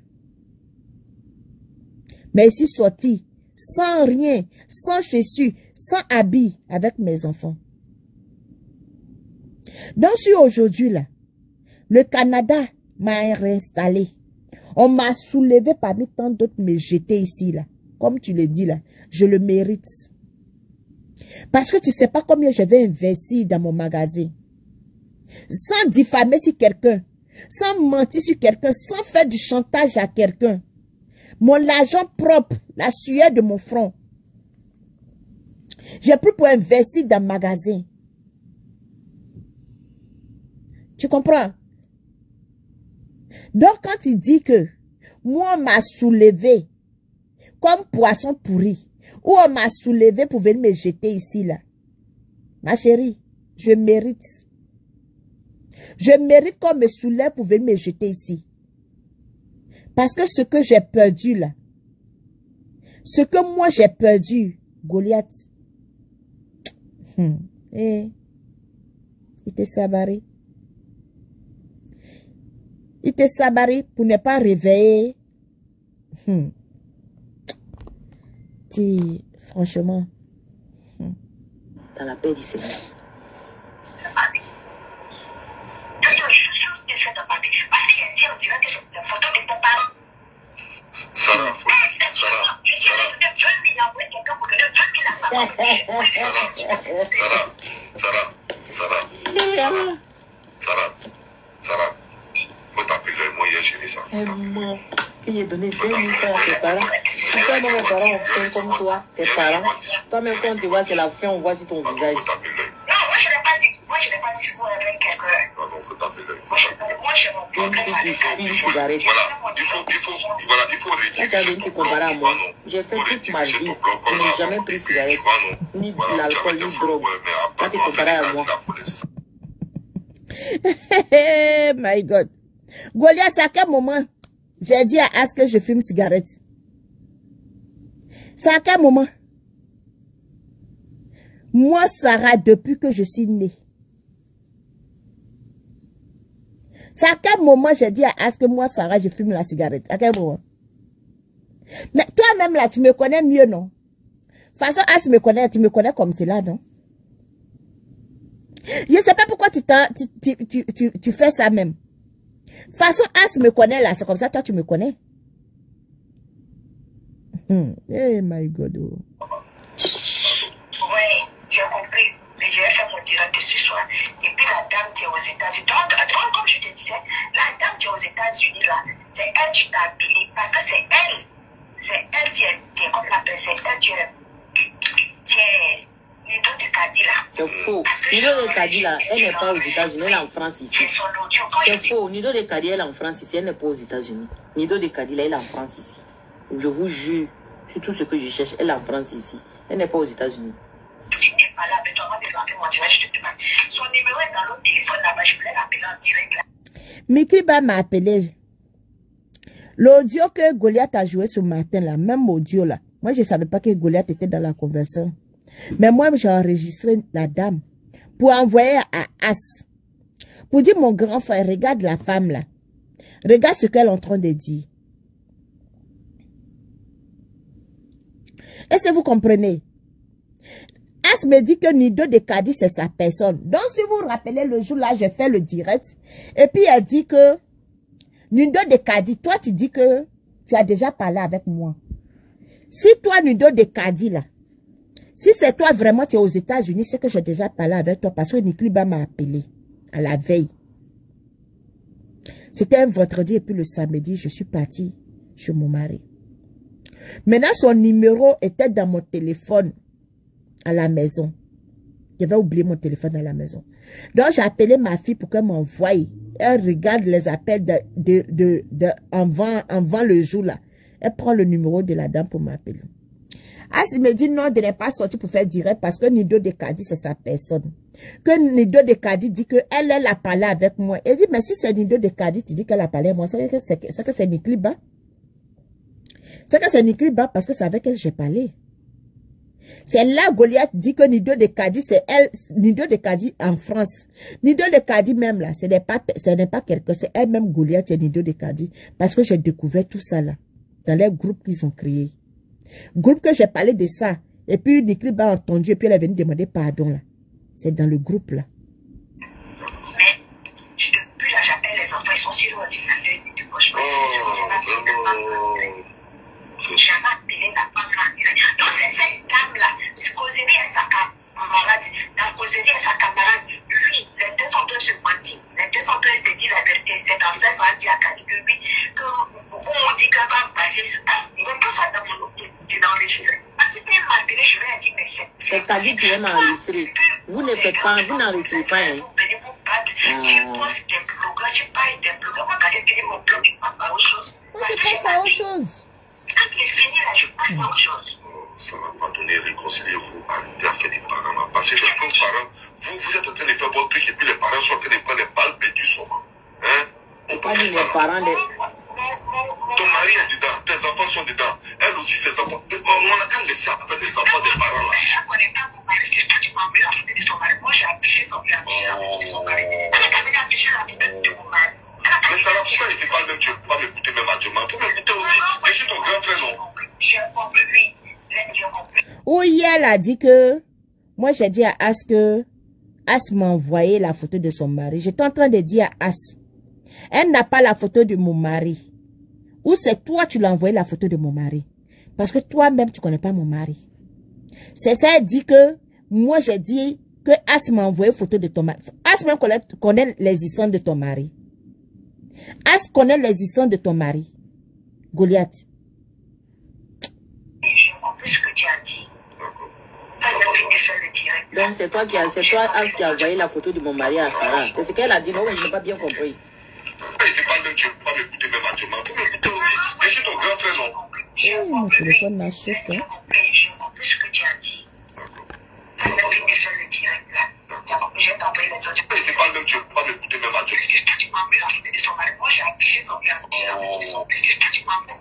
S1: Mais ici sorti, sans rien, sans chaussures, sans habits, avec mes enfants. Donc, si aujourd'hui, là, le Canada m'a réinstallé, on m'a soulevé parmi tant d'autres me jeter ici, là. Comme tu le dis, là, je le mérite. Parce que tu ne sais pas combien je vais investir dans mon magasin. Sans diffamer sur quelqu'un, sans mentir sur quelqu'un, sans faire du chantage à quelqu'un. Mon argent propre, la sueur de mon front. J'ai pris pour investir dans le magasin. Tu comprends? Donc, quand il dit que moi, on m'a soulevé comme poisson pourri, ou on m'a soulevé pour venir me jeter ici, là. Ma chérie, je mérite. Je mérite qu'on me soulève pour venir me jeter ici. Parce que ce que j'ai perdu là, ce que moi j'ai perdu, Goliath, il te sabaré. Il te sabaré pour ne pas réveiller. Franchement.
S3: Dans la paix du Seigneur.
S2: Parce qu'il y a dit, on dirait que c'est la photo de ton parent.
S4: Sarah, faut t'appeler, moi hier j'ai ça.
S3: Moi, j'ai donné 20 000 francs à tes parents. Pourquoi mes parents ont fait comme toi, tes parents? Toi-même, quand on te voit, c'est la fin, on voit sur ton visage.
S2: Non, moi je n'ai pas dit. Moi je n'ai pas dit ce avec quelqu'un.
S4: Non, faut t'appeler.
S2: Moi je m'en
S3: Une fille qui fume une cigarette.
S4: Voilà, il faut le dire.
S3: Quand tu as venu te comparer à moi, j'ai fait toute ma vie. Je n'ai jamais pris de cigarette, ni de l'alcool, ni de drogue. Quand tu te compares à moi.
S1: My God. Goliath, à quel moment j'ai dit à As que je fume cigarette? C'est à quel moment? Moi, Sarah, depuis que je suis née. C'est à quel moment j'ai dit à As que moi, Sarah, je fume la cigarette? À quel moment? Mais toi-même là, tu me connais mieux, non? De toute façon, As me connaît, tu me connais comme cela, non? Je ne sais pas pourquoi tu fais ça même. De toute façon, As me connaît là, c'est comme ça, toi tu me connais. Hey my God.
S2: Oui, j'ai compris. Je vais faire mon direct ce soir. Et puis la dame qui est aux États-Unis. Donc, comme je te disais, la dame qui est aux États-Unis là, c'est elle qui t'a appelé. Parce que c'est elle. C'est elle qui est comme la personne. C'est elle qui est Nido de Kadi là.
S3: C'est faux. Nido de Kadi là, elle n'est pas aux États-Unis, elle est en France ici. C'est faux. Nido de Kadi, elle est en France ici, elle n'est pas aux États-Unis. Nido de Kadi là, elle est en France ici. Je vous jure, c'est tout ce que je cherche. Elle est en France ici. Elle n'est pas aux États-Unis.
S2: Tu n'es pas là, mais toi, moi, je te demande. Son numéro est dans l'autre téléphone là-bas, je voulais l'appeler en direct là.
S1: Mikriba m'a appelé. L'audio que Goliath a joué ce matin là, même audio là. Moi, je ne savais pas que Goliath était dans la conversation. Mais moi, j'ai enregistré la dame pour envoyer à As. Pour dire, mon grand frère, regarde la femme là. Regarde ce qu'elle est en train de dire. Est-ce que vous comprenez? As me dit que Nido de Kadi, c'est sa personne. Donc, si vous vous rappelez, le jour là, j'ai fait le direct. Et puis, elle dit que Nido de Kadi, toi, tu dis que tu as déjà parlé avec moi. Si toi, Nido de Kadi, là, si c'est toi vraiment, tu es aux États-Unis, c'est que j'ai déjà parlé avec toi parce que Nikliba m'a appelé à la veille. C'était un vendredi et puis le samedi, je suis partie chez mon mari. Maintenant, son numéro était dans mon téléphone à la maison. J'avais oublié mon téléphone à la maison. Donc, j'ai appelé ma fille pour qu'elle m'envoie. Elle regarde les appels avant le jour là. Elle prend le numéro de la dame pour m'appeler. As me dit non, de ne pas sortir pour faire direct parce que Nido de Kadi, c'est sa personne. Que Nido de Kadi dit qu'elle a parlé avec moi. Elle dit, mais si c'est Nido de Kadi, tu dis qu'elle a parlé avec moi, c'est que c'est Nikliba. C'est que c'est Nikliba parce que c'est avec elle que j'ai parlé. C'est là Goliath dit que Nido de Kadi, c'est elle, Nido de Kadi en France. Nido de Kadi même là, ce n'est pas quelqu'un, c'est elle-même Goliath et Nido de Kadi. Parce que j'ai découvert tout ça là, dans les groupes qu'ils ont créés. Groupe que j'ai parlé de ça. Et puis Nikliba a entendu et puis elle est venue demander pardon là. C'est dans le groupe là.
S2: Mais, depuis là, j'appelle les enfants, ils sont sur l'ordinateur. J'avais appelé la femme là. Donc c'est cette dame là. Causerie et sa camarade. Dans Causerie et sa camarade, lui, les deux sont se mentir. Les deux sont se dire la vérité. C'est en fait, ça a dit à Kadi que oui, que on dit qu'elle va passer. Il y a tout ça dans mon enregistré. Parce que elle m'a appelé, je lui ai dit, mais
S3: c'est Kadi qui aime enregistrer. Vous ne faites pas, vous n'enregistrez pas. Hein.
S2: Je poste des blogs, je parle des blogs. Moi, quand j'ai fini mon blog, je passe à autre chose.
S1: Moi, je passe à autre chose.
S2: Quand il est fini là, je passe à autre chose.
S4: Ça va pas donner, réconciliez-vous avec des parents là. Parce que les parents, vous êtes en train de faire votre truc et puis les parents sont en train de prendre les balles perdues seulement. Hein? On peut faire ça. Ton mari est dedans, tes enfants sont dedans. Elle aussi, ses enfants. On a qu'à laisser avec les enfants des parents là.
S2: Je ne connais pas mon mari, c'est toi qui m'as mis la photo de son mari. Moi, j'ai affiché la photo de son mari. Elle a quand même affiché la photo de mon mari.
S4: Mais ça va, pourquoi je te parle même, tu ne peux pas m'écouter même actuellement. Tu peux m'écouter aussi. Je suis ton grand frère, non?
S2: J'ai compris, oui. J'ai compris.
S1: Oui, elle a dit que, moi j'ai dit à As que, As m'a envoyé la photo de son mari. J'étais en train de dire à As, elle n'a pas la photo de mon mari. Ou c'est toi, tu l'as envoyé la photo de mon mari. Parce que toi-même, tu connais pas mon mari. C'est ça, elle dit que, moi, j'ai dit que As m'a envoyé photo de ton mari. As même connaît l'existence de ton mari. As connaît l'existence de ton mari. Goliath.
S2: J'ai compris ce que tu as dit.
S3: Donc c'est toi As qui a envoyé la photo de mon mari à Sarah. C'est ce qu'elle a dit. Non, je n'ai pas bien compris.
S4: Je te parle même, tu ne peux pas m'écouter même actuellement. Vous m'écoutez aussi. Je suis ton grand frère, non?
S1: Mon téléphone n'a chauffe.
S2: J'ai compris ce que tu as dit. Elle a fini sur le direct là. Je vais t'envoyer les autres.
S4: Je te parle même, tu ne peux pas m'écouter même actuellement.
S2: Est-ce que tu m'as envoyé la photo de son mari? Moi, j'ai affiché son bien. Est-ce que tu m'as envoyé?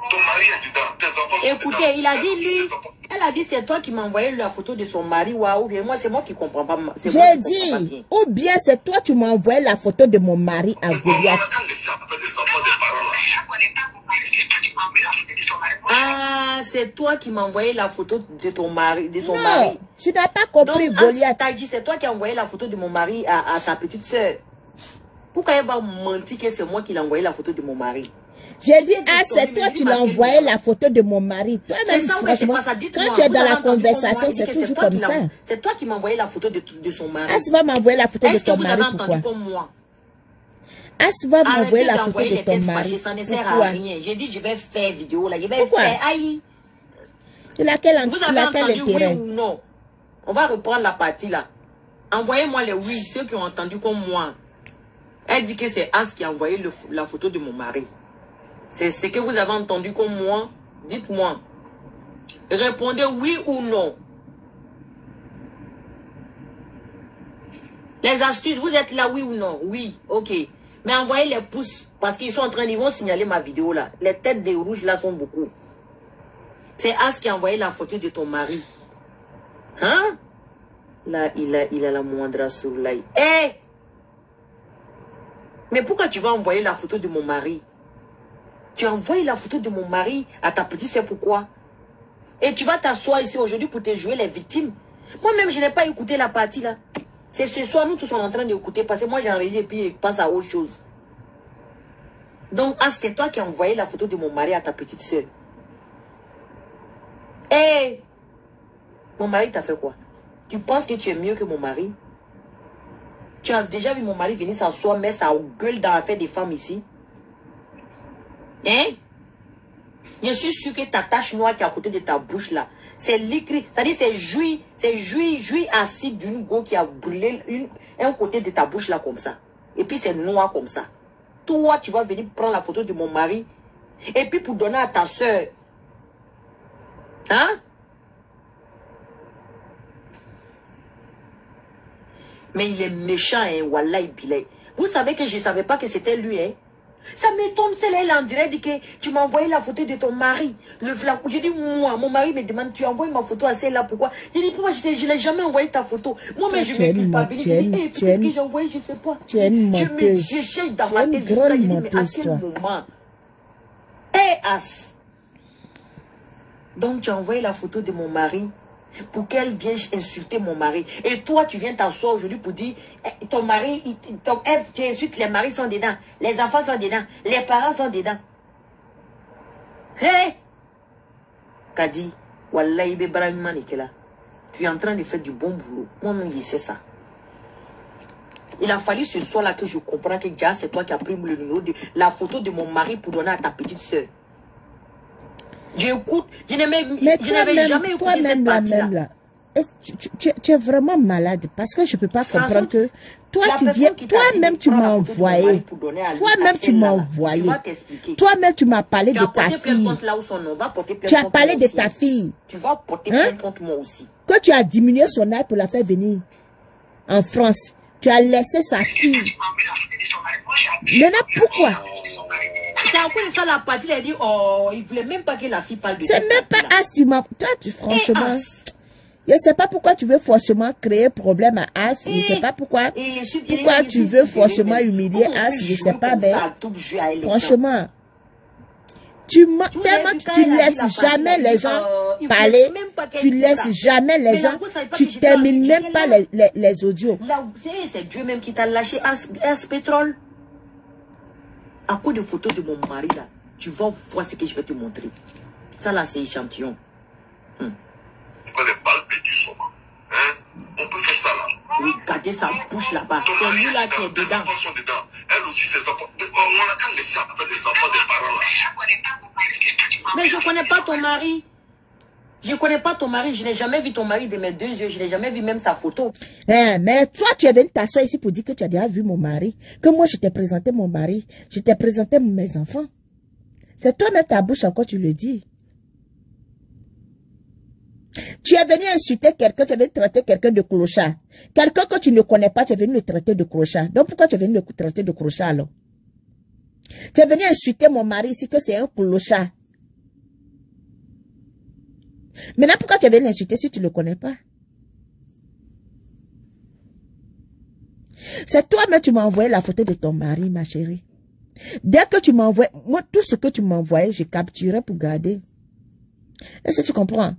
S4: Ton mari est dedans. Tes enfants sont dedans.
S3: Écoutez, il a dit lui. Elle a dit c'est toi qui m'as envoyé la photo de son mari. Waouh, moi c'est moi qui comprends pas.
S1: J'ai dit, ou bien c'est toi tu m'as envoyé la photo de mon mari à Goliath.
S3: Ah, c'est toi qui m'as envoyé la photo de ton mari, de son
S1: non,
S3: mari.
S1: Tu n'as pas compris.
S3: Donc,
S1: Goliath.
S3: T'as dit c'est toi qui as envoyé la photo de mon mari à ta petite soeur. Pourquoi elle va mentir que c'est moi qui l'ai envoyé la photo de mon mari?
S1: J'ai dit, ah, c'est toi, tu l'as envoyé la photo de mon mari. Toi-même, franchement, quand tu es dans la conversation, c'est toujours comme ça.
S3: C'est toi qui m'as envoyé la photo de son mari.
S1: As va m'envoyer la photo de ton mari, pourquoi? As va m'envoyer la photo de ton mari,
S3: ça ne sert à rien. J'ai dit, je vais faire vidéo là, je vais faire, aïe.
S1: Vous avez
S3: entendu oui ou non? On va reprendre la partie là. Envoyez-moi les oui, ceux qui ont entendu comme moi. Elle dit que c'est As qui a envoyé la photo de mon mari. C'est ce que vous avez entendu comme moi. Dites-moi. Répondez oui ou non. Les astuces, vous êtes là oui ou non? Oui, ok. Mais envoyez les pouces. Parce qu'ils sont en train, ils vont signaler ma vidéo là. Les têtes des rouges là sont beaucoup. C'est As qui a envoyé la photo de ton mari. Hein? Là, il a la moindre sur l'ail. Hé! Mais pourquoi tu vas envoyer la photo de mon mari? Tu as envoyé la photo de mon mari à ta petite soeur, pourquoi? Et tu vas t'asseoir ici aujourd'hui pour te jouer les victimes. Moi-même, je n'ai pas écouté la partie là. C'est ce soir, nous tous sommes en train d'écouter parce que moi j'ai enregistré et puis je passe à autre chose. Donc, ah, c'était toi qui as envoyé la photo de mon mari à ta petite soeur. Hé! Mon mari t'a fait quoi? Tu penses que tu es mieux que mon mari? Tu as déjà vu mon mari venir s'asseoir, mettre sa gueule dans l'affaire des femmes ici? Hein? Je suis sûr que ta tache noire qui est à côté de ta bouche là, c'est l'écrit, c'est-à-dire c'est jus acide d'une go qui a brûlé un côté de ta bouche là comme ça. Et puis c'est noir comme ça. Toi, tu vas venir prendre la photo de mon mari et puis pour donner à ta soeur. Hein? Mais il est méchant, hein, Wallahi Bilay. Vous savez que je ne savais pas que c'était lui, hein? Ça m'étonne, celle-là, on dirait que tu m'as envoyé la photo de ton mari. Le flac. Je dis, moi, mon mari me demande, tu as envoyé ma photo à celle-là, pourquoi? Je dis, pourquoi je ne l'ai jamais envoyé ta photo? Moi-même, je me culpabilise. Je dis, peut-être que j'ai envoyé, je ne sais pas.
S1: Tu es une menteuse.
S3: Je cherche dans ma tête jusqu'à je dis, mais à quel moment? As. Donc, tu as envoyé la photo de mon mari pour qu'elle vienne insulter mon mari. Et toi, tu viens t'asseoir aujourd'hui pour dire, ton mari, tu insultes, les maris sont dedans, les enfants sont dedans, les parents sont dedans. Hé! Kadi, Wallahi Bebrahima Nikela, tu es en train de faire du bon boulot. Moi-même, je sais ça. Il a fallu ce soir-là que je comprends que déjà, c'est toi qui as pris le numéro de la photo de mon mari pour donner à ta petite soeur. J'écoute, je n'avais jamais écouté cette partie-là.
S1: Tu es vraiment malade parce que je ne peux pas comprendre que toi, tu viens, toi-même, tu m'as envoyé. Toi-même, tu m'as envoyé. Toi-même, tu m'as parlé de ta fille. Tu as parlé de ta fille.
S3: Tu vas porter plainte contre moi aussi.
S1: Que tu as diminué son âge pour la faire venir en France. Tu as laissé sa fille. Maintenant, pourquoi?
S3: C'est encore ça la partie, il a dit, oh, il voulait même pas que la fille parle de ça.
S1: C'est même pas As, tu m'as... Toi, franchement, je ne sais pas pourquoi tu veux forcément créer problème à As. Je ne sais pas pourquoi. Pourquoi tu veux forcément humilier As. Je ne sais pas, mais franchement, tellement tu ne laisses jamais les gens parler. Tu ne laisses jamais les gens. Tu ne termines même pas les audios.
S3: C'est Dieu même qui t'a lâché As Pétrole. À cause de photos de mon mari là. Tu vas voir ce que je vais te montrer. Ça là, c'est échantillon.
S4: Les balles du saumon. Hein? On peut faire ça là.
S3: Regardez sa bouche là-bas. C'est lui là qui est dedans.
S4: Les enfants sont dedans. Elle aussi, ses enfants. On a qu'à laisser avec les enfants des parents là.
S3: Mais je connais pas ton mari. Je connais pas ton mari. Je n'ai jamais vu ton mari de mes 2 yeux. Je n'ai jamais vu même sa photo.
S1: Mais toi, tu es venu t'asseoir ici pour dire que tu as déjà vu mon mari. Que moi, je t'ai présenté mon mari. Je t'ai présenté mes enfants. C'est toi-même ta bouche encore, tu le dis. Tu es venu insulter quelqu'un, tu es venu traiter quelqu'un de clochard. Quelqu'un que tu ne connais pas, tu es venu le traiter de clochard. Donc pourquoi tu es venu le traiter de clochard alors? Tu es venu insulter mon mari ici que c'est un clochard. Maintenant pourquoi tu es venu l'insulter si tu ne le connais pas? C'est toi-même tu m'as envoyé la photo de ton mari, ma chérie. Dès que tu m'envoies, moi tout ce que tu m'envoyais, je capturais pour garder. Est-ce que tu comprends?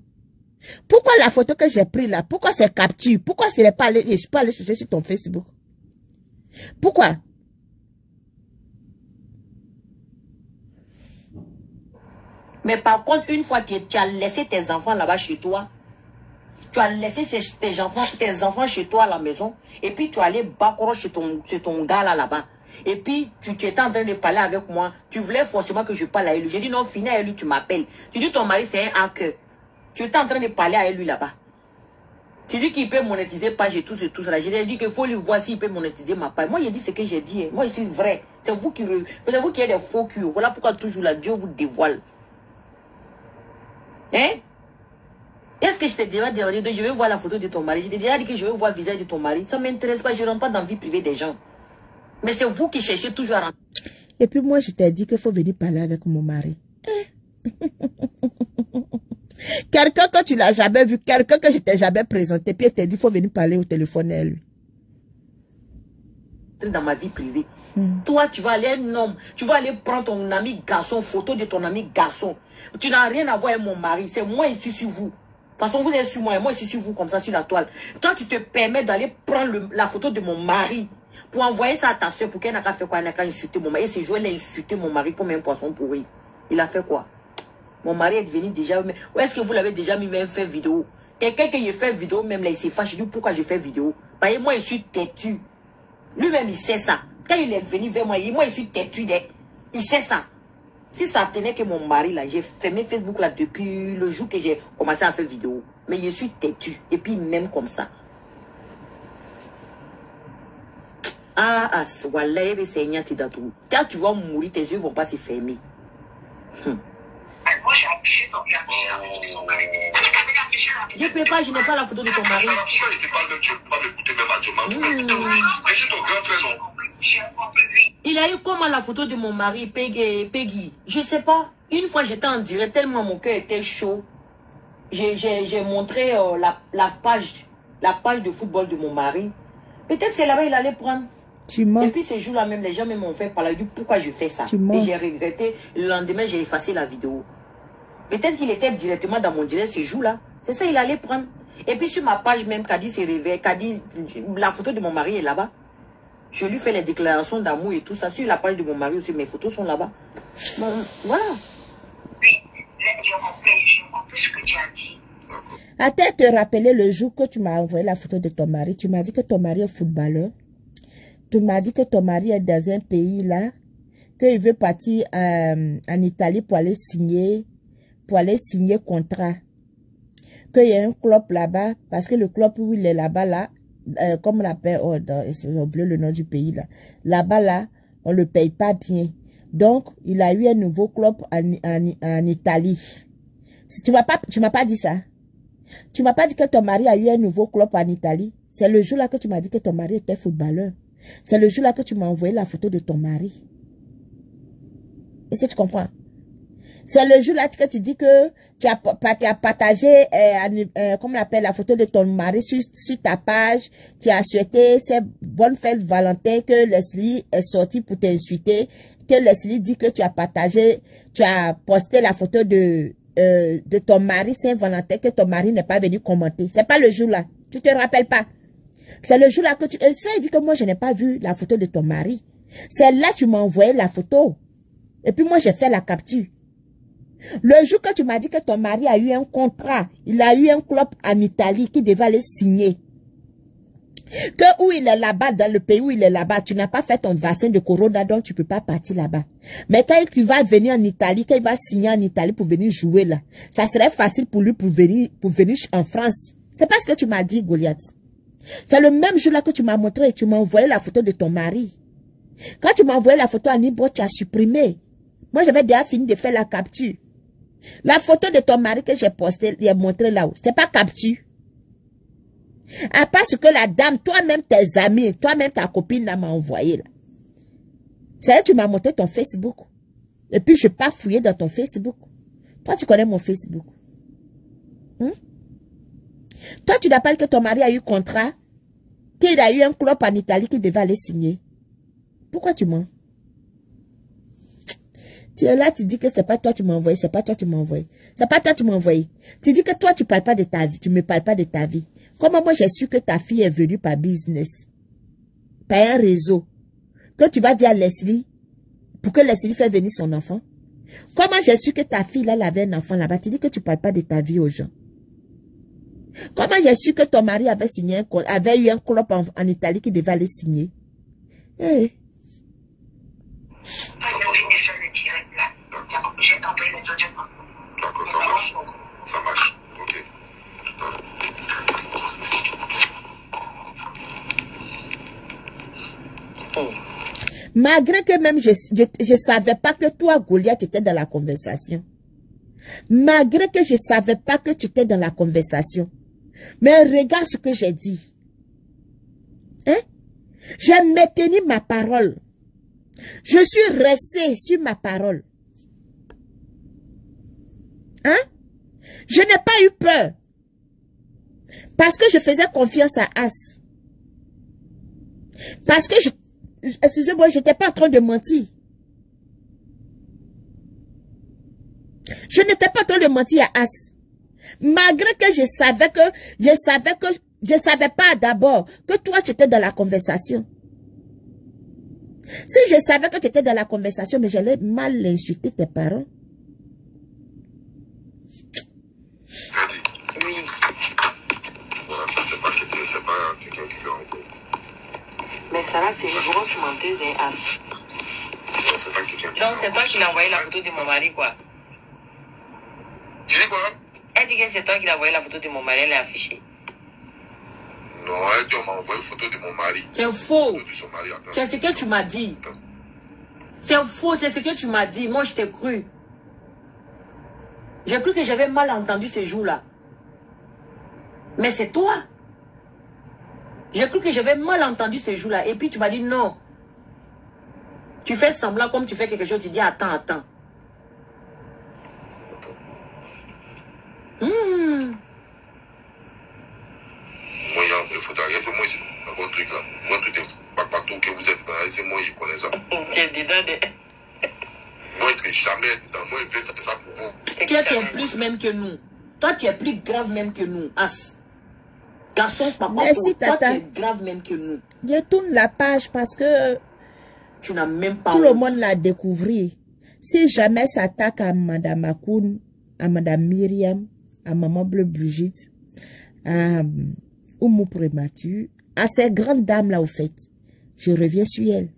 S1: Pourquoi la photo que j'ai prise là, pourquoi c'est capture? Pourquoi je ne suis pas allé chercher sur ton Facebook? Pourquoi?
S3: Mais par contre, une fois que tu as laissé tes enfants là-bas chez toi, tu as laissé tes enfants chez toi à la maison, et puis tu es allé bacro chez ton gars là-bas. Et puis, tu étais en train de parler avec moi. Tu voulais forcément que je parle à lui. J'ai dit non, finis à lui, tu m'appelles. Tu dis ton mari, c'est un hacker. Tu étais en train de parler à lui là-bas. Tu dis qu'il peut monétiser page et tout ça. J'ai dit qu'il faut lui voir s'il peut monétiser ma page. Moi, j'ai dit ce que j'ai dit. Moi, je suis vrai. C'est vous qui êtes des faux culs. Voilà pourquoi toujours là, Dieu vous dévoile. Hein? Est-ce que je t'ai déjà dit, je vais voir la photo de ton mari? Je t'ai déjà dit que je vais voir le visage de ton mari. Ça ne m'intéresse pas. Je ne rentre pas dans la vie privée des gens. Mais c'est vous qui cherchez toujours à rentrer.
S1: Et puis moi, je t'ai dit qu'il faut venir parler avec mon mari. Quelqu'un que tu l'as jamais vu, quelqu'un que je t'ai jamais présenté, puis il t'a dit qu'il faut venir parler au téléphone à lui.
S3: Dans ma vie privée. Toi, tu vas aller un homme, tu vas aller prendre ton ami garçon, photo de ton ami garçon. Tu n'as rien à voir avec mon mari, c'est moi ici sur vous. De toute façon, vous êtes sur moi et moi ici sur vous, comme ça, sur la toile. Toi, tu te permets d'aller prendre la photo de mon mari pour envoyer ça à ta soeur, pour qu'elle n'a qu'à faire quoi, elle n'a qu'à insulter mon mari. Et ce jour, elle a insulté mon mari comme un poisson pourri. Il a fait quoi? Mon mari est devenu déjà... Où est-ce que vous l'avez déjà mis même fait vidéo? Quelqu'un qui fait vidéo, même là, il s'est fâché. Je dis pourquoi je fais vidéo? Voyez, moi, je suis têtu. Lui-même, il sait ça. Quand il est venu vers moi, je suis têtu. Il sait ça. Si ça tenait que mon mari, là, j'ai fermé Facebook, là, depuis le jour que j'ai commencé à faire vidéo. Mais je suis têtu. Et puis, même comme ça. Wallah, quand tu vas mourir, tes yeux vont pas se fermer.
S2: Moi, j'ai affiché son mari.
S3: Je ne peux pas, je n'ai pas la photo de ton mari.
S4: Pourquoi je te parle même, tu ne peux pas m'écouter même actuellement. Tu peux m'écouter aussi. Mais c'est ton grand frère, non?
S3: Il a eu comment la photo de mon mari, Peggy? Je sais pas. Une fois, j'étais en direct, tellement mon cœur était chaud. J'ai montré la page de football de mon mari. Peut-être c'est là-bas il allait prendre.
S1: Tu mens.
S3: Et puis ce jour-là même, les gens m'ont fait parler du pourquoi je fais ça.
S1: Tu mens.
S3: Et j'ai regretté. Le lendemain, j'ai effacé la vidéo. Peut-être qu'il était directement dans mon direct ce jour-là. C'est ça, il allait prendre. Et puis sur ma page même, Kadi s'est réveillé. Kadi, la photo de mon mari est là-bas. Je lui fais les déclarations d'amour et tout ça. Sur la page de mon mari aussi, mes photos sont là-bas. Bon, voilà.
S2: Oui, j'ai compris ce que tu as dit.
S1: Attends, te rappeler le jour que tu m'as envoyé la photo de ton mari. Tu m'as dit que ton mari est footballeur. Tu m'as dit que ton mari est dans un pays là, qu'il veut partir en Italie pour aller signer contrat. Qu'il y a un club là-bas, parce que le club où il est là-bas là, comme on l'appelle, j'ai oublié le nom du pays là. Là-bas là, on le paye pas bien. Donc, il a eu un nouveau club en Italie. Tu m'as pas dit ça. Tu m'as pas dit que ton mari a eu un nouveau club en Italie. C'est le jour là que tu m'as dit que ton mari était footballeur. C'est le jour là que tu m'as envoyé la photo de ton mari. Est-ce que tu comprends? C'est le jour là que tu dis que tu as partagé, comment on appelle, la photo de ton mari sur ta page. Tu as souhaité ces bonnes fêtes Valentin, que Leslie est sortie pour t'insulter. Que Leslie dit que tu as partagé, tu as posté la photo de ton mari Saint-Valentin, que ton mari n'est pas venu commenter. C'est pas le jour là. Tu te rappelles pas? C'est le jour là que tu... Ça, il dit que moi, je n'ai pas vu la photo de ton mari. C'est là que tu m'as envoyé la photo. Et puis moi, j'ai fait la capture. Le jour que tu m'as dit que ton mari a eu un contrat, il a eu un club en Italie qui devait aller signer. Que où il est là-bas, dans le pays où il est là-bas, tu n'as pas fait ton vaccin de corona, donc tu peux pas partir là-bas. Mais quand il va venir en Italie, quand il va signer en Italie pour venir jouer là, ça serait facile pour lui pour venir en France. C'est pas ce que tu m'as dit, Goliath. C'est le même jour là que tu m'as montré, tu m'as envoyé la photo de ton mari. Quand tu m'as envoyé la photo à Nibo, tu as supprimé. Moi, j'avais déjà fini de faire la capture. La photo de ton mari que j'ai postée, il a montré là-haut, c'est pas capture. À part ce que la dame, toi-même, tes amis, toi-même, ta copine m'a envoyé là. C'est elle, tu m'as montré ton Facebook. Et puis, je n'ai pas fouillé dans ton Facebook. Toi, tu connais mon Facebook. Toi, tu n'as pas dit que ton mari a eu contrat, qu'il a eu un club en Italie qu'il devait aller signer. Pourquoi tu mens? Tu es là, tu dis que c'est pas toi tu m'as envoyé, c'est pas toi tu m'as envoyé. C'est pas toi tu m'as envoyé. Tu dis que toi tu parles pas de ta vie, tu me parles pas de ta vie. Comment moi j'ai su que ta fille est venue par business, par un réseau, que tu vas dire à Leslie, pour que Leslie fasse venir son enfant? Comment j'ai su que ta fille là, elle avait un enfant là-bas? Tu dis que tu parles pas de ta vie aux gens. Comment j'ai su que ton mari avait signé avait eu un club en Italie qui devait aller signer? Hey.
S2: Je vais t'envoyer les audios.
S4: D'accord, ça marche. Ça marche. Ok.
S1: Malgré que même je savais pas que toi, Goliath, tu étais dans la conversation. Malgré que je savais pas que tu étais dans la conversation. Mais regarde ce que j'ai dit. Hein? J'ai maintenu ma parole. Je suis restée sur ma parole. Hein? Je n'ai pas eu peur. Parce que je faisais confiance à As. Parce que excusez-moi, je n'étais pas en train de mentir. Je n'étais pas en train de mentir à As. Malgré que je savais pas d'abord que toi tu étais dans la conversation. Si je savais que tu étais dans la conversation, mais j'allais mal insulter tes parents.
S4: Oui. Voilà, ça c'est pas quelqu'un qui veut encore.
S3: Mais Sarah, c'est une grosse menteuse, hein, As.
S4: Ouais, c'est pas quelqu'un qui...
S3: Donc c'est toi qui l'as envoyé la photo de mon mari, quoi.
S4: Tu dis quoi?
S3: Elle dit que c'est toi qui l'as envoyé la photo de mon mari, elle l'a affichée.
S4: Non, elle dit on m'a envoyé une photo de mon mari.
S3: C'est faux. C'est ce que tu m'as dit. C'est faux, c'est ce que tu m'as dit. Moi, je t'ai cru. J'ai cru que j'avais mal entendu ce jour-là. Mais c'est toi. J'ai cru que j'avais mal entendu ce jour-là. Et puis tu m'as dit non. Tu fais semblant comme tu fais quelque chose. Tu dis attends, attends.
S4: Moi, il y a des photos. Moi, c'est votre truc là. Votre truc de partout que vous êtes là. C'est moi, je connais ça.
S3: Tu es dedans de...
S4: Moi, je ne jamais être dedans. Moi, je vais faire ça pour vous.
S3: Toi, tu es plus même que nous. Toi, tu es plus grave même que nous. As. Garçon, papa,
S1: merci,
S3: toi, tu es grave même que nous.
S1: Je tourne la page parce que
S3: tu n'as même pas
S1: tout le monde l'a découvert. Si jamais s'attaque à Madame Akoun, à Madame Myriam, à Maman Bleu Brigitte, à Oumou Prémature, à ces grandes dames là au fait, je reviens sur elles.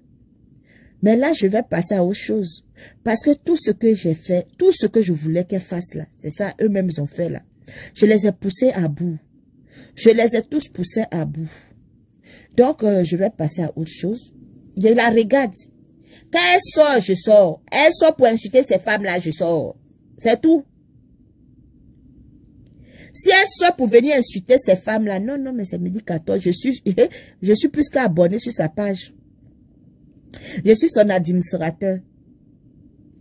S1: Mais là, je vais passer à autre chose. Parce que tout ce que j'ai fait, tout ce que je voulais qu'elles fassent là, c'est ça, eux-mêmes ont fait là. Je les ai poussés à bout. Je les ai tous poussés à bout. Donc, je vais passer à autre chose. Je la regarde. Quand elle sort, je sors. Elle sort pour insulter ces femmes-là, je sors. C'est tout. Si elle sort pour venir insulter ces femmes-là, non, non, mais c'est midi 14. Je suis plus qu'abonné sur sa page. Je suis son administrateur.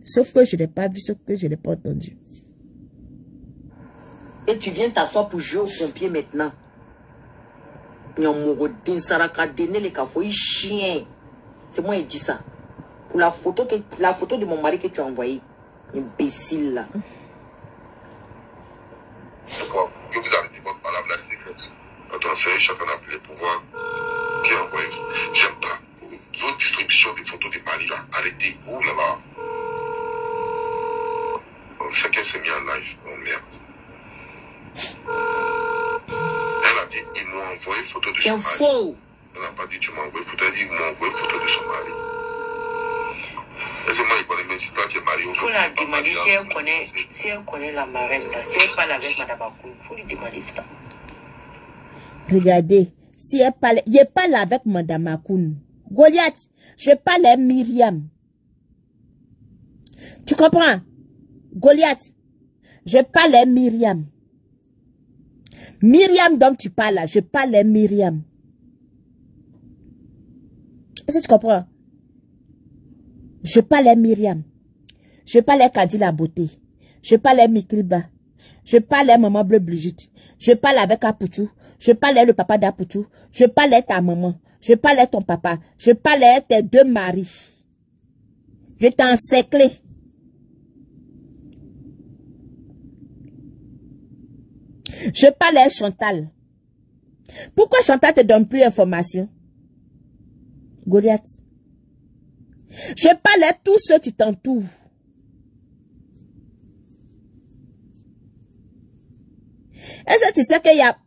S1: Sauf que je n'ai pas vu, sauf que je n'ai pas entendu.
S3: Et tu viens t'asseoir pour jouer au pompier maintenant. C'est moi qui dis ça. Pour la photo de mon mari que tu as envoyée. Imbécile là.
S4: Pourquoi? Que vous arrêtez votre parole là, c'est que... Attends, c'est chacun a appelé pour voir qui a envoyé. J'aime pas. Votre distribution de photos de Paris là, arrêtez. Oh là là. C'est qu'elle s'est mise en live. Oh merde. Elle a dit, ils m'ont envoyé photo de son mari.
S3: C'est faux.
S4: Elle n'a pas dit, tu m'as envoyé photo. Elle a dit, ils m'ont envoyé photo de son mari. Laissez-moi, il connaît même si toi tu es marié.
S3: Il faut la demander si elle connaît la marraine. Si elle parle avec Madame Akoun, il faut lui demander ça.
S1: Regardez, si elle parle, je parle avec Madame Akoun. Goliath, je parle à Myriam. Tu comprends? Goliath, je parle à Myriam. Myriam dont tu parles là, je parle à Myriam. Est-ce que tu comprends? Je parle à Myriam. Je parle à Kadi la beauté. Je parle à Mikriba. Je parle à Maman Bleu Brigitte. Je parle avec Apouchou. Je parle à le papa d'Apouchou. Je parle à ta maman. Je parle à ton papa. Je parle à tes deux maris. Je t'ai encerclé. Je parle à Chantal. Pourquoi Chantal te donne plus d'informations? Goliath. Je parle à tous ceux qui t'entourent. Est-ce que tu sais qu'il y a...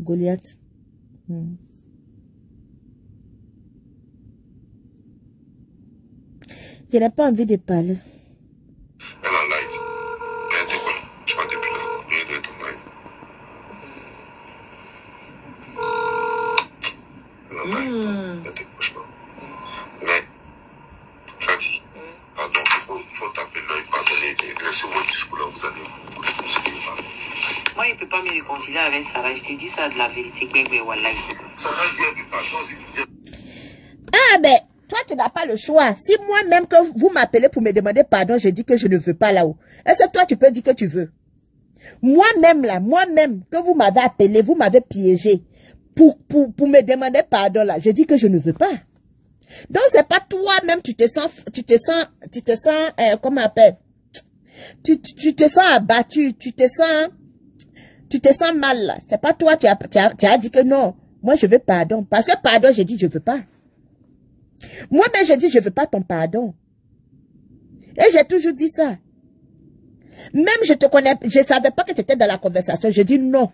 S1: Goliath. Je n'ai pas envie de parler.
S4: Elle est en live. Elle dit quoi? Je vois depuis là. Elle est en live. Elle est en live. Elle décroche pas. Mais, Kadi, pardon, il faut taper l'œil, pardonner. Laissez votre discours là, vous allez vous réconcilier.
S3: Moi, il ne peut pas me réconcilier avec Sarah. Je te dis ça de la vérité.
S4: Sarah dit pardon, si tu dis...
S1: Ah ben, toi tu n'as pas le choix. Si moi-même que vous m'appelez pour me demander pardon, je dis que je ne veux pas là-haut. Est-ce que toi tu peux dire que tu veux? Moi-même là, moi-même que vous m'avez appelé, vous m'avez piégé pour me demander pardon là, je dis que je ne veux pas. Donc c'est pas toi-même tu te sens, comment on appelle? Tu te sens abattu, tu te sens mal là. C'est pas toi, tu as dit que non. Moi, je veux pardon. Parce que pardon, j'ai dit, je veux pas. Moi-même, j'ai dit, je veux pas ton pardon. Et j'ai toujours dit ça. Même je te connais, je savais pas que tu étais dans la conversation. J'ai dit non.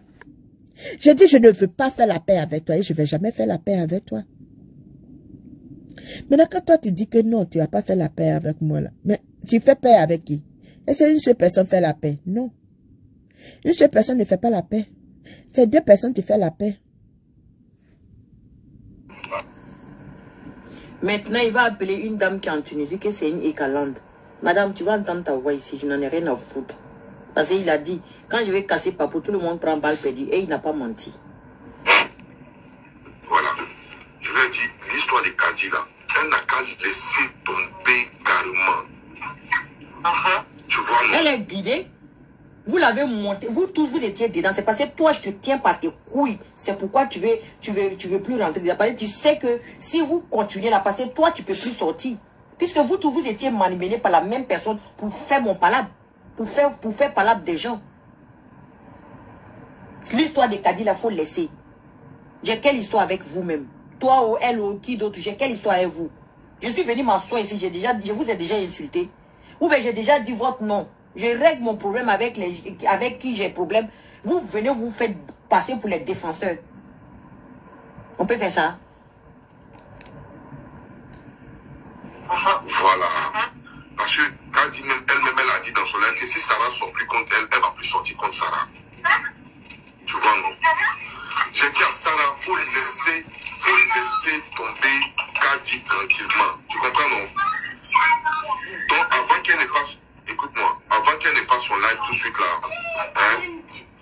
S1: J'ai dit, je ne veux pas faire la paix avec toi. Et je vais jamais faire la paix avec toi. Maintenant, quand toi, tu dis que non, tu vas pas faire la paix avec moi là. Mais tu fais paix avec qui? Est-ce qu'une seule personne fait la paix? Non. Une seule personne ne fait pas la paix. C'est deux personnes qui font la paix.
S3: Maintenant, il va appeler une dame qui est en Tunisie, que c'est une Écalande. Madame, tu vas entendre ta voix ici, je n'en ai rien à foutre. Parce qu'il a dit, quand je vais casser Papou, tout le monde prend balle perdue. Et il n'a pas menti.
S4: Voilà. Je lui ai dit, l'histoire de Kadi là, elle n'a qu'à laisser tomber carrément. Tu vois, non?
S3: Elle est guidée. Vous l'avez monté, vous tous vous étiez dedans. C'est parce que toi je te tiens par tes couilles. C'est pourquoi tu veux plus rentrer dedans. Parce que tu sais que si vous continuez là, parce que toi tu peux plus sortir. Puisque vous tous vous étiez manipulés par la même personne pour faire mon palabre. Pour faire palabre des gens. L'histoire de Kadi là, faut laisser. J'ai quelle histoire avec vous-même? Toi ou elle ou qui d'autre? J'ai quelle histoire avec vous? Je suis venu m'asseoir ici, je vous ai déjà insulté. Ou bien j'ai déjà dit votre nom. Je règle mon problème avec qui j'ai problème. Vous venez vous faites passer pour les défenseurs. On peut faire ça?
S4: Voilà. Parce que Kadi elle-même, elle a dit dans son livre que si Sarah sort plus contre elle, elle va plus sortir contre Sarah. Tu vois, non? J'ai dit à Sarah, faut laisser tomber Kadi tranquillement. Tu comprends, non? Donc, avant qu'elle ne fasse... Écoute-moi, avant qu'elle ne fasse son live tout de suite là,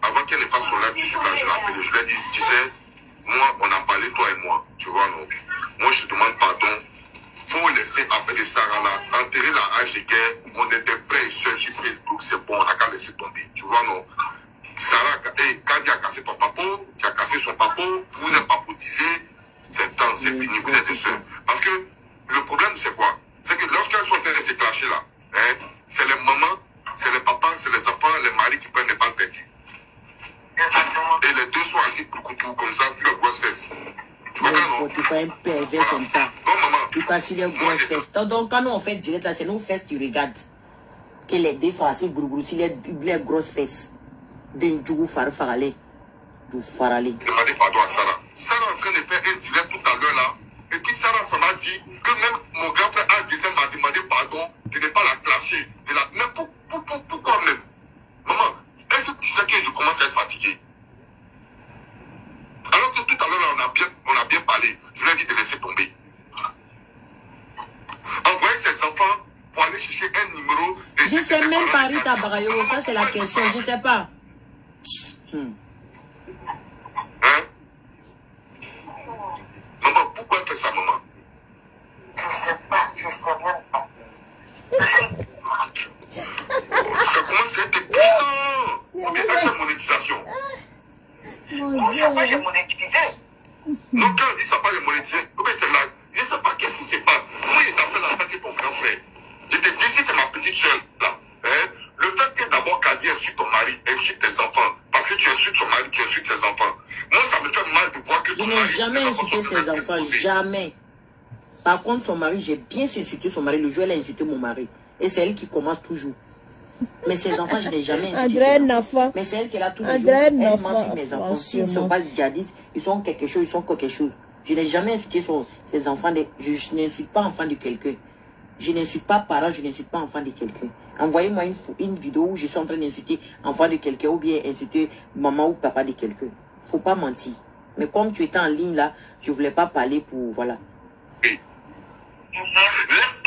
S4: avant qu'elle ne fasse son live tout de suite là, je l'ai appelé, je lui ai dit, tu sais, moi, on a parlé, toi et moi, tu vois, non? Moi, je te demande pardon. Faut laisser affaire de Sarah là, enterrer la hache de guerre, on est des frères et sœurs sur Facebook, c'est bon, on a qu'à laisser tomber, tu vois, non? Sarah, Kadi a cassé ton papa, tu as cassé son papa, vous êtes papotisé, c'est temps, c'est fini, vous êtes des sœurs. Parce que le problème, c'est quoi? C'est que lorsqu'elles sont en train de se clasher là, c'est les mamans, c'est les papas, c'est les enfants, les maris qui prennent les balles perdues. Et les deux sont assis pour couteau comme ça, vu leur grosse fesse. Tu vois, non?
S3: Tu fais un pervers comme ça.
S4: Non, maman,
S3: tout cas, s'il y a une grosse fesse. Donc, quand nous on fait direct là, c'est nos fesses, tu regardes. Que les deux sont assez gros, s'il y a des grosses fesses. D'un jour, farale. Du farale.
S4: Demandez pardon à Sarah. Sarah, quand elle fait un direct tout à l'heure là, et puis Sarah, ça m'a dit que même mon grand frère Adjessel m'a demandé pardon, de ne pas la clasher. Mais pourquoi même? Maman, est-ce que tu sais que je commence à être fatigué? Alors que tout à l'heure, on a bien parlé. Je lui ai dit de laisser tomber. Envoyer ses enfants pour aller chercher un numéro.
S3: Je ne sais même pas Rita Barayo, ça c'est la question, je ne sais pas.
S4: Hein? Maman, pourquoi elle fait ça, maman?
S2: Je sais pas, je sais même pas.
S4: Ça commence à être puissant. Ou bien ça, c'est monétisation.
S2: Mon Dieu. Moi, j'ai monétisé.
S4: Non, quand on dit ça pas de monétiser, c'est là. Je ne sais pas qu'est-ce qui se passe. Moi, il t'a fait l'attaquer ton grand frère. Je te dis, si t'es ma petite soeur, là, hein, le fait que d'abord Kadi insulte ton mari, insulte tes enfants, parce que tu insultes son mari, tu insultes ses enfants. Moi, ça me fait mal de voir que
S3: je n'ai jamais insulté ses enfants, jamais. Par contre, son mari, j'ai bien insulté son mari. Le jour, elle a insulté mon mari. Et c'est elle qui commence toujours. Mais ses enfants, je n'ai jamais insulté. Mais c'est elle qui est là tous les jours. Elle m'insulte mes enfants. S'ils ne sont pas djihadistes, ils sont quelque chose, ils sont quelque chose. Je n'ai jamais insulté ses enfants. Je n'insulte pas enfant de quelqu'un. Je n'insulte pas parents, je n'insulte pas enfant de quelqu'un. Envoyez-moi une vidéo où je suis en train d'insulter enfant de quelqu'un ou bien insulter maman ou papa de quelqu'un. Faut pas mentir. Mais comme tu étais en ligne là, je voulais pas parler pour... Voilà.
S4: Laisse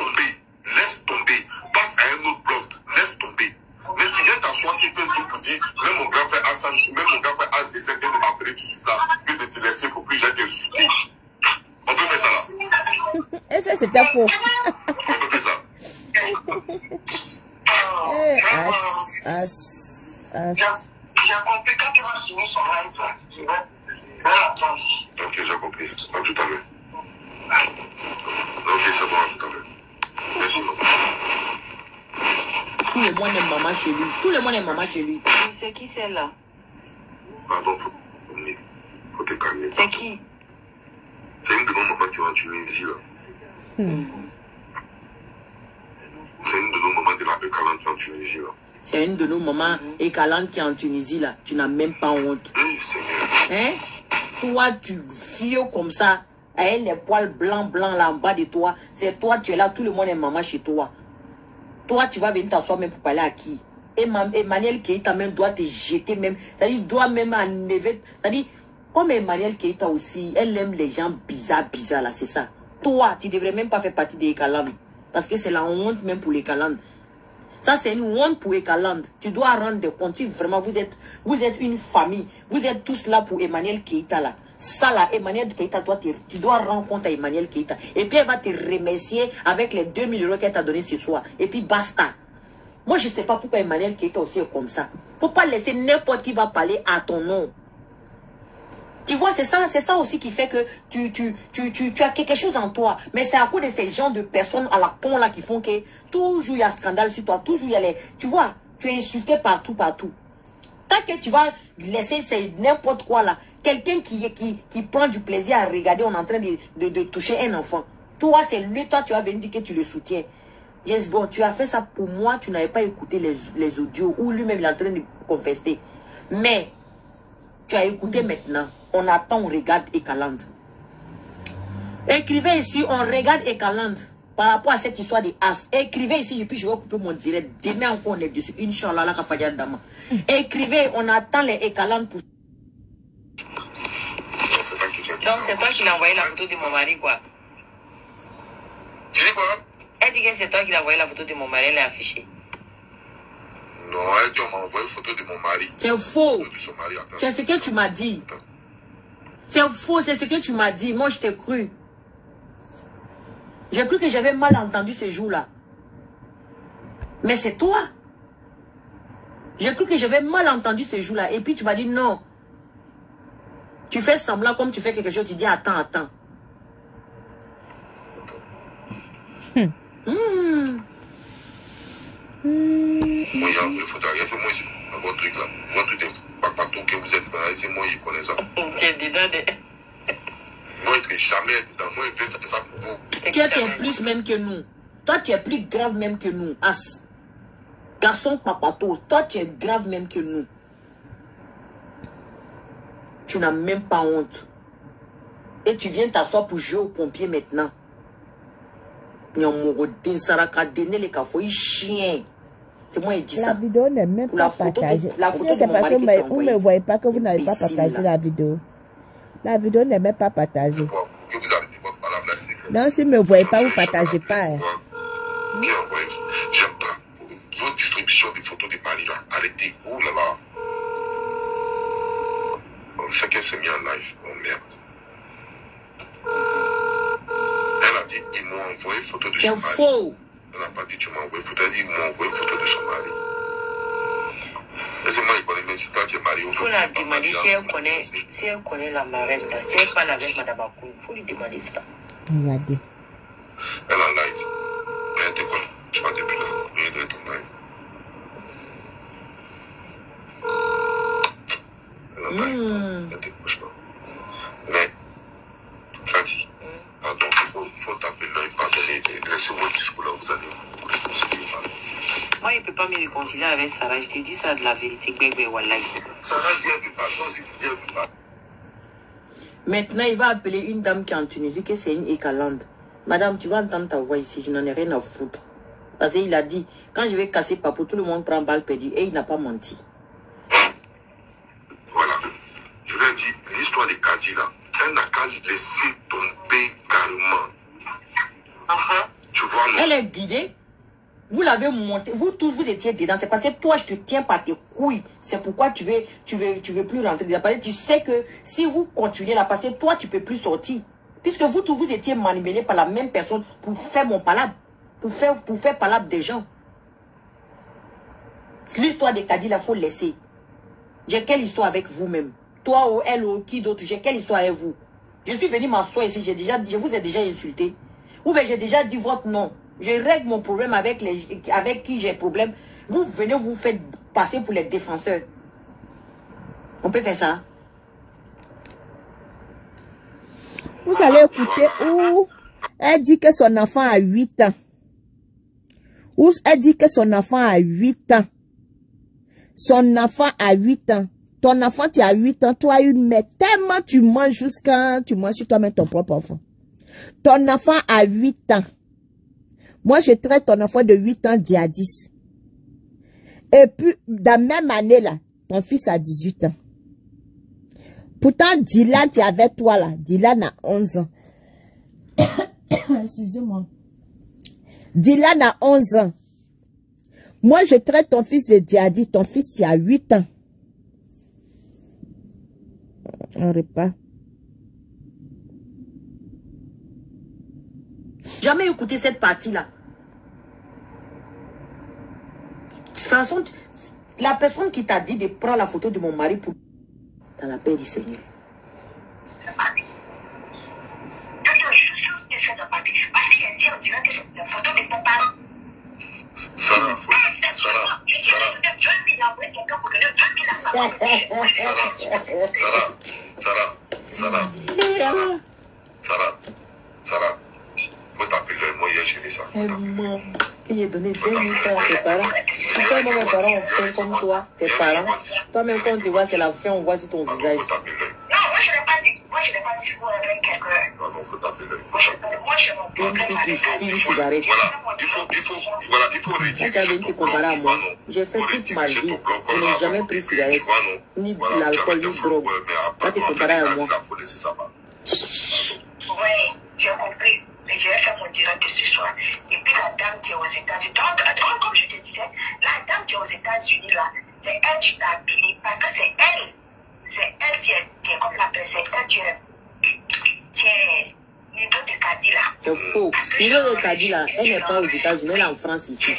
S4: tomber. Passe à un autre blog. Laisse tomber. Mais tu viens t'asseoir sur Facebook pour dire, même mon grand frère Hassan, même mon grand frère Azizé vient de m'appeler tout de suite là, que de te laisser pour plus j'ai t'insulter. On peut faire ça là.
S1: Et ça c'était faux.
S4: On peut faire ça.
S2: J'ai compris quand tu vas finir son live là. Je vais l'attendre.
S4: Ok, j'ai compris. À tout à l'heure. Ok, c'est bon, à tout à l'heure. Merci beaucoup.
S3: Tout le monde est maman chez lui. Tout le monde est maman chez lui.
S5: C'est qui celle-là?
S4: Pardon, faut te calmer.
S5: C'est qui?
S4: C'est une de nos mamans qui va en Tunisie là. C'est une de nos mamans de la Écalante en Tunisie là.
S3: C'est une de nos mamans Écalante qui est en Tunisie là. Tu n'as même pas honte.
S4: Oui, Seigneur.
S3: Hein? Toi, tu vieux comme ça. Avec les poils blancs là en bas de toi. C'est toi, tu es là. Tout le monde est maman chez toi. Toi, tu vas venir t'asseoir même pour parler à qui? Emmanuel Keïta même doit te jeter même. C'est-à-dire, doit même enlever. C'est-à-dire, comme Emmanuel Keïta aussi, elle aime les gens bizarres là, c'est ça. Toi, tu devrais même pas faire partie des Ekaland. Parce que c'est la honte même pour les Ekaland. Ça, c'est une honte pour Ekaland. Tu dois rendre des comptes. Si vraiment vous êtes une famille, vous êtes tous là pour Emmanuel Keïta là. Ça là, Emmanuel Keïta, tu dois rendre compte à Emmanuel Keïta. Et puis elle va te remercier avec les 2000 € qu'elle t'a donné ce soir. Et puis basta. Moi, je ne sais pas pourquoi Emmanuel Keïta aussi est comme ça. Faut pas laisser n'importe qui va parler à ton nom. Tu vois, c'est ça aussi qui fait que tu as quelque chose en toi. Mais c'est à cause de ces gens de personnes à la con là qui font que toujours il y a scandale sur toi. Toujours il y a les... Tu vois, tu es insulté partout. Tant que tu vas laisser n'importe quoi là, quelqu'un qui prend du plaisir à regarder, on est en train de toucher un enfant. Toi, c'est lui, toi, tu vas venir dire que tu le soutiens. Yes, bon, tu as fait ça pour moi, tu n'avais pas écouté les audios, ou lui-même il est en train de confesser. Mais, tu as écouté maintenant. On attend, on regarde Ekaland. Écrivez ici, on regarde Ekaland. Par rapport à cette histoire de As. Écrivez ici, et puis je vais couper mon direct. Demain encore on est dessus. Inch'Allah, la Kafadja Dama. Écrivez, on attend les Ekaland pour...
S5: Donc c'est toi qui l'as envoyé la photo de mon mari, quoi.
S4: Tu dis quoi?
S5: Elle dit que c'est toi qui l'as envoyé la photo de mon mari, elle l'a affichée.
S4: Non, elle dit on m'a envoyé une photo de mon mari.
S3: C'est faux. C'est ce que tu m'as dit. C'est faux, c'est ce que tu m'as dit. Moi, je t'ai cru. J'ai cru que j'avais mal entendu ce jour-là. Mais c'est toi. J'ai cru que j'avais mal entendu ce jour-là. Et puis tu m'as dit non. Tu fais semblant comme tu fais quelque chose, tu dis attends.
S4: Moi, il y a une photo, il y a fait moi ici, votre truc là. Votre truc, partout que vous êtes, c'est moi, je connais ça.
S5: Tu es dedans de...
S4: Votre vais jamais être dans moi, je vais faire ça pour vous.
S3: Toi, tu es plus même que nous. Toi, tu es plus grave même que nous. As. Garçon papato, toi, tu es grave même que nous. Tu n'as même pas honte. Et tu viens t'asseoir pour jouer aux pompiers maintenant. C'est moi qui dis ça.
S1: La vidéo n'est même pas partagée. C'est parce que vous ne me voyez pas que vous n'avez pas partagé la vidéo. La vidéo n'est même pas partagée. Non, si vous ne me voyez pas, vous ne partagez pas.
S4: J'aime pas. Votre distribution des photos de Marie là, arrêtez. Oh là là. On sait qu'elle s'est mise en live. Oh merde. Elle a dit, ils m'ont envoyé photo de son mari.
S3: C'est faux.
S4: Elle n'a pas dit, tu m'as envoyé photo. Elle a dit, ils m'ont envoyé photo de son mari. Laissez-moi, il connaît même si toi tu es marié.
S3: Il faut la demander si elle connaît la marraine. Si elle parle avec Madame Akou, il faut lui demander ça.
S1: Regardez.
S4: Elle est en live. Elle décolle. Je ne sais pas depuis là. Elle doit être en live. Elle est en live. Elle ne décroche pas. Mais, Cathy, pardon, il faut taper l'œil, pardonner. Laissez votre discours là, vous allez vous réconcilier.
S3: Moi, il ne peut pas me réconcilier avec Sarah. Je te dis ça de la vérité.
S4: Sarah dit elle ne veut pas. Non, si tu dis elle ne veut pas.
S3: Maintenant, il va appeler une dame qui est en Tunisie, que c'est une Ekalande. Madame, tu vas entendre ta voix ici, je n'en ai rien à foutre. Parce qu'il a dit, quand je vais casser Papou, tout le monde prend balle perdue. Et il n'a pas menti.
S4: Voilà. Je lui ai dit, l'histoire de Kadi là, elle n'a qu'à laisser tomber carrément. Tu vois, non?
S3: Elle est guidée. Vous l'avez monté. Vous tous, vous étiez dedans. C'est parce que toi, je te tiens par tes couilles. C'est pourquoi tu veux plus rentrer dedans. Parce que tu sais que si vous continuez là, parce que toi, tu peux plus sortir. Puisque vous tous, vous étiez manipulés par la même personne pour faire mon palabre. Pour faire palabre des gens. L'histoire de Kadi, il faut laisser. J'ai quelle histoire avec vous-même? Toi ou elle ou qui d'autre? J'ai quelle histoire avec vous? Je suis venu m'asseoir ici. Je vous ai déjà insulté. Ou bien j'ai déjà dit votre nom. Je règle mon problème avec qui j'ai problème. Vous venez vous faites passer pour les défenseurs. On peut faire ça?
S1: Vous allez écouter où elle dit que son enfant a 8 ans. Où elle dit que son enfant a 8 ans. Son enfant a 8 ans. Ton enfant, tu as 8 ans. Toi, une mère, tellement tu manges jusqu'à... Tu manges sur toi-même ton propre enfant. Ton enfant a 8 ans. Moi, je traite ton enfant de 8 ans djihadiste. Et puis, dans la même année, là, ton fils a 18 ans. Pourtant, Dylan, tu es avec toi, là. Dylan a 11 ans. Excusez-moi. Dylan a 11 ans. Moi, je traite ton fils de djihadiste. Ton fils, tu as 8 ans. Un repas.
S3: Jamais écouté cette partie-là. De toute façon, la personne qui t'a dit de prendre la photo de mon mari pour... Dans la paix du Seigneur.
S4: Sarah, faut t'appeler moi hier, j'ai ça.
S3: Maman, il a donné 20 000 francs à tes parents. Pourquoi moi, mes parents ont fait comme toi, tes parents? Toi-même, quand on te voit, c'est la fin, on voit sur ton visage.
S2: Non, moi, je n'ai pas dit. Moi, je n'ai pas dit ce avec quelqu'un.
S4: Non, faut t'appeler.
S2: Moi, je m'en
S3: Une fille qui fume une cigarette.
S4: Voilà, il faut redire.
S3: Quand tu as venu te comparer à moi, j'ai fait toute ma vie. Je n'ai jamais pris de cigarette, ni de l'alcool, ni de drogue. Quand tu te compares à moi.
S2: Oui, j'ai compris. Mais je vais faire mon direct ce soir. Et puis la dame qui est aux États-Unis. Donc, comme je te disais, la dame qui est aux États-Unis, là, c'est elle qui t'a appelé. Parce que c'est elle qui est comme la personne. Qui est Nido de Kadi, là.
S3: C'est faux. Nido de Kadi, là, elle n'est pas aux États-Unis, elle est en France ici.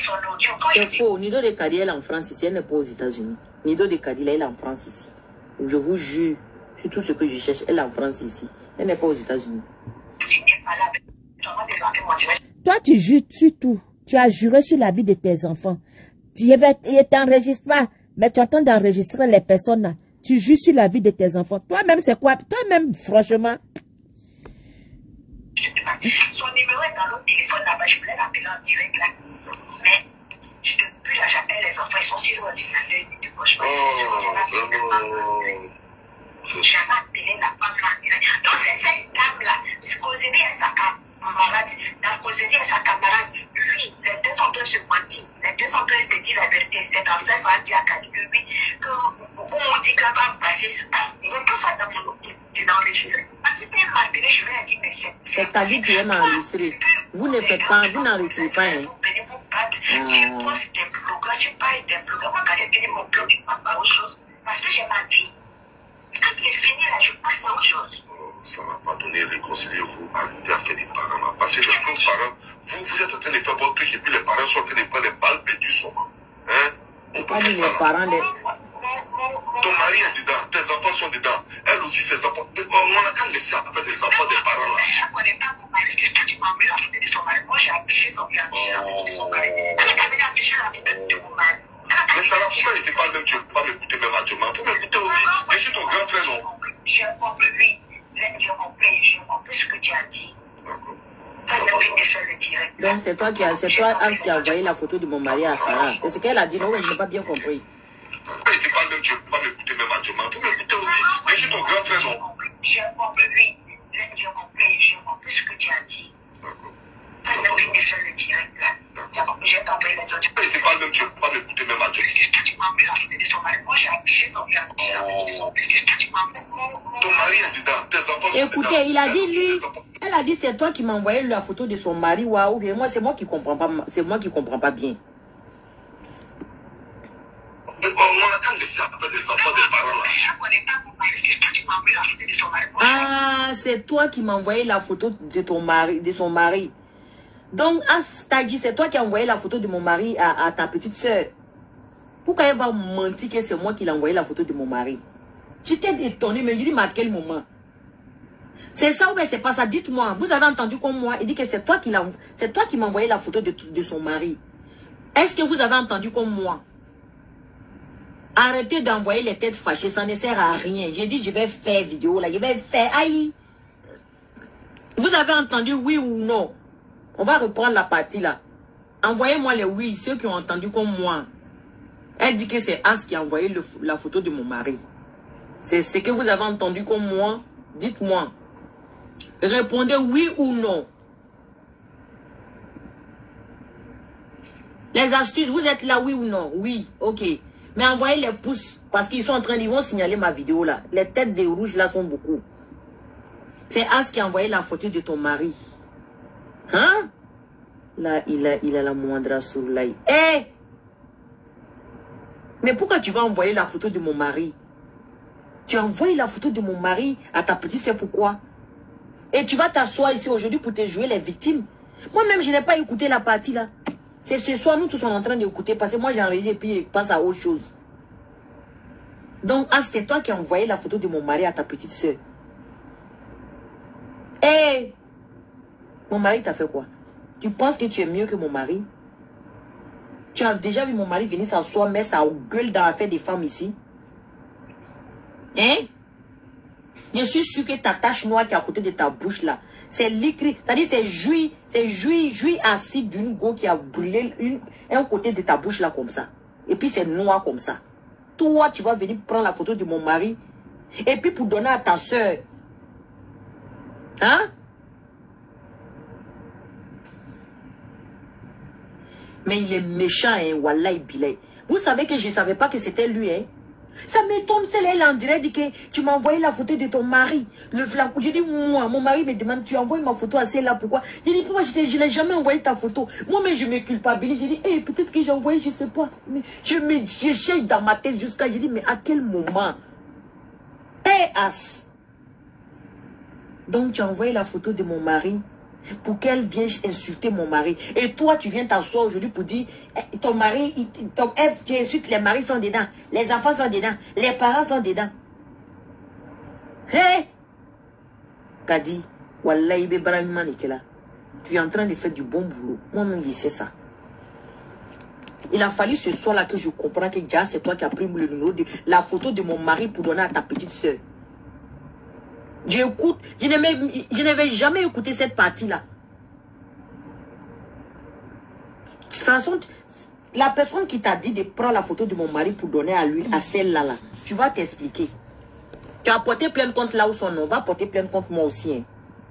S3: C'est faux. Nido de Kadi, elle est en France ici, elle n'est pas aux États-Unis. Nido de Kadi, là, elle est en France ici. Je vous jure, sur tout ce que je cherche, elle est en France ici. Elle n'est pas aux États-Unis.
S1: Toi, tu jures sur tout. Tu as juré sur la vie de tes enfants. Tu ne t'enregistres pas, mais tu entends d'enregistrer les personnes là. Tu jures sur la vie de tes enfants. Toi-même, c'est quoi? Toi-même, franchement.
S2: Son numéro est dans l'autre téléphone là-bas. Je voulais l'appeler en direct là. Mais depuis là, j'appelle les enfants. Ils sont sur l'ordinateur. Ils ne bougent pas. J'avais appelé la femme là. Donc c'est cette dame-là. Causerie est sa camarade. Dans Causerie est sa camarade. Lui, les deux sont en train de se mentir. Les deux sont en train de se dire la vérité. C'était quand frère ça a dit à Kadi que oui, que on dit qu'elle va passer ça. Ils ont tout ça dans mon outil. Je l'ai enregistré. Parce que elle m'a appelé, je lui ai dit, mais
S3: c'est Kadi qui aime enregistrer. Vous ne faites pas, vous n'enregistrez pas. Hein.
S2: Je poste des blogs, je parle des blogs. Moi, quand j'ai fini mon blog, je passe à autre chose. Parce que j'ai ma vie. Quand il est fini là, je passe à autre chose.
S4: Ça n'a pas donné, réconciliez-vous, arrêtez à faire des parents là. Parce que les parents, vous êtes en train de faire votre truc et puis les parents sont en train de prendre les balles perdues seulement. Hein? On peut faire ça. Ton mari est dedans, tes enfants sont dedans. Elle aussi, ses enfants. On a qu'à laisser faire des enfants des parents là.
S2: Je ne connais pas mon mari, c'est toi qui m'as mis la photo de son mari. Moi, j'ai affiché la photo de son mari. Elle a qu'à venir afficher la photo de mon mari.
S4: Mais ça va, pourquoi il ne parle même, tu ne peux pas m'écouter même actuellement. Tu peux m'écouter aussi. Je suis ton grand frère, non?
S2: J'ai compris, oui. J'ai compris ce que tu as dit.
S4: D'accord.
S3: Donc c'est toi, As, qui a envoyé la photo de mon mari à Sarah. C'est ce qu'elle a dit, non? Je n'ai pas bien compris.
S4: Pourquoi il ne parle même, tu ne peux pas m'écouter même actuellement. Tu peux m'écouter aussi. Je suis ton grand frère, non?
S2: J'ai compris, oui. J'ai compris ce que tu as dit.
S4: D'accord.
S2: Elle a fini de faire le direct là. J'ai compris les autres.
S4: Pourquoi il ne parle même, tu ne peux pas m'écouter même actuellement.
S2: C'est toi qui m'as mis la photo de son mari. Moi, j'ai affiché son mari. C'est toi qui m'as mis.
S4: Ton mari est dedans, tes enfants sont dedans.
S3: Écoutez, il a dit lui, elle a dit c'est toi qui m'as envoyé la photo de son mari. Waouh, et moi c'est moi qui comprends pas, bien.
S4: On a qu'à laisser faire des enfants des parents là.
S2: Je ne connais pas mon mari, c'est toi qui m'as envoyé la photo de son mari.
S3: Ah, c'est toi qui m'as envoyé la photo de ton mari, de son mari. Donc, t'as dit, c'est toi qui as envoyé la photo de mon mari à ta petite soeur. Pourquoi elle va mentir que c'est moi qui l'ai envoyé la photo de mon mari? J'étais étonné, mais je dis, mais à quel moment? C'est ça ou bien c'est pas ça? Dites-moi, vous avez entendu comme moi? Il dit que c'est toi qui m'as envoyé la photo de son mari. Est-ce que vous avez entendu comme moi? Arrêtez d'envoyer les têtes fâchées, ça ne sert à rien. J'ai dit, je vais faire vidéo là, je vais faire, aïe. Vous avez entendu oui ou non? On va reprendre la partie là. Envoyez-moi les oui, ceux qui ont entendu comme moi. Elle dit que c'est As qui a envoyé la photo de mon mari. C'est ce que vous avez entendu comme moi. Dites-moi. Répondez oui ou non. Les astuces, vous êtes là oui ou non? Oui, ok. Mais envoyez les pouces. Parce qu'ils sont en train, ils vont signaler ma vidéo là. Les têtes des rouges là sont beaucoup. C'est As qui a envoyé la photo de ton mari. Hein? Là, il a la moindre sur l'ail. Eh! Mais pourquoi tu vas envoyer la photo de mon mari? Tu as envoyé la photo de mon mari à ta petite soeur, pourquoi? Et tu vas t'asseoir ici aujourd'hui pour te jouer les victimes. Moi-même, je n'ai pas écouté la partie là. C'est ce soir, nous tous sommes en train d'écouter parce que moi j'ai enregistré et puis je passe à autre chose. Donc, ah, c'était toi qui as envoyé la photo de mon mari à ta petite soeur. Eh! Mon mari t'a fait quoi? Tu penses que tu es mieux que mon mari? Tu as déjà vu mon mari venir s'asseoir, mettre sa gueule dans l'affaire des femmes ici? Hein? Je suis sûr que ta tache noire qui est à côté de ta bouche là, c'est l'écrit, c'est-à-dire c'est jus acide d'une go qui a brûlé un côté de ta bouche là comme ça. Et puis c'est noir comme ça. Toi, tu vas venir prendre la photo de mon mari et puis pour donner à ta soeur. Hein? Mais il est méchant, hein, Wallahi Bilay. Vous savez que je ne savais pas que c'était lui, hein. Ça m'étonne, c'est elle en dirait, dit que tu m'as envoyé la photo de ton mari. J'ai dit, moi, mon mari me demande, tu as envoyé ma photo à celle-là, pourquoi? J'ai dit, pourquoi je n'ai jamais envoyé ta photo? Moi-même, je me culpabilise. J'ai dit, hey, peut-être que j'ai envoyé, je ne sais pas. Mais je cherche dans ma tête jusqu'à, j'ai dit, mais à quel moment? Hey, As. Donc, tu as envoyé la photo de mon mari pour qu'elle vienne insulter mon mari. Et toi, tu viens t'asseoir aujourd'hui pour dire, ton mari, tu insultes, les maris sont dedans, les enfants sont dedans, les parents sont dedans. Hé! Hey! Kadi, Wallahi Bebrahima Nikela, tu es en train de faire du bon boulot. Moi-même, je sais ça. Il a fallu ce soir-là que je comprends que déjà, c'est toi qui as pris le numéro de la photo de mon mari pour donner à ta petite soeur. J'écoute, je n'avais jamais écouté cette partie-là. De toute façon, la personne qui t'a dit de prendre la photo de mon mari pour donner à lui, à celle-là, là, tu vas t'expliquer. Tu as porté plainte contre là où son nom, va porter plainte contre moi aussi. Hein.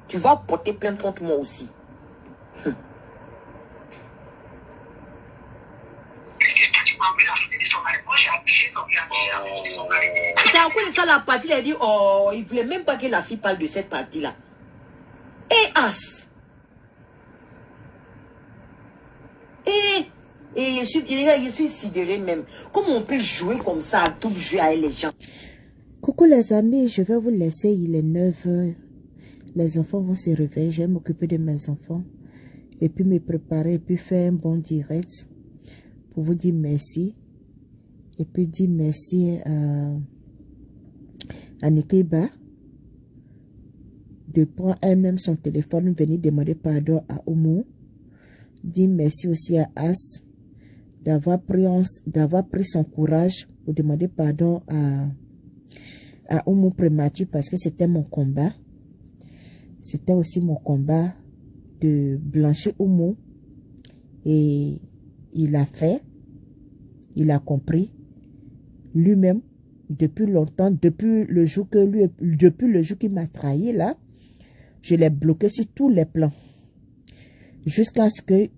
S3: Tu vas porter plainte contre moi aussi. C'est à cause de ça la partie, il a dit, oh, il voulait même pas que la fille parle de cette partie-là. Et as. Et je suis sidéré même. Comment on peut jouer comme ça, à tout jouer avec les gens?
S1: Coucou les amis, je vais vous laisser, il est 9 h. Les enfants vont se réveiller, je vais m'occuper de mes enfants. Et puis me préparer, et puis faire un bon direct. Pour vous dire merci. Et puis dire merci à Nikiba. De prendre elle-même son téléphone, venir demander pardon à Oumou. Dire merci aussi à As. D'avoir pris son courage pour demander pardon à Oumou prématuré parce que c'était mon combat. C'était aussi mon combat de blanchir Oumou. Et il a fait, il a compris lui-même depuis longtemps, depuis le jour qu'il m'a trahi là, je l'ai bloqué sur tous les plans. Jusqu'à ce que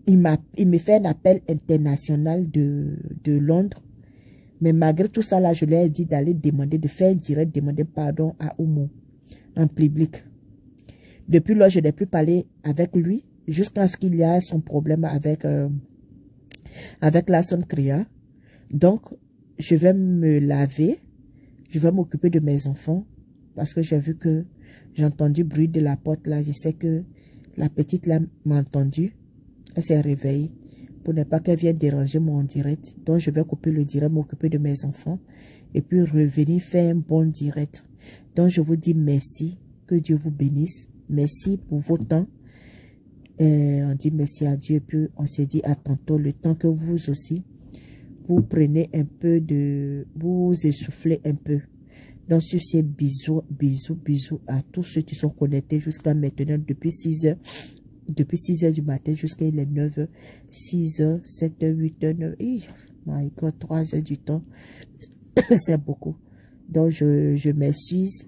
S1: il me fait un appel international de Londres. Mais malgré tout ça là, je lui ai dit d'aller demander, de faire direct, demander pardon à Oumou en public. Depuis là, je n'ai plus parlé avec lui jusqu'à ce qu'il y ait son problème avec la sonne Cria. Donc, je vais me laver, je vais m'occuper de mes enfants parce que j'ai vu que j'ai entendu le bruit de la porte là. Je sais que la petite là m'a entendu. Elle s'est réveillée pour ne pas qu'elle vienne déranger mon direct. Donc, je vais couper le direct, m'occuper de mes enfants et puis revenir faire un bon direct. Donc, je vous dis merci. Que Dieu vous bénisse. Merci pour vos temps. On dit merci à Dieu et puis on se dit à tantôt. Le temps que vous aussi, vous prenez un peu de... Vous essoufflez un peu. Donc, sur ces bisous à tous ceux qui sont connectés jusqu'à maintenant depuis 6 h. Depuis 6 h du matin jusqu'à les 9 h, 6 h, 7 h, 8 h, 9 h. My God, 3 h du temps. C'est beaucoup. Donc, je m'excuse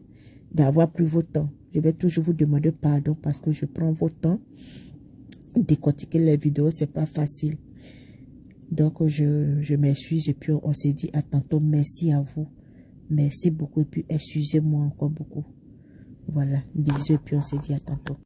S1: d'avoir pris votre temps. Je vais toujours vous demander pardon parce que je prends votre temps. Décortiquer les vidéos, c'est pas facile. Donc, je m'excuse et puis on s'est dit à tantôt. Merci à vous. Merci beaucoup et puis excusez-moi encore beaucoup. Voilà, bisous et puis on s'est dit à tantôt.